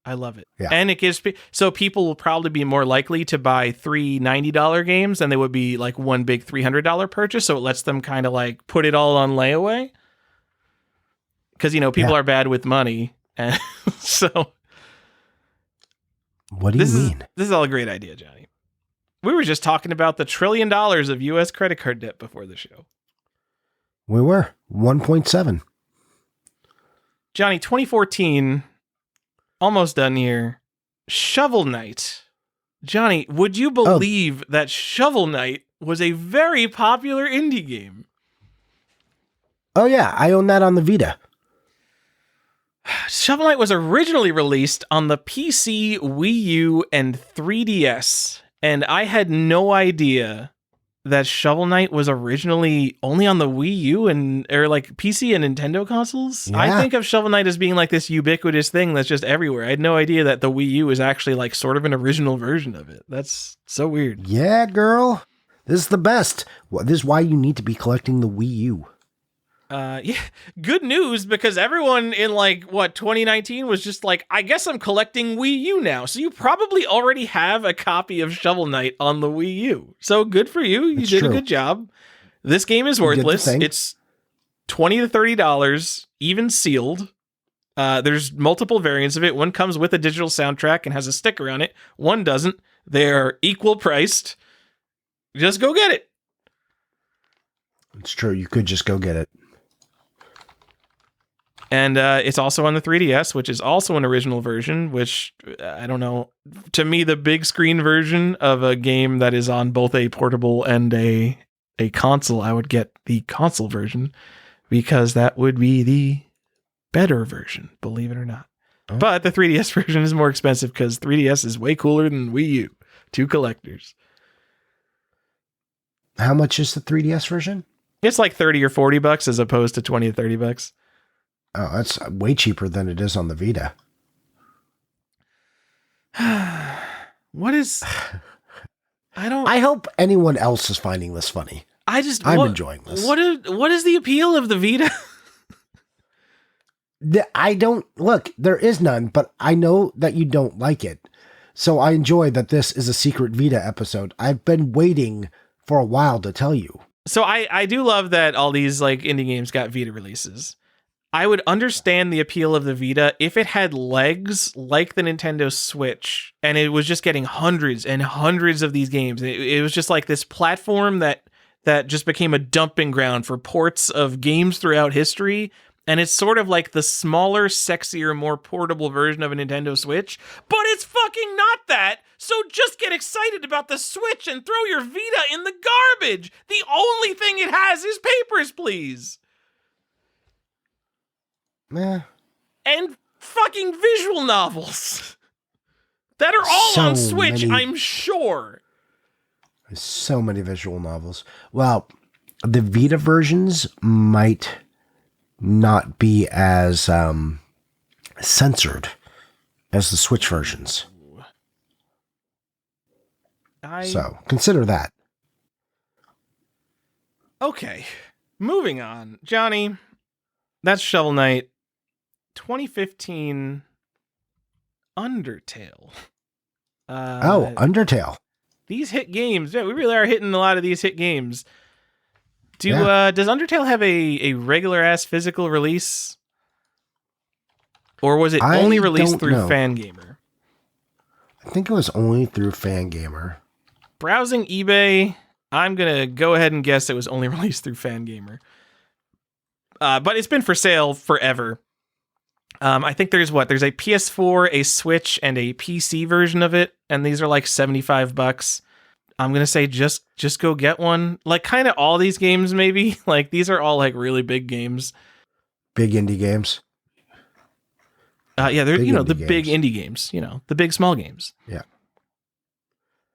I love it. Yeah. And it gives so people will probably be more likely to buy 3 $90 games than they would be like one big $300 purchase. So it lets them kind of like put it all on layaway. Because, people are bad with money. And so. What do you mean? This is all a great idea, Johnny. We were just talking about the $1 trillion of U.S. credit card debt before the show. We were. 1.7. Johnny, 2014... almost done here. Shovel Knight. Johnny, would you believe that Shovel Knight was a very popular indie game? Oh, yeah. I own that on the Vita. Shovel Knight was originally released on the PC, Wii U, and 3DS. And I had no idea that Shovel Knight was originally only on the Wii U or like PC and Nintendo consoles. Yeah. I think of Shovel Knight as being like this ubiquitous thing that's just everywhere. I had no idea that the Wii U is actually like sort of an original version of it. That's so weird. Yeah, girl. This is the best. This is why you need to be collecting the Wii U. Yeah, good news because everyone in 2019 was just like, I guess I'm collecting Wii U now. So you probably already have a copy of Shovel Knight on the Wii U. So good for you. You did a good job. This game is worthless. It's $20 to $30, even sealed. There's multiple variants of it. One comes with a digital soundtrack and has a sticker on it. One doesn't. They're equal priced. Just go get it. It's true. You could just go get it. And it's also on the 3DS, which is also an original version, which, I don't know, to me, the big screen version of a game that is on both a portable and a console, I would get the console version because that would be the better version, believe it or not. Oh. But the 3DS version is more expensive because 3DS is way cooler than Wii U. 2 collectors. How much is the 3DS version? It's like $30 or $40 as opposed to $20 to $30. Oh, that's way cheaper than it is on the Vita. I hope anyone else is finding this funny. I'm enjoying this. What is the appeal of the Vita? There is none, but I know that you don't like it. So I enjoy that this is a secret Vita episode. I've been waiting for a while to tell you. So I do love that all these indie games got Vita releases. I would understand the appeal of the Vita if it had legs like the Nintendo Switch and it was just getting hundreds and hundreds of these games. It was just like this platform that just became a dumping ground for ports of games throughout history. And it's sort of like the smaller, sexier, more portable version of a Nintendo Switch, but it's fucking not that. So just get excited about the Switch and throw your Vita in the garbage. The only thing it has is Papers, Please. And fucking visual novels that are all on Switch, I'm sure. There's so many visual novels. Well, the Vita versions might not be as censored as the Switch versions. So consider that. Okay, moving on. Johnny, that's Shovel Knight. 2015 Undertale. Undertale. These hit games. Yeah, we really are hitting a lot of these hit games. Does Undertale have a regular ass physical release? Or was it only released through Fangamer? I think it was only through Fangamer. Browsing eBay, I'm going to go ahead and guess it was only released through Fangamer. But it's been for sale forever. I think there's a PS4, a Switch, and a PC version of it, and these are like $75. I'm going to say just go get one. Like kind of all these games maybe. Like these are all like really big games. Big indie games. Yeah, they're the big indie games, the big small games. Yeah.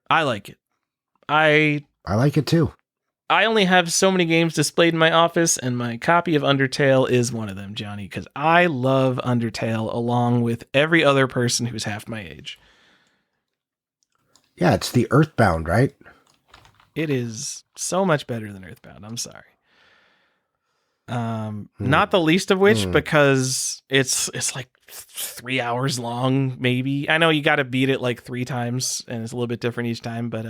I like it. I like it too. I only have so many games displayed in my office, and my copy of Undertale is one of them, Johnny, because I love Undertale along with every other person who's half my age. Yeah, it's the Earthbound, right? It is so much better than Earthbound. I'm sorry. Not the least of which because it's like 3 hours long, maybe. I know you got to beat it like 3 times, and it's a little bit different each time, but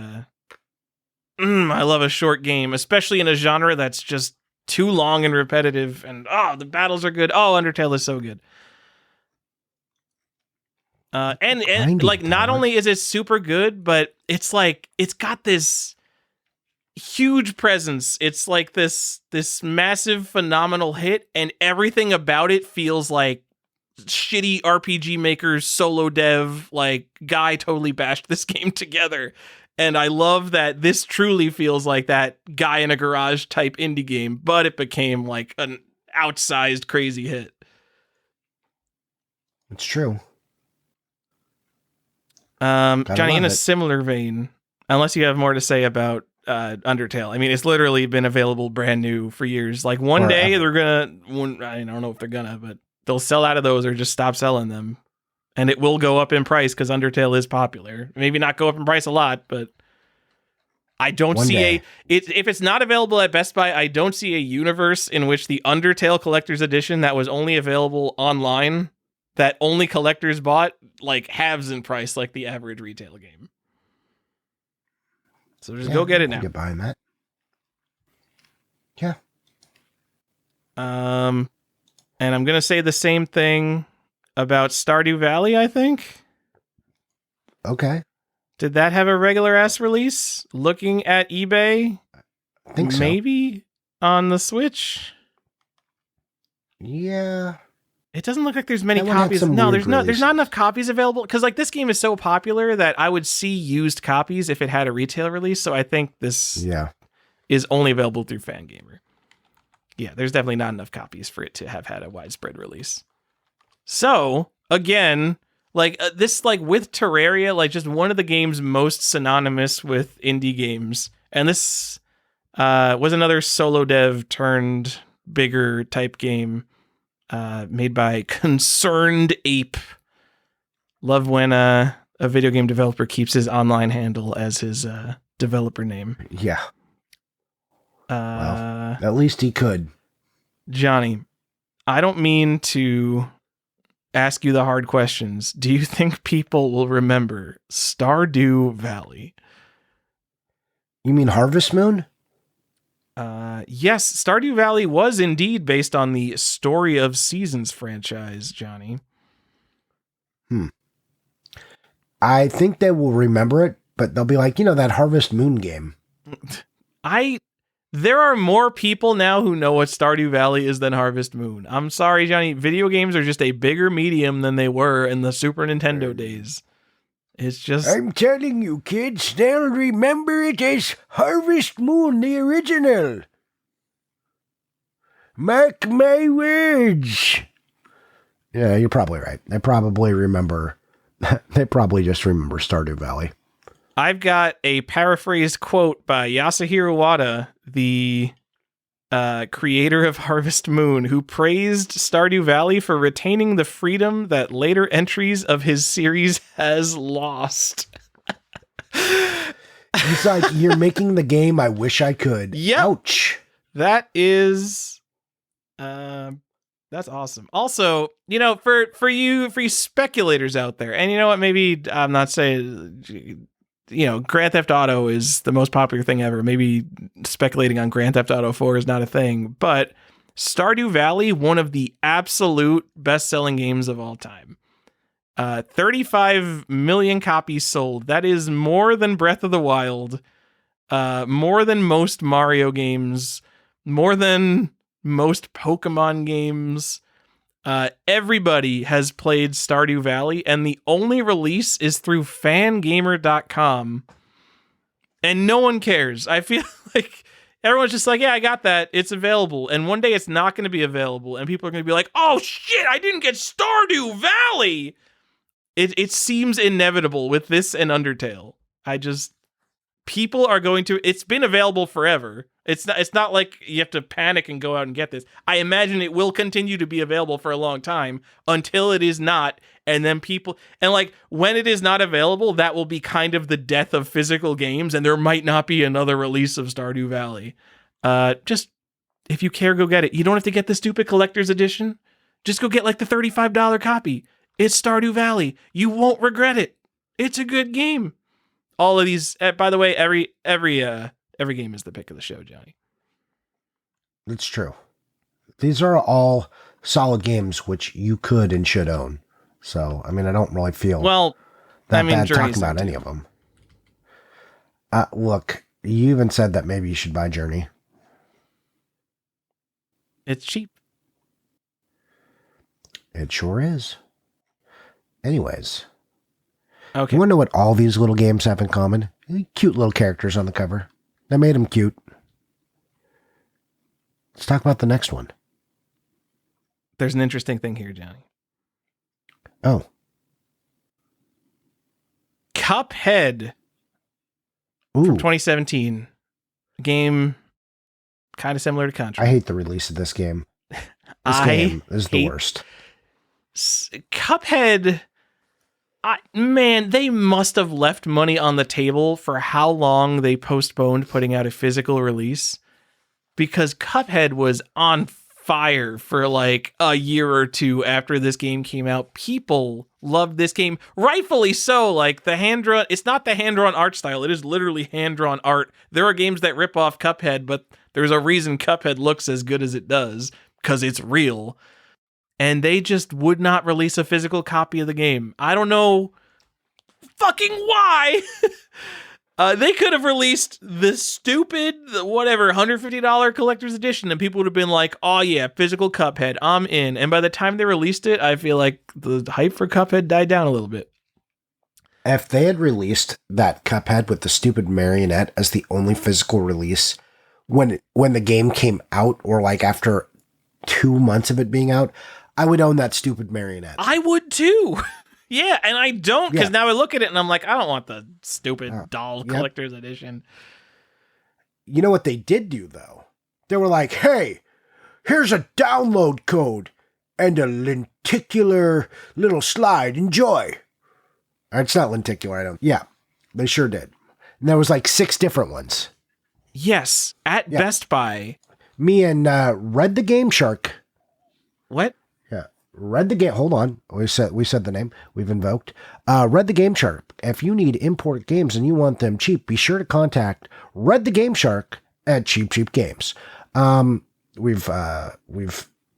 I love a short game, especially in a genre that's just too long and repetitive. And the battles are good. Undertale is so good. And like not only is it super good, but it's like it's got this huge presence. It's like this massive phenomenal hit, and everything about it feels like shitty RPG Maker's solo dev like guy totally bashed this game together. And I love that this truly feels like that guy in a garage type indie game, but it became like an outsized crazy hit. It's true. Johnny, in a similar vein, unless you have more to say about Undertale. I mean, it's literally been available brand new for years. Like one day they're gonna, I don't know if they're gonna, but they'll sell out of those or just stop selling them. And it will go up in price because Undertale is popular. Maybe not go up in price a lot, but I don't see if it's not available at Best Buy, I don't see a universe in which the Undertale Collector's Edition that was only available online, that only collectors bought, like halves in price like the average retail game. So just go get it now. Get buying that. Yeah. And I'm going to say the same thing about Stardew Valley, I think. Okay. Did that have a regular ass release? Looking at eBay? I think so. Maybe on the Switch? Yeah. It doesn't look like the's many copies. No, there's not enough copies available because like this game is so popular that I would see used copies if it had a retail release. So I think this is only available through Fangamer. Yeah, there's definitely not enough copies for it to have had a widespread release. So again, like this, like with Terraria, like just one of the games most synonymous with indie games, and this was another solo dev turned bigger type game. Made by Concerned Ape. Love when a video game developer keeps his online handle as his developer name. Yeah. Well, at least he could. Johnny, I don't mean to ask you the hard questions. Do you think people will remember Stardew Valley? You mean Harvest Moon? Yes, Stardew Valley was indeed based on the Story of Seasons franchise, Johnny. I think they will remember it, but they'll be like, that Harvest Moon game. There are more people now who know what Stardew Valley is than Harvest Moon. I'm sorry, Johnny. Video games are just a bigger medium than they were in the Super Nintendo days. It's just... I'm telling you, kids, they'll remember it as Harvest Moon, the original. Mark my words. Yeah, you're probably right. They probably remember... They probably just remember Stardew Valley. I've got a paraphrased quote by Yasuhiro Wada, the creator of Harvest Moon, who praised Stardew Valley for retaining the freedom that later entries of his series has lost. He's like, you're making the game I wish I could. Yep. Ouch. That is, that's awesome. Also, for you speculators out there, and you know what, maybe I'm not saying, Grand Theft Auto is the most popular thing ever. Maybe speculating on Grand Theft Auto 4 is not a thing, but Stardew Valley, one of the absolute best-selling games of all time. 35 million copies sold. That is more than Breath of the Wild, more than most Mario games, more than most Pokemon games. Everybody has played Stardew Valley, and the only release is through fangamer.com. And no one cares. I feel like everyone's just like, yeah, I got that. It's available. And one day it's not going to be available, and people are going to be like, oh shit, I didn't get Stardew Valley. It seems inevitable with this and Undertale. People are going to, it's been available forever. It's not like you have to panic and go out and get this. I imagine it will continue to be available for a long time until it is not. And then when it is not available, that will be kind of the death of physical games. And there might not be another release of Stardew Valley. Just, if you care, go get it. You don't have to get the stupid collector's edition. Just go get the $35 copy. It's Stardew Valley. You won't regret it. It's a good game. All of these, by the way, every game is the pick of the show, Johnny. It's true. These are all solid games which you could and should own. So, I mean, I don't really feel bad talking about any of them. Look, you even said that maybe you should buy Journey. It's cheap. It sure is. Anyways. Okay. You want to know what all these little games have in common? Cute little characters on the cover. They made them cute. Let's talk about the next one. There's an interesting thing here, Johnny. Oh. Cuphead. Ooh. From 2017. A game kind of similar to Contra. I hate the release of this game. This game is the worst. Cuphead... man, they must have left money on the table for how long they postponed putting out a physical release, because Cuphead was on fire for a year or two after this game came out. People loved this game, rightfully so. The hand-drawn, it's not the hand-drawn art style. It is literally hand-drawn art. There are games that rip off Cuphead, but there's a reason Cuphead looks as good as it does, because it's real. And they just would not release a physical copy of the game. I don't know fucking why. They could have released the stupid, $150 collector's edition, and people would have been like, oh yeah, physical Cuphead, I'm in. And by the time they released it, I feel like the hype for Cuphead died down a little bit. If they had released that Cuphead with the stupid marionette as the only physical release when the game came out, or after 2 months of it being out, I would own that stupid marionette. I would too. Yeah, and I don't, because now I look at it and I'm like, I don't want the stupid doll collector's edition. You know what they did do, though? They were like, hey, here's a download code and a lenticular little slide. Enjoy. It's not lenticular, Yeah, they sure did. And there was 6 different ones. Yes, at Best Buy. Me and Red the Game Shark. What? Red the Game. Hold on. We said the name. We've invoked. Red the Game Shark. If you need import games and you want them cheap, be sure to contact Red the Game Shark at Cheap Cheap Games. We've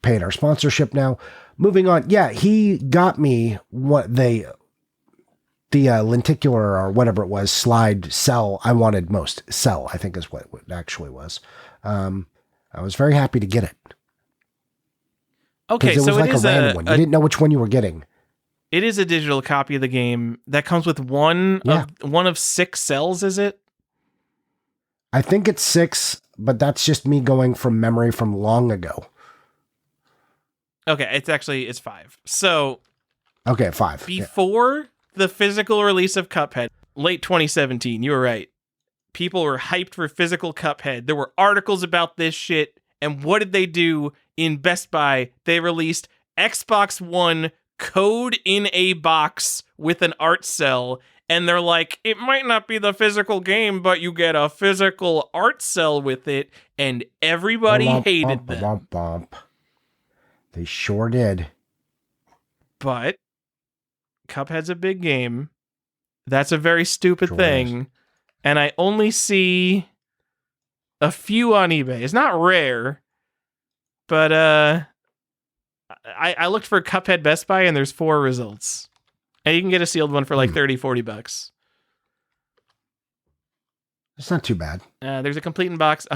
paid our sponsorship now. Moving on. Yeah, he got me the lenticular or whatever it was slide cell I wanted most. Cell, I think is what it actually was. I was very happy to get it. Okay, it was so a random one. You didn't know which one you were getting. It is a digital copy of the game that comes with one of 6 cells, is it? I think it's 6, but that's just me going from memory from long ago. Okay, it's 5. So, okay, 5. Before the physical release of Cuphead, late 2017, you were right. People were hyped for physical Cuphead. There were articles about this shit. And what did they do in Best Buy? They released Xbox One code in a box with an art cell. And they're like, it might not be the physical game, but you get a physical art cell with it. And everybody hated them. They sure did. But Cuphead's a big game. That's a very stupid thing. And I only see a few on eBay. It's not rare, but I looked for Cuphead Best Buy and there's 4 results. And you can get a sealed one for like $30-$40. It's not too bad. There's a complete in box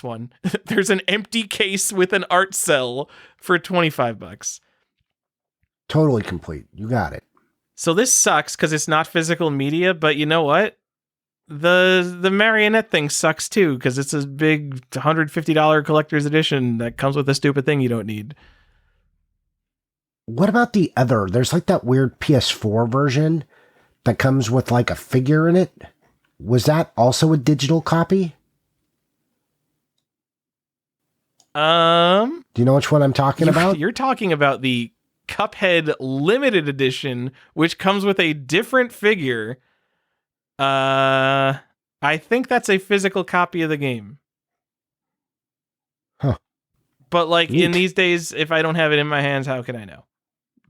one. There's an empty case with an art cell for $25. Totally complete. You got it. So this sucks because it's not physical media, but you know what? The marionette thing sucks too because it's a big $150 collector's edition that comes with a stupid thing you don't need. What about the other? There's like that weird PS4 version that comes with like a figure in it. Was that also a digital copy? Do you know which one I'm talking about? You're talking about the Cuphead limited edition, which comes with a different figure. I think that's a physical copy of the game. Huh. But like Neat. in these days, if I don't have it in my hands, how can I know?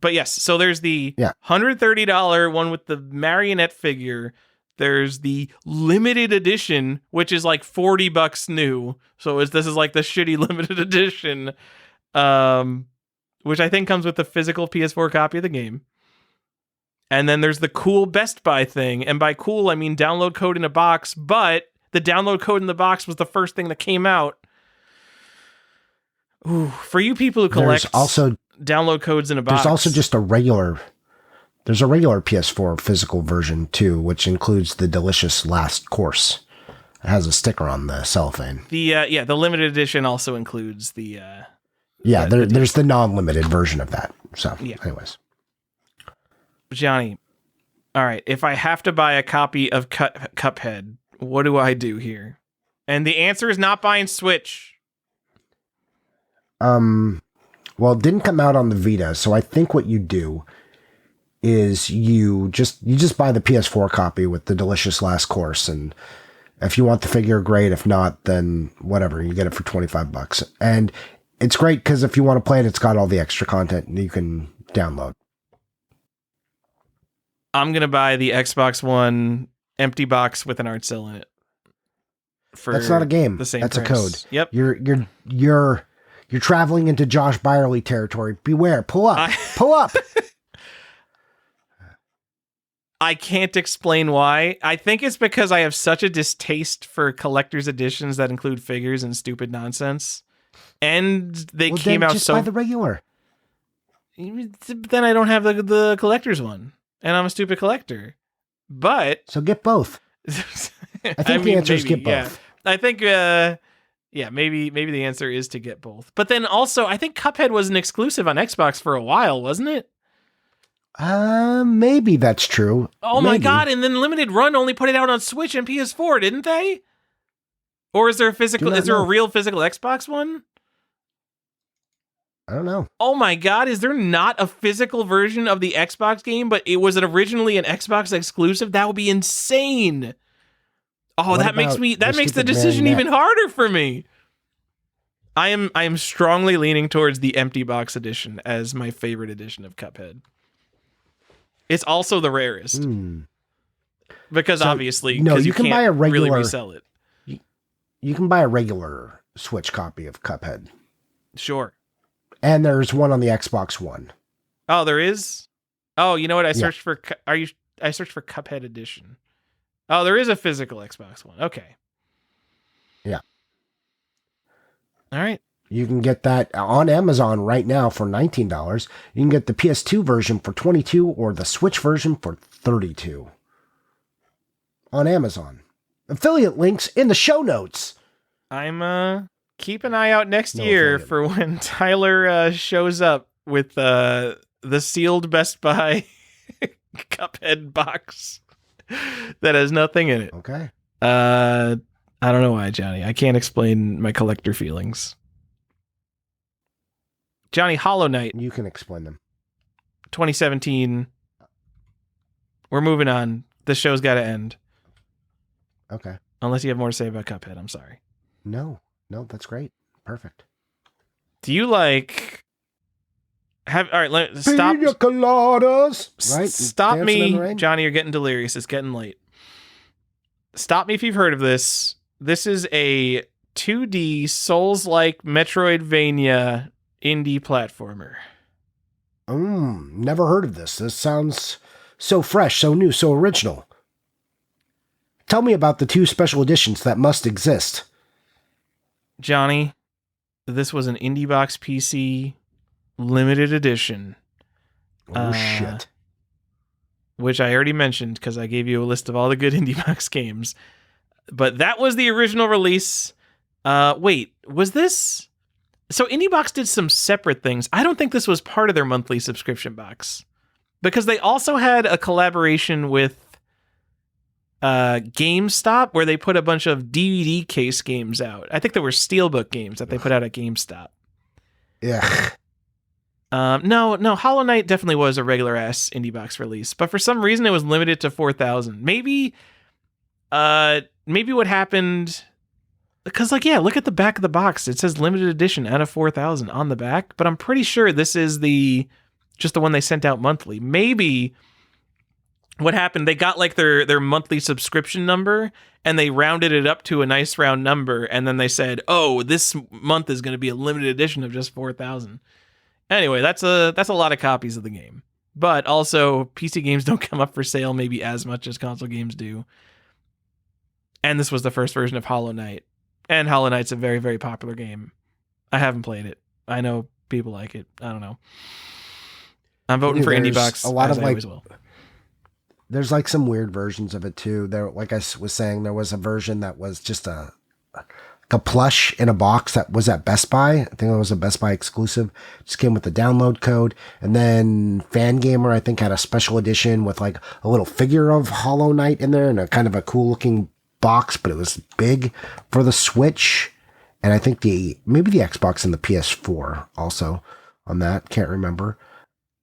But yes, so there's the $130 one with the marionette figure. There's the limited edition, which is like $40 new. So this is like the shitty limited edition, which I think comes with the physical PS4 copy of the game. And then there's the cool Best Buy thing. And by cool, I mean download code in a box. But the download code in the box was the first thing that came out. Ooh, for you people who collect download codes in a box. There's also just a regular PS4 physical version too, which includes the delicious last course. It has a sticker on the cellophane. The limited edition also includes the there's the non-limited version of that. So anyways. Johnny, all right, if I have to buy a copy of Cuphead, what do I do here? And the answer is not buying Switch. Well, it didn't come out on the Vita, so I think what you do is you just buy the PS4 copy with the delicious last course, and if you want the figure, great. If not, then whatever, you get it for $25. And it's great because if you want to play it, it's got all the extra content you can download. I'm gonna buy the Xbox One empty box with an art cell in it. That's not a game. That's a code. Yep. You're traveling into Josh Byerly territory. Beware. Pull up. Pull up. I can't explain why. I think it's because I have such a distaste for collector's editions that include figures and stupid nonsense. And they came out just buy the regular. Then I don't have the collector's one. And I'm a stupid collector. But so get both. I think the answer is get both. I think maybe the answer is to get both. But then also I think Cuphead was an exclusive on Xbox for a while, wasn't it? Maybe that's true. Oh my god, and then Limited Run only put it out on Switch and PS4, didn't they? Or is there a real physical Xbox one? I don't know. Oh my god, is there not a physical version of the Xbox game, but it was originally an Xbox exclusive? That would be insane. Oh, that makes the decision even harder for me. I am strongly leaning towards the empty box edition as my favorite edition of Cuphead. It's also the rarest. Because obviously, you can buy a regular, really resell it. You can buy a regular Switch copy of Cuphead. Sure. And there's one on the Xbox One. Oh, there is? Oh, you know what? I searched for Cuphead edition. Oh, there is a physical Xbox One. Okay. Yeah. All right. You can get that on Amazon right now for $19. You can get the PS2 version for $22 or the Switch version for $32 on Amazon. Affiliate links in the show notes. I'm keep an eye out next year for when Tyler shows up with the sealed Best Buy Cuphead box that has nothing in it. Okay. I don't know why, Johnny. I can't explain my collector feelings. Johnny, Hollow Knight, You can explain them. 2017. We're moving on. The show's got to end. Okay. Unless you have more to say about Cuphead. I'm sorry. No, that's great. Perfect. Do you like... All right, stop. Pina coladas. Right? Stop Dancing in the me, rain? Johnny. You're getting delirious. It's getting late. Stop me if you've heard of this. This is a 2D Souls-like Metroidvania indie platformer. Never heard of this. This sounds so fresh, so new, so original. Tell me about the 2 special editions that must exist. Johnny, this was an Indie Box PC limited edition. Shit. Which I already mentioned because I gave you a list of all the good Indie Box games. But that was the original release. Wait, was this... So Indie Box did some separate things. I don't think this was part of their monthly subscription box. Because they also had a collaboration with GameStop where they put a bunch of DVD case games out. I think there were Steelbook games that they put out at GameStop. Yeah. No, Hollow Knight definitely was a regular ass Indie Box release, but for some reason it was limited to 4,000. Maybe what happened, because look at the back of the box. It says limited edition out of 4,000 on the back, but I'm pretty sure this is just the one they sent out monthly. Maybe what happened, they got their monthly subscription number and they rounded it up to a nice round number, and then they said, "Oh, this month is going to be a limited edition of just 4,000." Anyway, that's a lot of copies of the game. But also, PC games don't come up for sale maybe as much as console games do. And this was the first version of Hollow Knight. And Hollow Knight's a very, very popular game. I haven't played it. I know people like it. I don't know. I'm voting for Indie Box. A lot of I always will. There's some weird versions of it too. There, like I was saying, there was a version that was just a plush in a box that was at Best Buy. I think it was a Best Buy exclusive. Just came with the download code. And then Fangamer, I think, had a special edition with a little figure of Hollow Knight in there and a kind of a cool looking box, but it was big for the Switch. And I think maybe the Xbox and the PS4 also on that. Can't remember.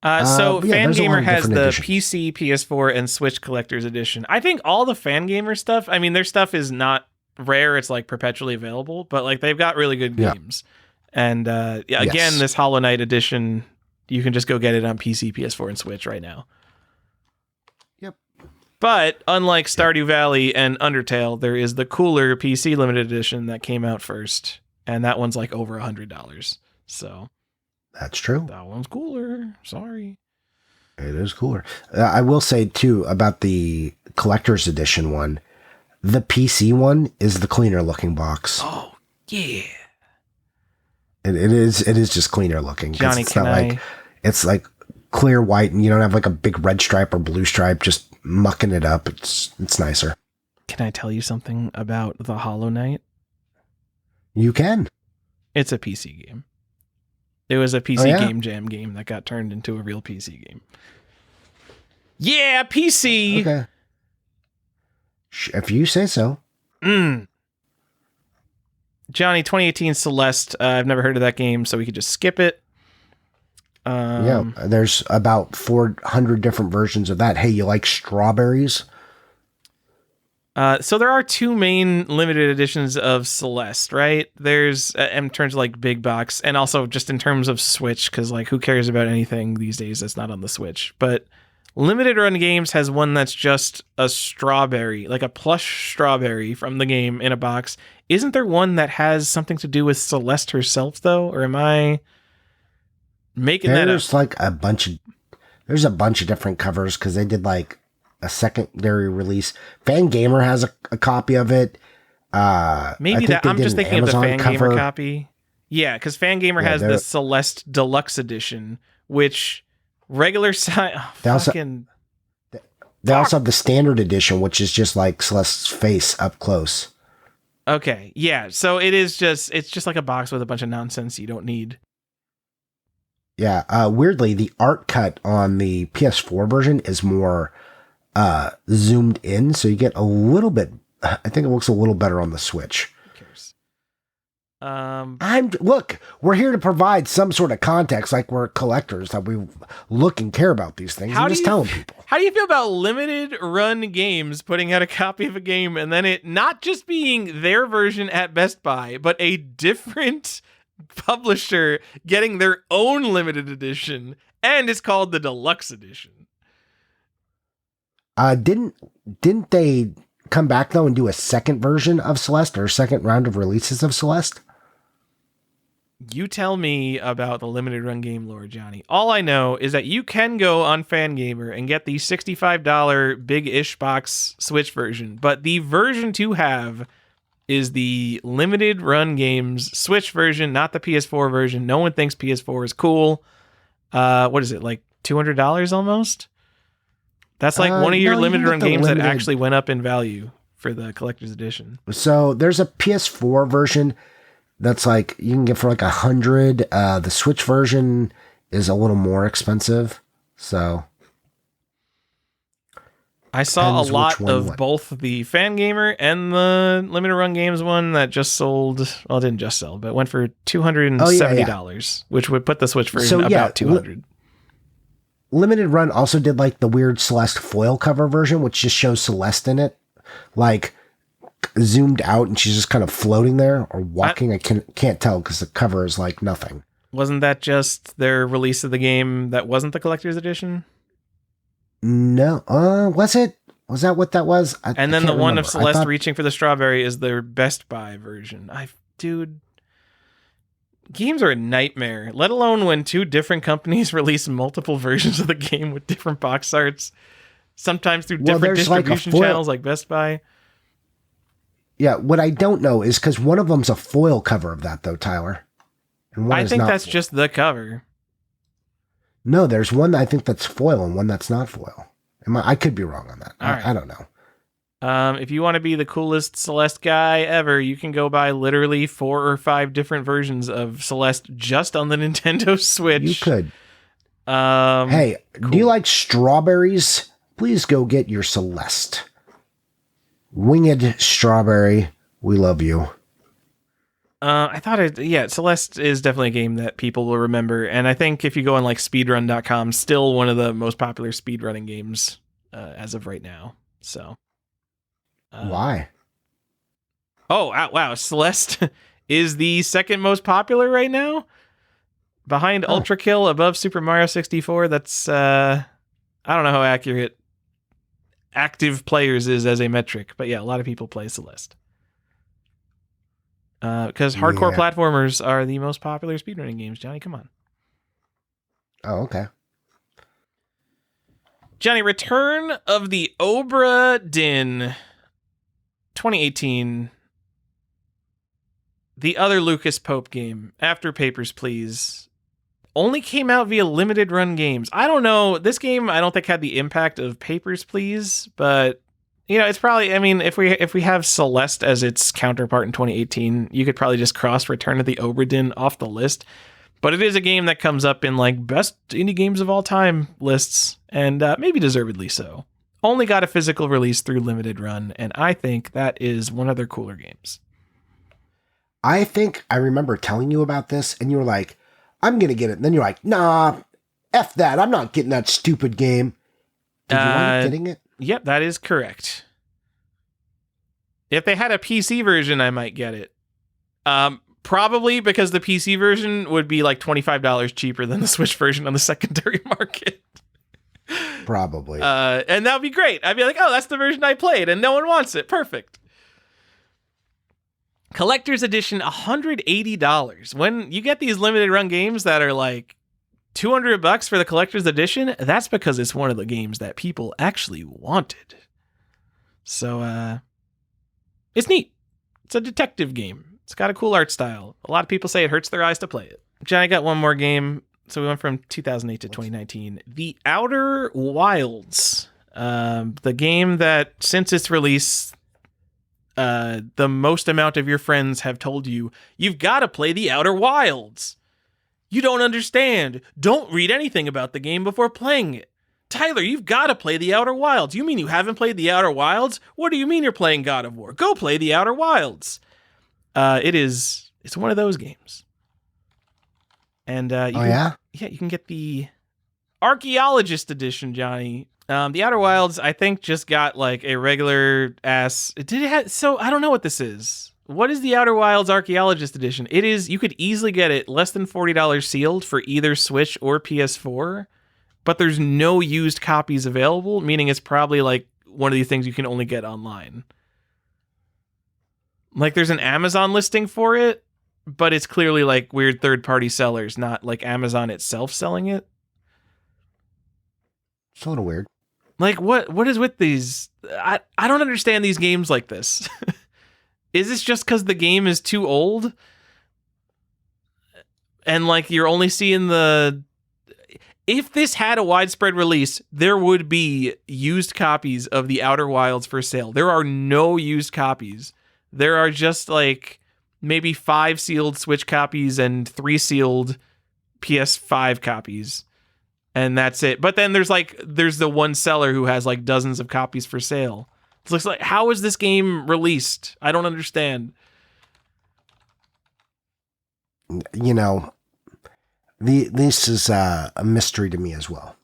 Fangamer has the editions. PC, PS4, and Switch Collector's Edition. I think all the Fangamer stuff, I mean, their stuff is not rare. It's perpetually available, but they've got really good games. And again, this Hollow Knight edition, you can just go get it on PC, PS4, and Switch right now. Yep. But unlike Stardew Valley and Undertale, there is the cooler PC limited edition that came out first, and that one's over $100. So that's true. That one's cooler. Sorry. It is cooler. I will say too about the collector's edition one. The PC one is the cleaner looking box. Oh, yeah. It is just cleaner looking. Johnny, it's not it's clear white and you don't have a big red stripe or blue stripe just mucking it up. It's nicer. Can I tell you something about the Hollow Knight? You can. It's a PC game. It was a PC Game Jam game that got turned into a real PC game. Yeah, PC! Okay. If you say so. Johnny, 2018 Celeste. I've never heard of that game, so we could just skip it. There's about 400 different versions of that. Hey, you like strawberries? So there are 2 main limited editions of Celeste, right? There's in terms of big box, and also just in terms of Switch, because who cares about anything these days that's not on the Switch? But Limited Run Games has one that's just a strawberry, a plush strawberry from the game in a box. Isn't there one that has something to do with Celeste herself, though? Or am I making that up? There's a bunch of different covers because they did a secondary release. Fangamer has a copy of it. Maybe that I'm just thinking of the Fangamer copy. Yeah, because Fangamer has the Celeste Deluxe Edition, which regular size. They also have the standard edition, which is just Celeste's face up close. Okay, yeah. So it's just a box with a bunch of nonsense you don't need. Yeah. Weirdly, the art cut on the PS4 version is more zoomed in, so you get a little bit. I think it looks a little better on the Switch. Who cares? Look, we're here to provide some sort of context, like we're collectors that we look and care about these things. And just telling people. How do you feel about limited run games putting out a copy of a game and then it not just being their version at Best Buy, but a different publisher getting their own limited edition, and it's called the Deluxe Edition? Didn't they come back though and do a second version of Celeste, or a second round of releases of Celeste? You tell me about the limited run game lore, Johnny. All I know is that you can go on Fangamer and get the $65 big-ish box Switch version, but the version to have is the limited run games Switch version, not the PS4 version. No one thinks PS4 is cool. What is it, like $200 almost? That's like one of your limited run games that actually went up in value for the collector's edition. So there's a PS4 version that's like you can get for like $100. The Switch version is a little more expensive. So I saw a lot of both the Fangamer and the limited run games one that just sold. Well, it didn't just sell, but went for $270, which would put the Switch version about $200. Limited run also did like the weird Celeste foil cover version, which just shows Celeste in it, like zoomed out, and she's just kind of floating there or walking. I can't tell because the cover is like nothing. Wasn't that just their release of the game that wasn't the collector's edition? No. Was it? Was that what that was? And then the one of Celeste reaching for the strawberry is their Best Buy version. Dude, games are a nightmare, let alone when two different companies release multiple versions of the game with different box arts, sometimes through different distribution channels like Best Buy. Yeah, what I don't know is because one of them's a foil cover of that, though, Tyler. And one I think that's foil. Just the cover. No, there's one I think that's foil and one that's not foil. I could be wrong on that. I don't know. If you want to be the coolest Celeste guy ever, you can go buy literally 4 or 5 different versions of Celeste just on the Nintendo Switch. You could. Hey, cool. Do you like strawberries? Please go get your Celeste. Winged Strawberry, we love you. I thought Celeste is definitely a game that people will remember, and I think if you go on like speedrun.com, still one of the most popular speedrunning games as of right now. So why? Oh, wow, Celeste is the second most popular right now, behind Ultra Kill, above Super Mario 64. That's I don't know how accurate active players is as a metric, but yeah, a lot of people play Celeste. Because hardcore platformers are the most popular speedrunning games, Johnny, come on. Oh, okay. Johnny, Return of the Obra Dinn 2018. The other Lucas Pope game, after Papers, Please, only came out via limited run games. I don't know. This game, I don't think had the impact of Papers, Please, but it's probably, if we have Celeste as its counterpart in 2018, you could probably just cross Return of the Obra Dinn off the list. But it is a game that comes up in like best indie games of all time lists, and maybe deservedly so. Only got a physical release through limited run, and I think that is one of their cooler games. I think I remember telling you about this, and you were like, I'm going to get it. And then you're like, nah, F that. I'm not getting that stupid game. Did you wind up getting it? Yep, that is correct. If they had a PC version, I might get it. Probably because the PC version would be like $25 cheaper than the Switch version on the secondary market. Probably. And that would be great. I'd be like, oh, that's the version I played, and no one wants it. Perfect. Collector's edition, $180. When you get these limited run games that are like $200 for the collector's edition, that's because it's one of the games that people actually wanted. So, it's neat. It's a detective game. It's got a cool art style. A lot of people say it hurts their eyes to play it. Johnny got one more game. So we went from 2008 to 2019. The Outer Wilds. The game that, since its release, the most amount of your friends have told you, you've got to play The Outer Wilds. You don't understand. Don't read anything about the game before playing it. Tyler, you've got to play The Outer Wilds. You mean you haven't played The Outer Wilds? What do you mean you're playing God of War? Go play The Outer Wilds. It is It's one of those games. And you can get the Archaeologist Edition, Johnny. The Outer Wilds, I think, just got like a regular ass. So I don't know what this is. What is the Outer Wilds Archaeologist Edition? It is. You could easily get it less than $40 sealed for either Switch or PS4, but there's no used copies available, meaning it's probably like one of these things you can only get online. Like there's an Amazon listing for it, but it's clearly like weird third-party sellers, not like Amazon itself selling it. It's a little weird. Like what is with these? I don't understand these games like this. Is this just because the game is too old? And like you're only seeing the... If this had a widespread release, there would be used copies of the Outer Wilds for sale. There are no used copies. There are just like maybe 5 sealed Switch copies and 3 sealed PS5 copies. And that's it. But then there's the one seller who has like dozens of copies for sale. It looks like, how is this game released? I don't understand. You know, this is a mystery to me as well.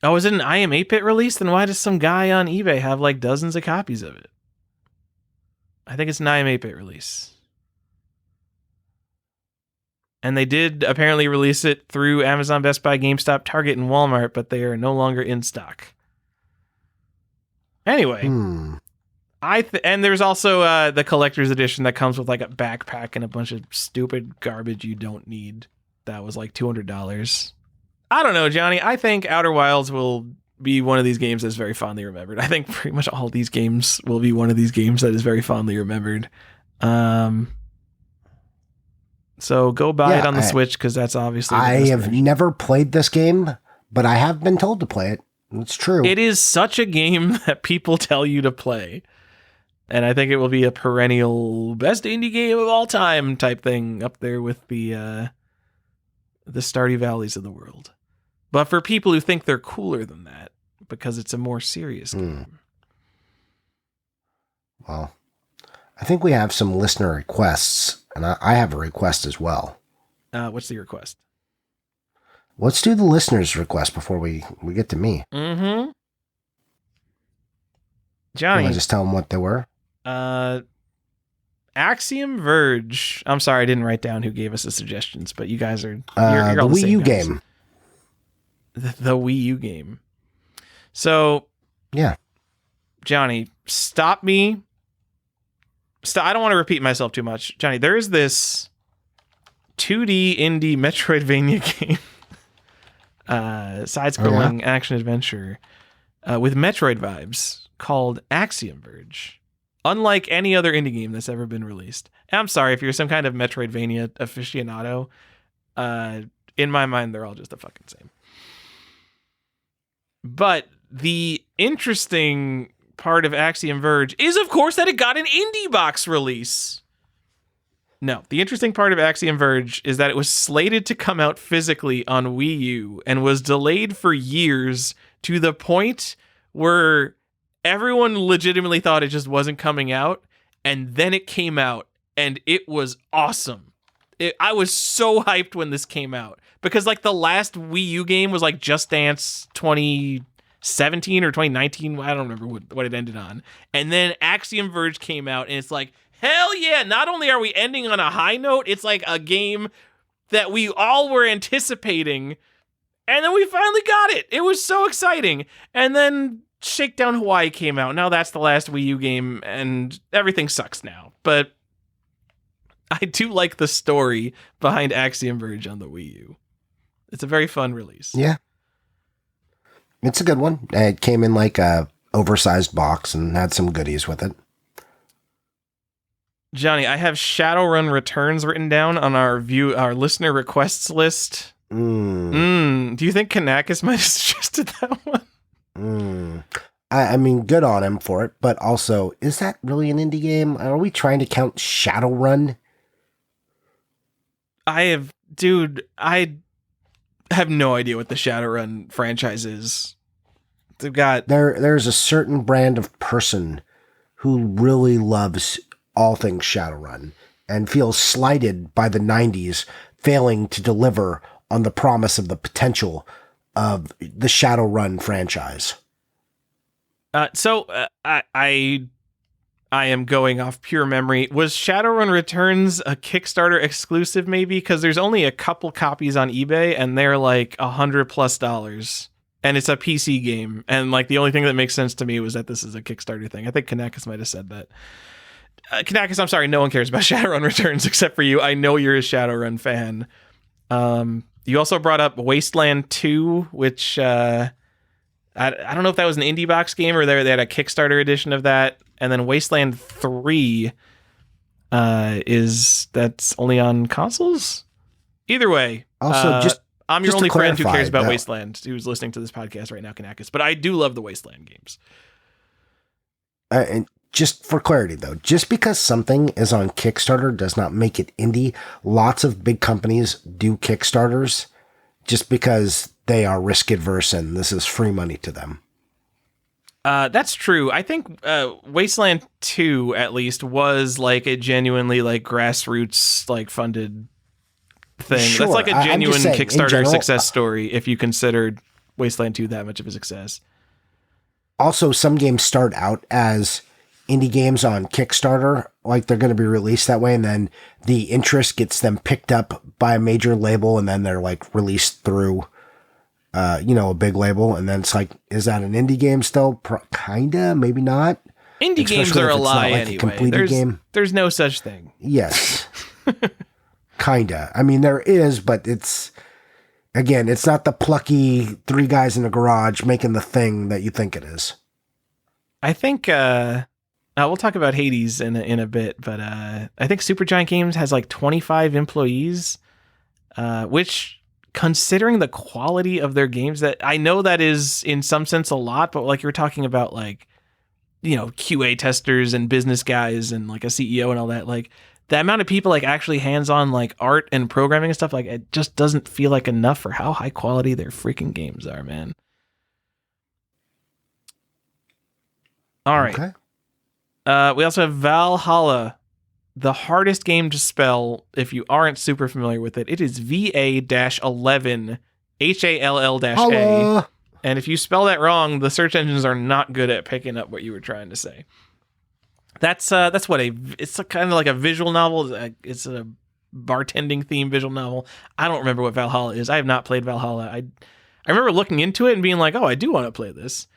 Oh, is it an IM 8-bit release? Then why does some guy on eBay have like dozens of copies of it? I think it's an IM 8-bit release. And they did apparently release it through Amazon, Best Buy, GameStop, Target, and Walmart, but they are no longer in stock. Anyway, and there's also the collector's edition that comes with like a backpack and a bunch of stupid garbage you don't need. That was like $200. I don't know, Johnny. I think Outer Wilds will be one of these games that's very fondly remembered. I think pretty much all these games will be one of these games that is very fondly remembered. So go buy it on the Switch, because that's obviously the I have never played this game, but I have been told to play it. It's true. It is such a game that people tell you to play. And I think it will be a perennial best indie game of all time type thing, up there with the Stardew Valleys of the world. But for people who think they're cooler than that, because it's a more serious game. Well, I think we have some listener requests. And I have a request as well. What's the request? Let's do the listener's request before we get to me. Mm-hmm. Johnny. Can I just tell them what they were? Axiom Verge. I'm sorry, I didn't write down who gave us the suggestions, but you guys are... You're the Wii U game. The Wii U game. So... Yeah. Johnny, stop me... I don't want to repeat myself too much. Johnny, there is this 2D indie Metroidvania game, side-scrolling action adventure with Metroid vibes called Axiom Verge. Unlike any other indie game that's ever been released. And I'm sorry if you're some kind of Metroidvania aficionado. In my mind, they're all just the fucking same. But the interesting part of Axiom Verge is, of course, that it got an indie box release. No, the interesting part of Axiom Verge is that it was slated to come out physically on Wii U and was delayed for years to the point where everyone legitimately thought it just wasn't coming out, and then it came out, and it was awesome. I was so hyped when this came out, because like the last Wii U game was like Just Dance 2017 or 2019. I don't remember what it ended on. And then Axiom Verge came out, and it's like, hell yeah, not only are we ending on a high note, it's like a game that we all were anticipating, and then we finally got it. It was so exciting. And then Shakedown Hawaii came out. Now that's the last Wii U game, and everything sucks now. But I do like the story behind Axiom Verge on the Wii U. It's a very fun release. Yeah. It's a good one. It came in like a oversized box and had some goodies with it. Johnny, I have Shadowrun Returns written down on our listener requests list. Do you think Kanakis might have suggested that one? I mean, good on him for it, but also, is that really an indie game? Are we trying to count Shadowrun? I have no idea what the Shadowrun franchise is. They've got... There's a certain brand of person who really loves all things Shadowrun and feels slighted by the 90s failing to deliver on the promise of the potential of the Shadowrun franchise. I am going off pure memory. Was Shadowrun Returns a Kickstarter exclusive maybe? Because there's only a couple copies on eBay and they're like $100+. And it's a PC game. And like the only thing that makes sense to me was that this is a Kickstarter thing. I think Kanakis might have said that. Kanakis, I'm sorry, no one cares about Shadowrun Returns except for you. I know you're a Shadowrun fan. You also brought up Wasteland 2, which I don't know if that was an indie box game or they had a Kickstarter edition of that. And then Wasteland 3 that's only on consoles? Either way. Also, I'm your only friend who cares about Wasteland, who's listening to this podcast right now, Kanakis. But I do love the Wasteland games. And just for clarity, though, just because something is on Kickstarter does not make it indie. Lots of big companies do Kickstarters just because they are risk adverse and this is free money to them. That's true. I think Wasteland 2, at least, was like a genuinely like grassroots like funded thing. Sure. That's like a genuine saying, Kickstarter success story if you considered Wasteland 2 that much of a success. Also, some games start out as indie games on Kickstarter, like they're going to be released that way, and then the interest gets them picked up by a major label, and then they're like released through a big label, and then it's like, is that an indie game still? Kinda, maybe not. Indie games are a lie anyway. There's no such thing. Yes. Kinda. I mean, there is, but it's not the plucky 3 guys in a garage making the thing that you think it is. I think we'll talk about Hades in a bit, but I think Supergiant Games has like 25 employees, which, considering the quality of their games, that I know that is in some sense a lot, but like you're talking about like, QA testers and business guys and like a CEO and all that, like the amount of people like actually hands-on like art and programming and stuff, like it just doesn't feel like enough for how high quality their freaking games are, man. All right. Okay. We also have Valhalla, the hardest game to spell if you aren't super familiar with it. It is VA-11 HALL-A. And if you spell that wrong, the search engines are not good at picking up what you were trying to say. It's kind of like a visual novel. It's a bartending theme visual novel. I don't remember what Valhalla is. I have not played Valhalla. I remember looking into it and being like, oh, I do want to play this.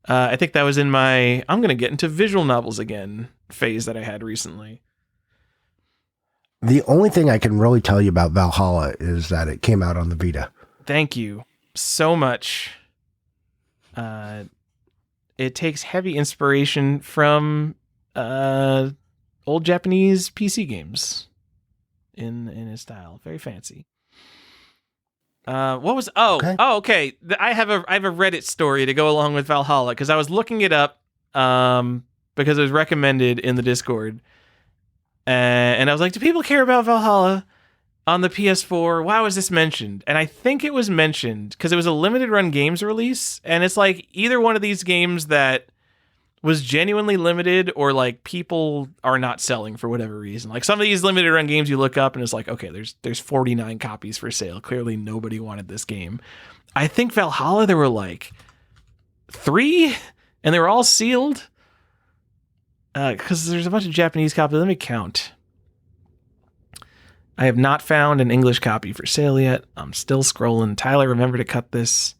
I think that was in my I'm going to get into visual novels again phase that I had recently. The only thing I can really tell you about Valhalla is that it came out on the Vita. Thank you so much. It takes heavy inspiration from old Japanese PC games in its style. Very fancy. Okay. I have a Reddit story to go along with Valhalla because I was looking it up because it was recommended in the Discord, and I was like, do people care about Valhalla on the PS4? Why was this mentioned? And I think it was mentioned because it was a limited run games release, and it's like either one of these games that was genuinely limited or like people are not selling for whatever reason. Like some of these limited run games you look up and it's like, okay, there's 49 copies for sale. Clearly nobody wanted this game. I think Valhalla, there were like 3 and they were all sealed. Because there's a bunch of Japanese copies. Let me count. I have not found an English copy for sale yet. I'm still scrolling. Tyler, remember to cut this.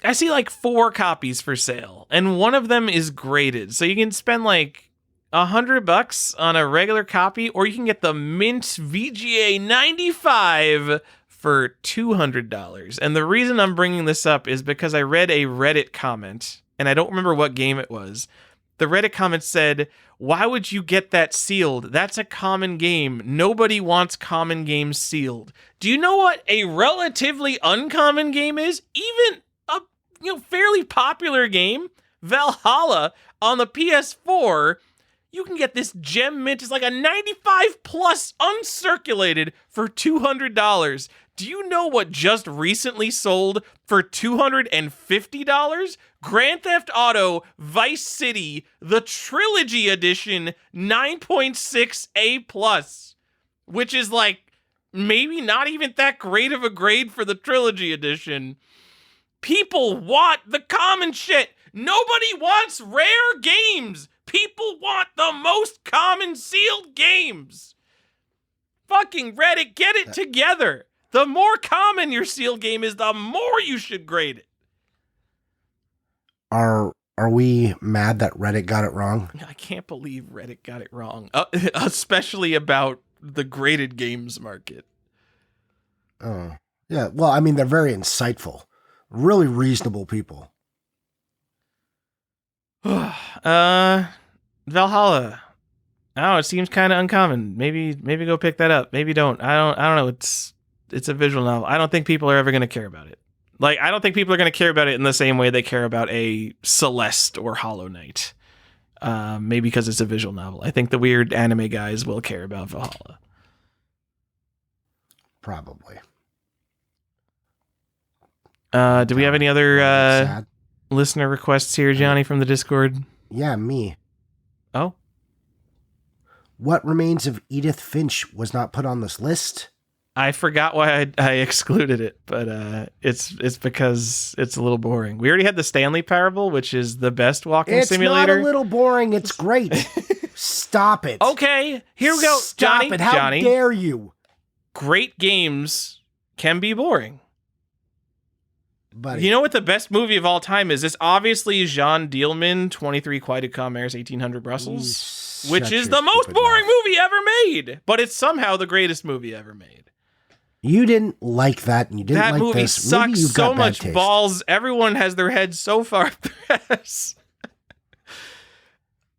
I see like 4 copies for sale, and one of them is graded. So you can spend like $100 on a regular copy, or you can get the mint VGA 95 for $200. And the reason I'm bringing this up is because I read a Reddit comment, and I don't remember what game it was. The Reddit comment said, why would you get that sealed? That's a common game. Nobody wants common games sealed. Do you know what a relatively uncommon game is? Even a fairly popular game, Valhalla, on the PS4, You can get this gem mint. It's like a 95 plus uncirculated for $200. Do you know what just recently sold for $250? Grand Theft Auto Vice City, the Trilogy Edition 9.6 A+, which is like maybe not even that great of a grade for the Trilogy Edition. People want the common shit. Nobody wants rare games. People want the most common sealed games. Fucking Reddit, get it together. The more common your sealed game is, the more you should grade it. Are we mad that Reddit got it wrong? I can't believe Reddit got it wrong, especially about the graded games market. Oh, yeah. Well, I mean, they're very insightful, really reasonable people. Valhalla. Oh, it seems kind of uncommon. Maybe go pick that up. Maybe don't. I don't know. It's a visual novel. I don't think people are ever going to care about it. Like, I don't think people are going to care about it in the same way they care about a Celeste or Hollow Knight. Maybe because it's a visual novel. I think the weird anime guys will care about Valhalla. Probably. Do we have any other listener requests here, Johnny, from the Discord? Yeah, me. Oh? What Remains of Edith Finch was not put on this list? I forgot why I excluded it, but it's because it's a little boring. We already had the Stanley Parable, which is the best walking simulator. It's not a little boring. It's great. Stop it. Okay, here we go. Stop Johnny, it. How Johnny, dare you? Great games can be boring. Buddy. You know what the best movie of all time is? It's obviously Jean Dielman, 23 Quai de Commerce, 1800 Brussels, which is the most boring movie ever made, but it's somehow the greatest movie ever made. You didn't like that, and you didn't like movie this. Sucks Maybe you've got so bad much taste. balls. Everyone has their head so far up their ass.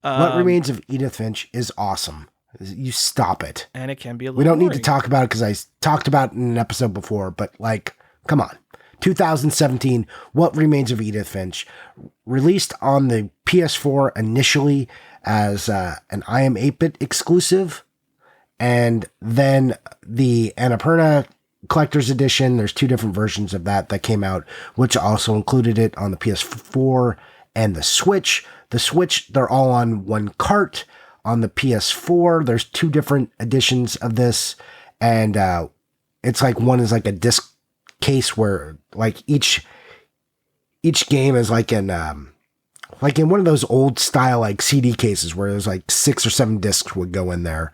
What Remains of Edith Finch is awesome. You stop it. And it can be a little We don't boring. need to talk about it because I talked about it in an episode before, but like, come on. 2017, What Remains of Edith Finch, released on the PS4 initially as an I Am 8-bit exclusive, and then the Annapurna Collector's Edition. There's two different versions of that came out, which also included it on the PS4 and the Switch. The Switch, they're all on one cart. On the PS4, there's two different editions of this, and it's like one is like a disc case where like each game is like in one of those old style like CD cases where there's like 6 or 7 discs would go in there,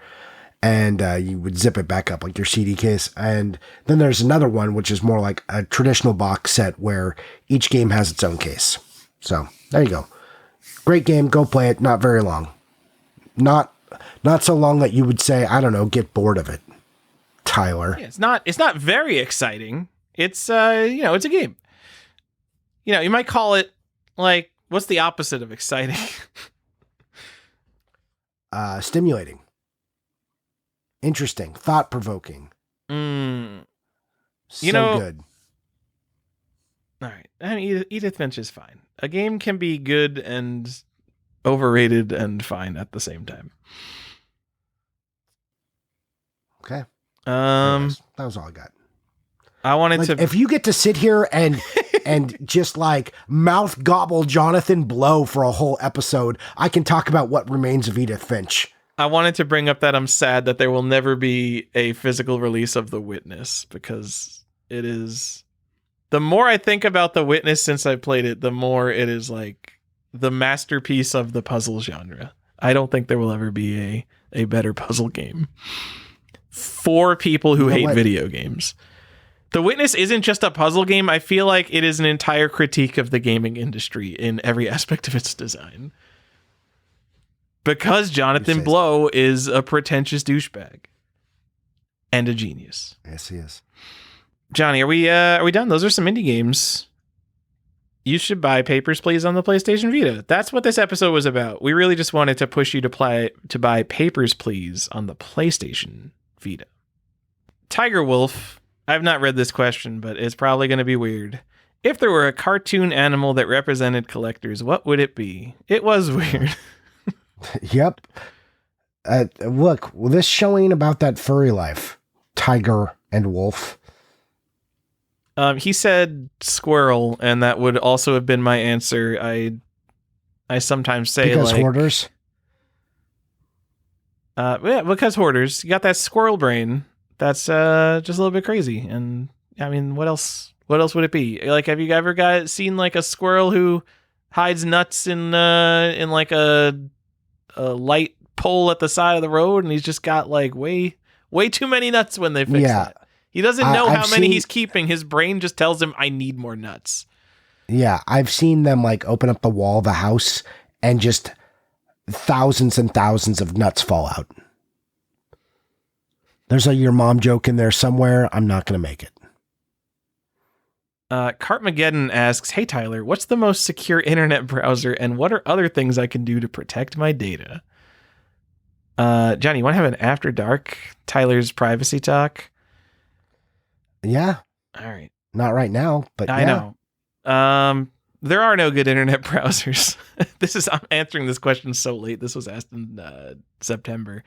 and you would zip it back up like your CD case. And then there's another one which is more like a traditional box set where each game has its own case. So there you go. Great game. Go play it. Not very long. Not so long that you would say, I don't know, get bored of it, Tyler. Yeah, it's not very exciting. It's it's a game. You might call it like, what's the opposite of exciting? Stimulating. Interesting. Thought-provoking. So good. All right. I mean, Edith Finch is fine. A game can be good and overrated and fine at the same time. Okay. That was all I got. I wanted to. If you get to sit here and just like mouth gobble Jonathan Blow for a whole episode, I can talk about What Remains of Edith Finch. I wanted to bring up that I'm sad that there will never be a physical release of The Witness, because it is. The more I think about The Witness since I played it, the more it is like the masterpiece of the puzzle genre. I don't think there will ever be a better puzzle game for people who hate video games. The Witness isn't just a puzzle game. I feel like it is an entire critique of the gaming industry in every aspect of its design. Because Jonathan Blow is a pretentious douchebag and a genius. Yes, he is. Johnny, are we done? Those are some indie games. You should buy Papers, Please on the PlayStation Vita. That's what this episode was about. We really just wanted to push you to buy Papers, Please on the PlayStation Vita. Tiger Wolf, I've not read this question, but it's probably going to be weird. If there were a cartoon animal that represented collectors, what would it be? It was weird. Yep. Look, this showing about that furry life, tiger and wolf. He said squirrel, and that would also have been my answer. I sometimes say Because like hoarders. Yeah, because hoarders. You got that squirrel brain. That's just a little bit crazy. And I mean, what else? What else would it be? Like, have you ever seen like a squirrel who hides nuts in like a light pole at the side of the road, and he's just got like way too many nuts when they fix that. He doesn't know how many he's keeping. His brain just tells him, I need more nuts. Yeah, I've seen them like open up the wall of the house and just thousands and thousands of nuts fall out. There's a your mom joke in there somewhere. I'm not going to make it. Cartmageddon asks, hey Tyler, what's the most secure internet browser, and what are other things I can do to protect my data? Johnny, you want to have an after dark Tyler's privacy talk? Yeah. All right. Not right now, but I know. There are no good internet browsers. I'm answering this question so late. This was asked in September.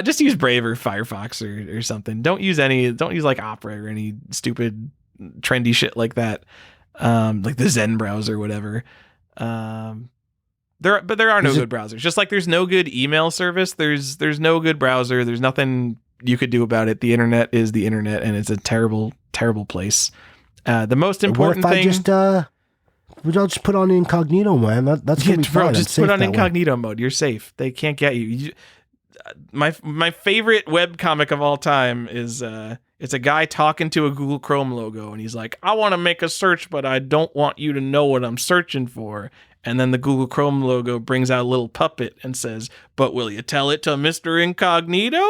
Just use Brave or Firefox or something. Don't use like Opera or any stupid trendy shit like that. Like the Zen browser or whatever. There are no good browsers. Just like there's no good email service, there's no good browser. There's nothing you could do about it. The internet is the internet, and it's a terrible, terrible place. The most important thing. I'll just put on incognito, man. That's gonna be fine. Just put on incognito mode. You're safe. They can't get you. My favorite webcomic of all time is it's a guy talking to a Google Chrome logo, and he's like, I want to make a search, but I don't want you to know what I'm searching for. And then the Google Chrome logo brings out a little puppet and says, but will you tell it to Mr. Incognito?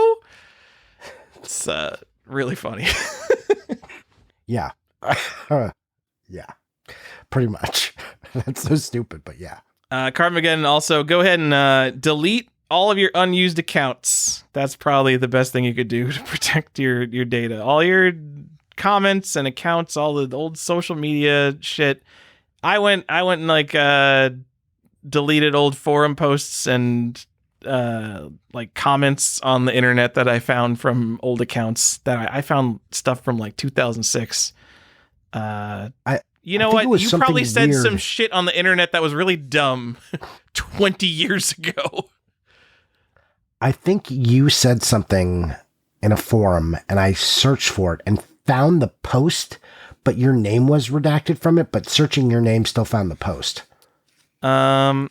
It's really funny. Yeah. Yeah. Pretty much. That's so stupid, but yeah. Carmageddon, also go ahead and delete all of your unused accounts. That's probably the best thing you could do to protect your data. All your comments and accounts, all the old social media shit. I went and like deleted old forum posts and like comments on the internet that I found from old accounts that I found stuff from like 2006. You know what? You probably said some shit on the internet that was really dumb 20 years ago. I think you said something in a forum, and I searched for it and found the post, but your name was redacted from it, but searching your name still found the post. I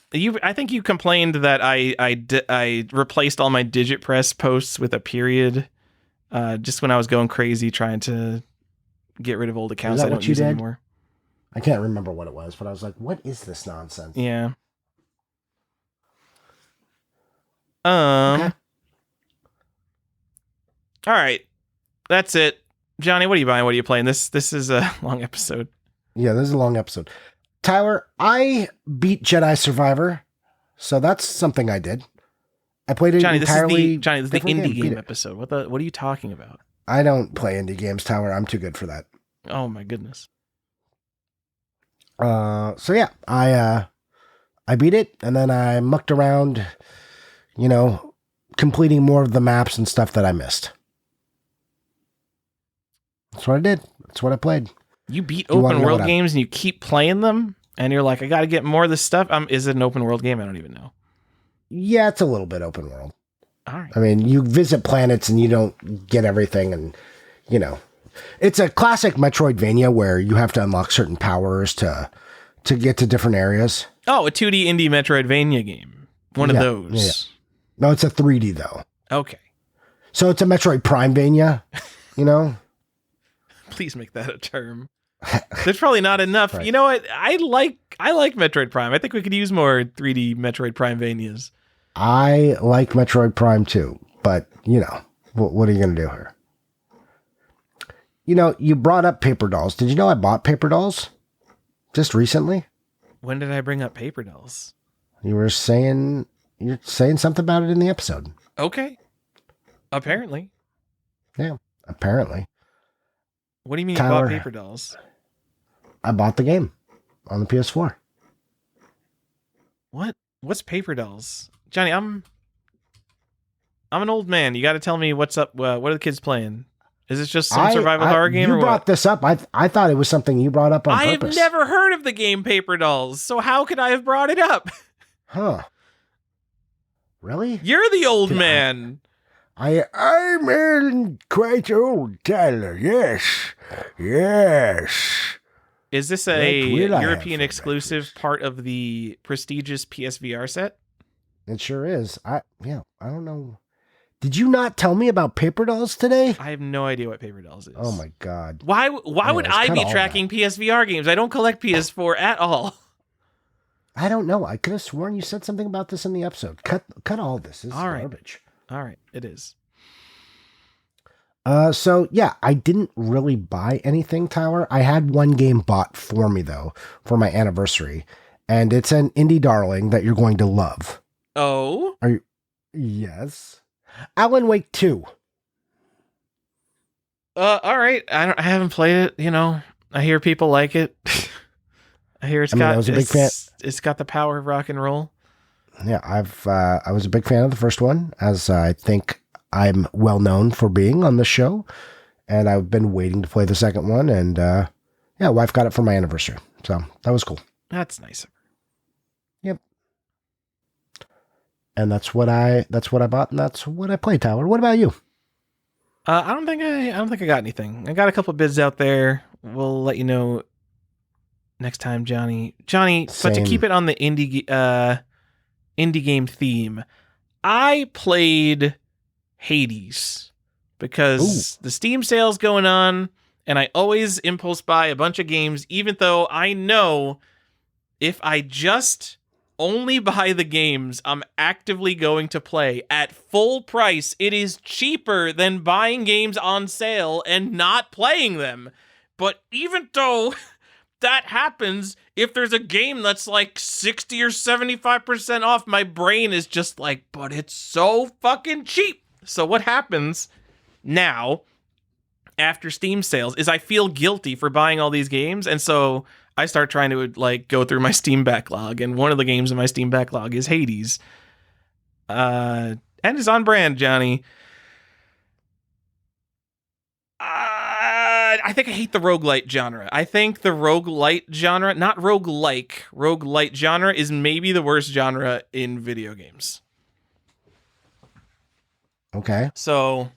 think you complained that I replaced all my Digit Press posts with a period, just when I was going crazy trying to get rid of old accounts I don't use anymore. I can't remember what it was, but I was like, what is this nonsense? Yeah. Okay. All right. That's it. Johnny, what are you buying? What are you playing? This is a long episode. Yeah, this is a long episode. Tyler, I beat Jedi Survivor, so that's something I did. I played it entirely. This is the indie game episode. What are you talking about? I don't play indie games, Tyler. I'm too good for that. Oh my goodness. So yeah, I beat it, and then I mucked around, completing more of the maps and stuff that I missed. That's what I did. That's what I played. You beat open world games and you keep playing them, and you're like, I got to get more of this stuff. Is it an open world game? I don't even know. Yeah, it's a little bit open world. All right. I mean, you visit planets and you don't get everything, and it's a classic Metroidvania where you have to unlock certain powers to get to different areas. Oh, a 2D indie Metroidvania game. One of those. Yeah. No, it's a 3D though. Okay. So it's a Metroid Prime-vania, Please make that a term. There's probably not enough. Right. You know what? I like Metroid Prime. I think we could use more 3D Metroid Prime-vanias. I like Metroid Prime too, but what are you going to do here? You brought up Paper Dolls. Did you know I bought Paper Dolls just recently? When did I bring up Paper Dolls? You're saying something about it in the episode. Okay. Apparently. Yeah, apparently. What do you mean you bought Paper Dolls? I bought the game on the PS4. What? What's Paper Dolls? Johnny, I'm an old man. You got to tell me what's up. What are the kids playing? Is this just some survival horror game you or brought what? this up. I thought it was something you brought up on I have purpose. never heard of the game Paper Dolls, so how could I have brought it up? Huh. Really? You're the old man. I'm quite old, Tyler. Yes. Yes. Is this a European exclusive part of the prestigious PSVR set? It sure is. I don't know. Did you not tell me about Paper Dolls today? I have no idea what Paper Dolls is. Oh my god. Why would I be tracking PSVR games? I don't collect PS4 at all. I don't know. I could have sworn you said something about this in the episode. Cut all this. This is garbage. All right, it is. So yeah, I didn't really buy anything, Tyler. I had one game bought for me though, for my anniversary, and it's an indie darling that you're going to love. Oh? Are you? Yes. Alan Wake 2. All right. I haven't played it. You know, I hear people like it. I hear I was a big fan. It's got the power of rock and roll. Yeah, I was a big fan of the first one, as I think I'm well known for being on the show, and I've been waiting to play the second one, and yeah, wife got it for my anniversary, so that was cool. That's nice of her. Yep. And that's what I bought, and that's what I played, Tyler. What about you? I don't think I got anything. I got a couple bids out there. We'll let you know next time, Johnny. Same. But to keep it on the indie game theme, I played Hades because the Steam sale's going on, and I always impulse buy a bunch of games, even though I know if I just only buy the games I'm actively going to play at full price, it is cheaper than buying games on sale and not playing them. But even though that happens, if there's a game that's like 60 or 75% off, my brain is just like, but it's so fucking cheap. So what happens now after Steam sales is I feel guilty for buying all these games, and so I start trying to like go through my Steam backlog, and one of the games in my Steam backlog is Hades. And it's on brand, Johnny. I think I hate the roguelite genre. I think the roguelite genre, not roguelike, roguelite genre is maybe the worst genre in video games. Okay. So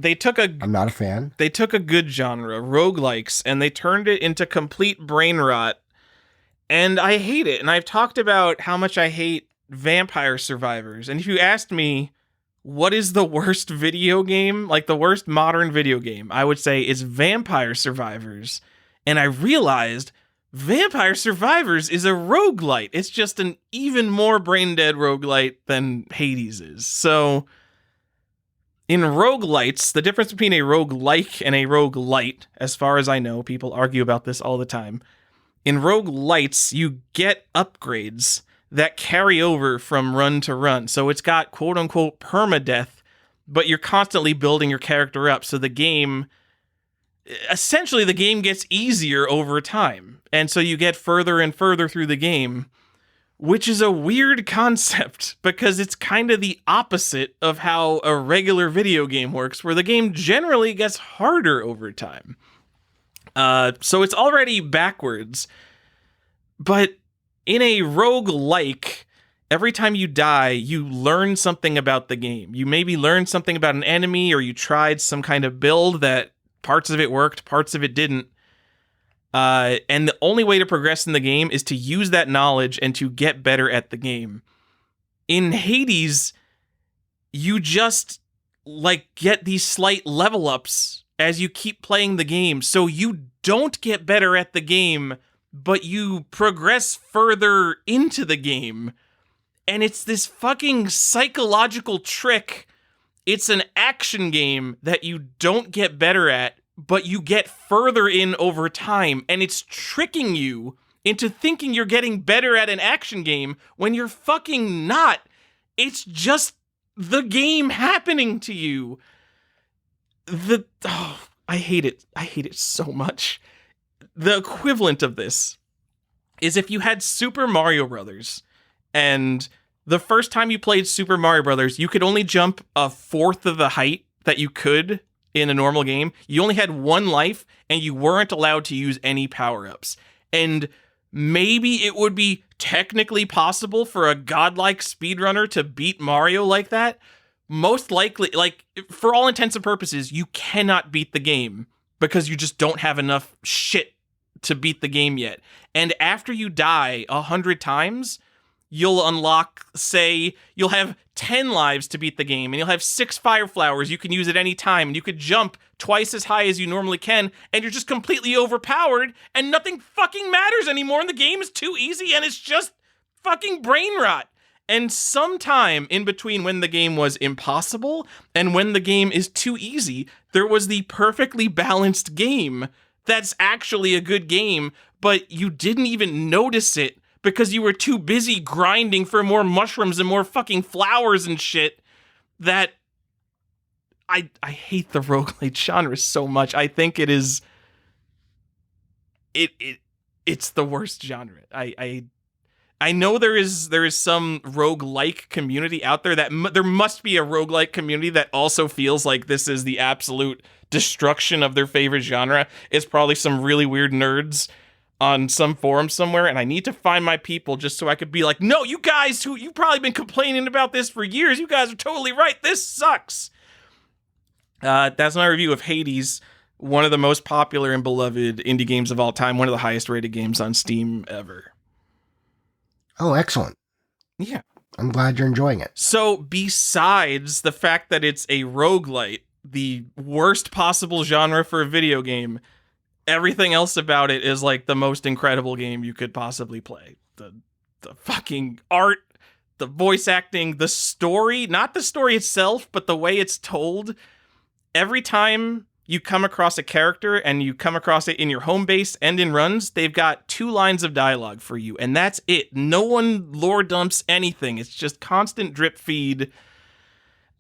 I'm not a fan. They took a good genre, roguelikes, and they turned it into complete brain rot. And I hate it. And I've talked about how much I hate Vampire Survivors. And if you asked me what is the worst video game, like the worst modern video game, I would say it's Vampire Survivors. And I realized Vampire Survivors is a roguelite. It's just an even more brain dead roguelite than Hades is. So in roguelites, the difference between a roguelike and a roguelite, as far as I know, people argue about this all the time. In roguelites, you get upgrades that carry over from run to run. So it's got quote-unquote permadeath, but you're constantly building your character up. So the game gets easier over time. And so you get further and further through the game, which is a weird concept because it's kind of the opposite of how a regular video game works, where the game generally gets harder over time. So it's already backwards. But in a roguelike, every time you die, you learn something about the game. You maybe learned something about an enemy, or you tried some kind of build that parts of it worked, parts of it didn't. And the only way to progress in the game is to use that knowledge and to get better at the game. In Hades, you just get these slight level ups as you keep playing the game. So you don't get better at the game, but you progress further into the game. And it's this fucking psychological trick. It's an action game that you don't get better at, but you get further in over time, and it's tricking you into thinking you're getting better at an action game when you're fucking not. It's just the game happening to you. I hate it. I hate it so much. The equivalent of this is if you had Super Mario Brothers, and the first time you played Super Mario Brothers, you could only jump a fourth of the height that you could in a normal game. You only had one life, and you weren't allowed to use any power-ups. And maybe it would be technically possible for a godlike speedrunner to beat Mario like that. Most likely, like, for all intents and purposes, you cannot beat the game because you just don't have enough shit to beat the game yet. And after you die 100 times, you'll unlock, say, you'll have 10 lives to beat the game, and you'll have 6 fire flowers you can use at any time, and you could jump twice as high as you normally can, and you're just completely overpowered, and nothing fucking matters anymore, and the game is too easy, and it's just fucking brain rot. And sometime in between when the game was impossible and when the game is too easy, there was the perfectly balanced game that's actually a good game, but you didn't even notice it because you were too busy grinding for more mushrooms and more fucking flowers and shit. That I hate the roguelite genre so much. I think it is it's the worst genre. I know there is some roguelike community out there that there must be a roguelike community that also feels like this is the absolute destruction of their favorite genre. It's probably some really weird nerds on some forum somewhere, and I need to find my people just so I could be like, no, you guys you've probably been complaining about this for years. You guys are totally right. This sucks. That's my review of Hades, one of the most popular and beloved indie games of all time, one of the highest rated games on Steam ever. Oh, excellent. Yeah. I'm glad you're enjoying it. So besides the fact that it's a roguelite, the worst possible genre for a video game, everything else about it is like the most incredible game you could possibly play. The fucking art, the voice acting, the story, not the story itself, but the way it's told. Every time you come across a character and you come across it in your home base and in runs, they've got 2 lines of dialogue for you, and that's it. No one lore dumps anything. It's just constant drip feed.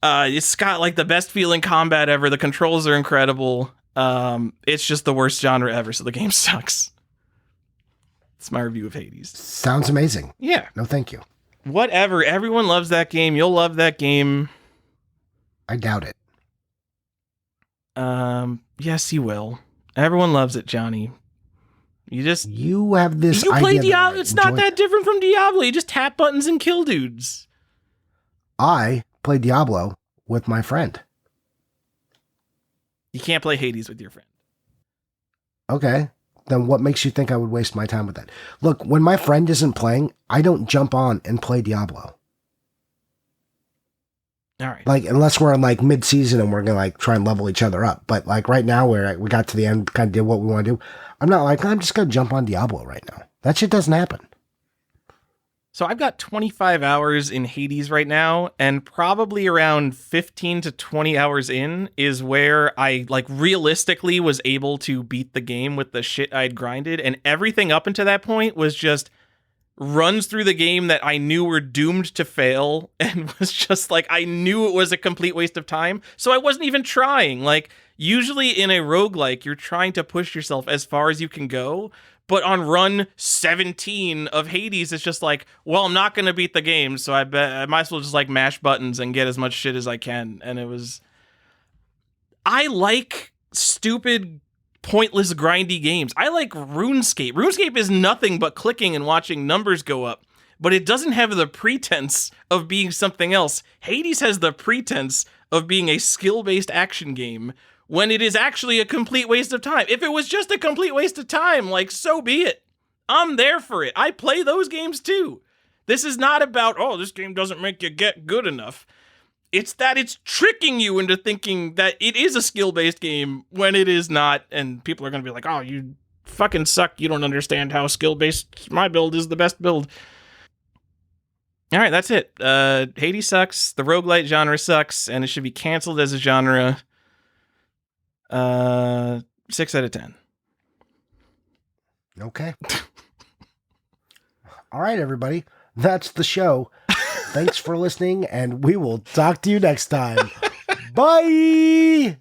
It's got like the best feeling combat ever. The controls are incredible. It's just the worst genre ever, so the game sucks. It's my review of Hades. Sounds amazing. Yeah. No, thank you. Whatever. Everyone loves that game. You'll love that game. I doubt it. Yes, you will. Everyone loves it, Johnny. You have this. You play idea Diablo. It's not that different from Diablo. You just tap buttons and kill dudes. I play Diablo with my friend. You can't play Hades with your friend. Okay. Then what makes you think I would waste my time with that? Look, when my friend isn't playing, I don't jump on and play Diablo. All right. Like, unless we're in like mid-season and we're going to like try and level each other up. But like right now where we got to the end, kind of did what we want to do. I'm not like, I'm just going to jump on Diablo right now. That shit doesn't happen. So I've got 25 hours in Hades right now, and probably around 15 to 20 hours in is where I like realistically was able to beat the game with the shit I'd grinded. And everything up until that point was just runs through the game that I knew were doomed to fail, and was just like, I knew it was a complete waste of time. So I wasn't even trying. Like, usually in a roguelike, you're trying to push yourself as far as you can go. But on run 17 of Hades, it's just like, well, I'm not going to beat the game, so I might as well just like mash buttons and get as much shit as I can. And it was... I like stupid, pointless, grindy games. I like RuneScape. RuneScape is nothing but clicking and watching numbers go up, but it doesn't have the pretense of being something else. Hades has the pretense of being a skill-based action game, when it is actually a complete waste of time. If it was just a complete waste of time, like, so be it. I'm there for it. I play those games too. This is not about, oh, this game doesn't make you get good enough. It's that it's tricking you into thinking that it is a skill-based game when it is not, and people are going to be like, oh, you fucking suck. You don't understand how skill-based my build is the best build. All right, that's it. Hades sucks. The roguelite genre sucks, and it should be canceled as a genre. 6 out of 10. Okay. All right, everybody. That's the show. Thanks for listening, and we will talk to you next time. Bye.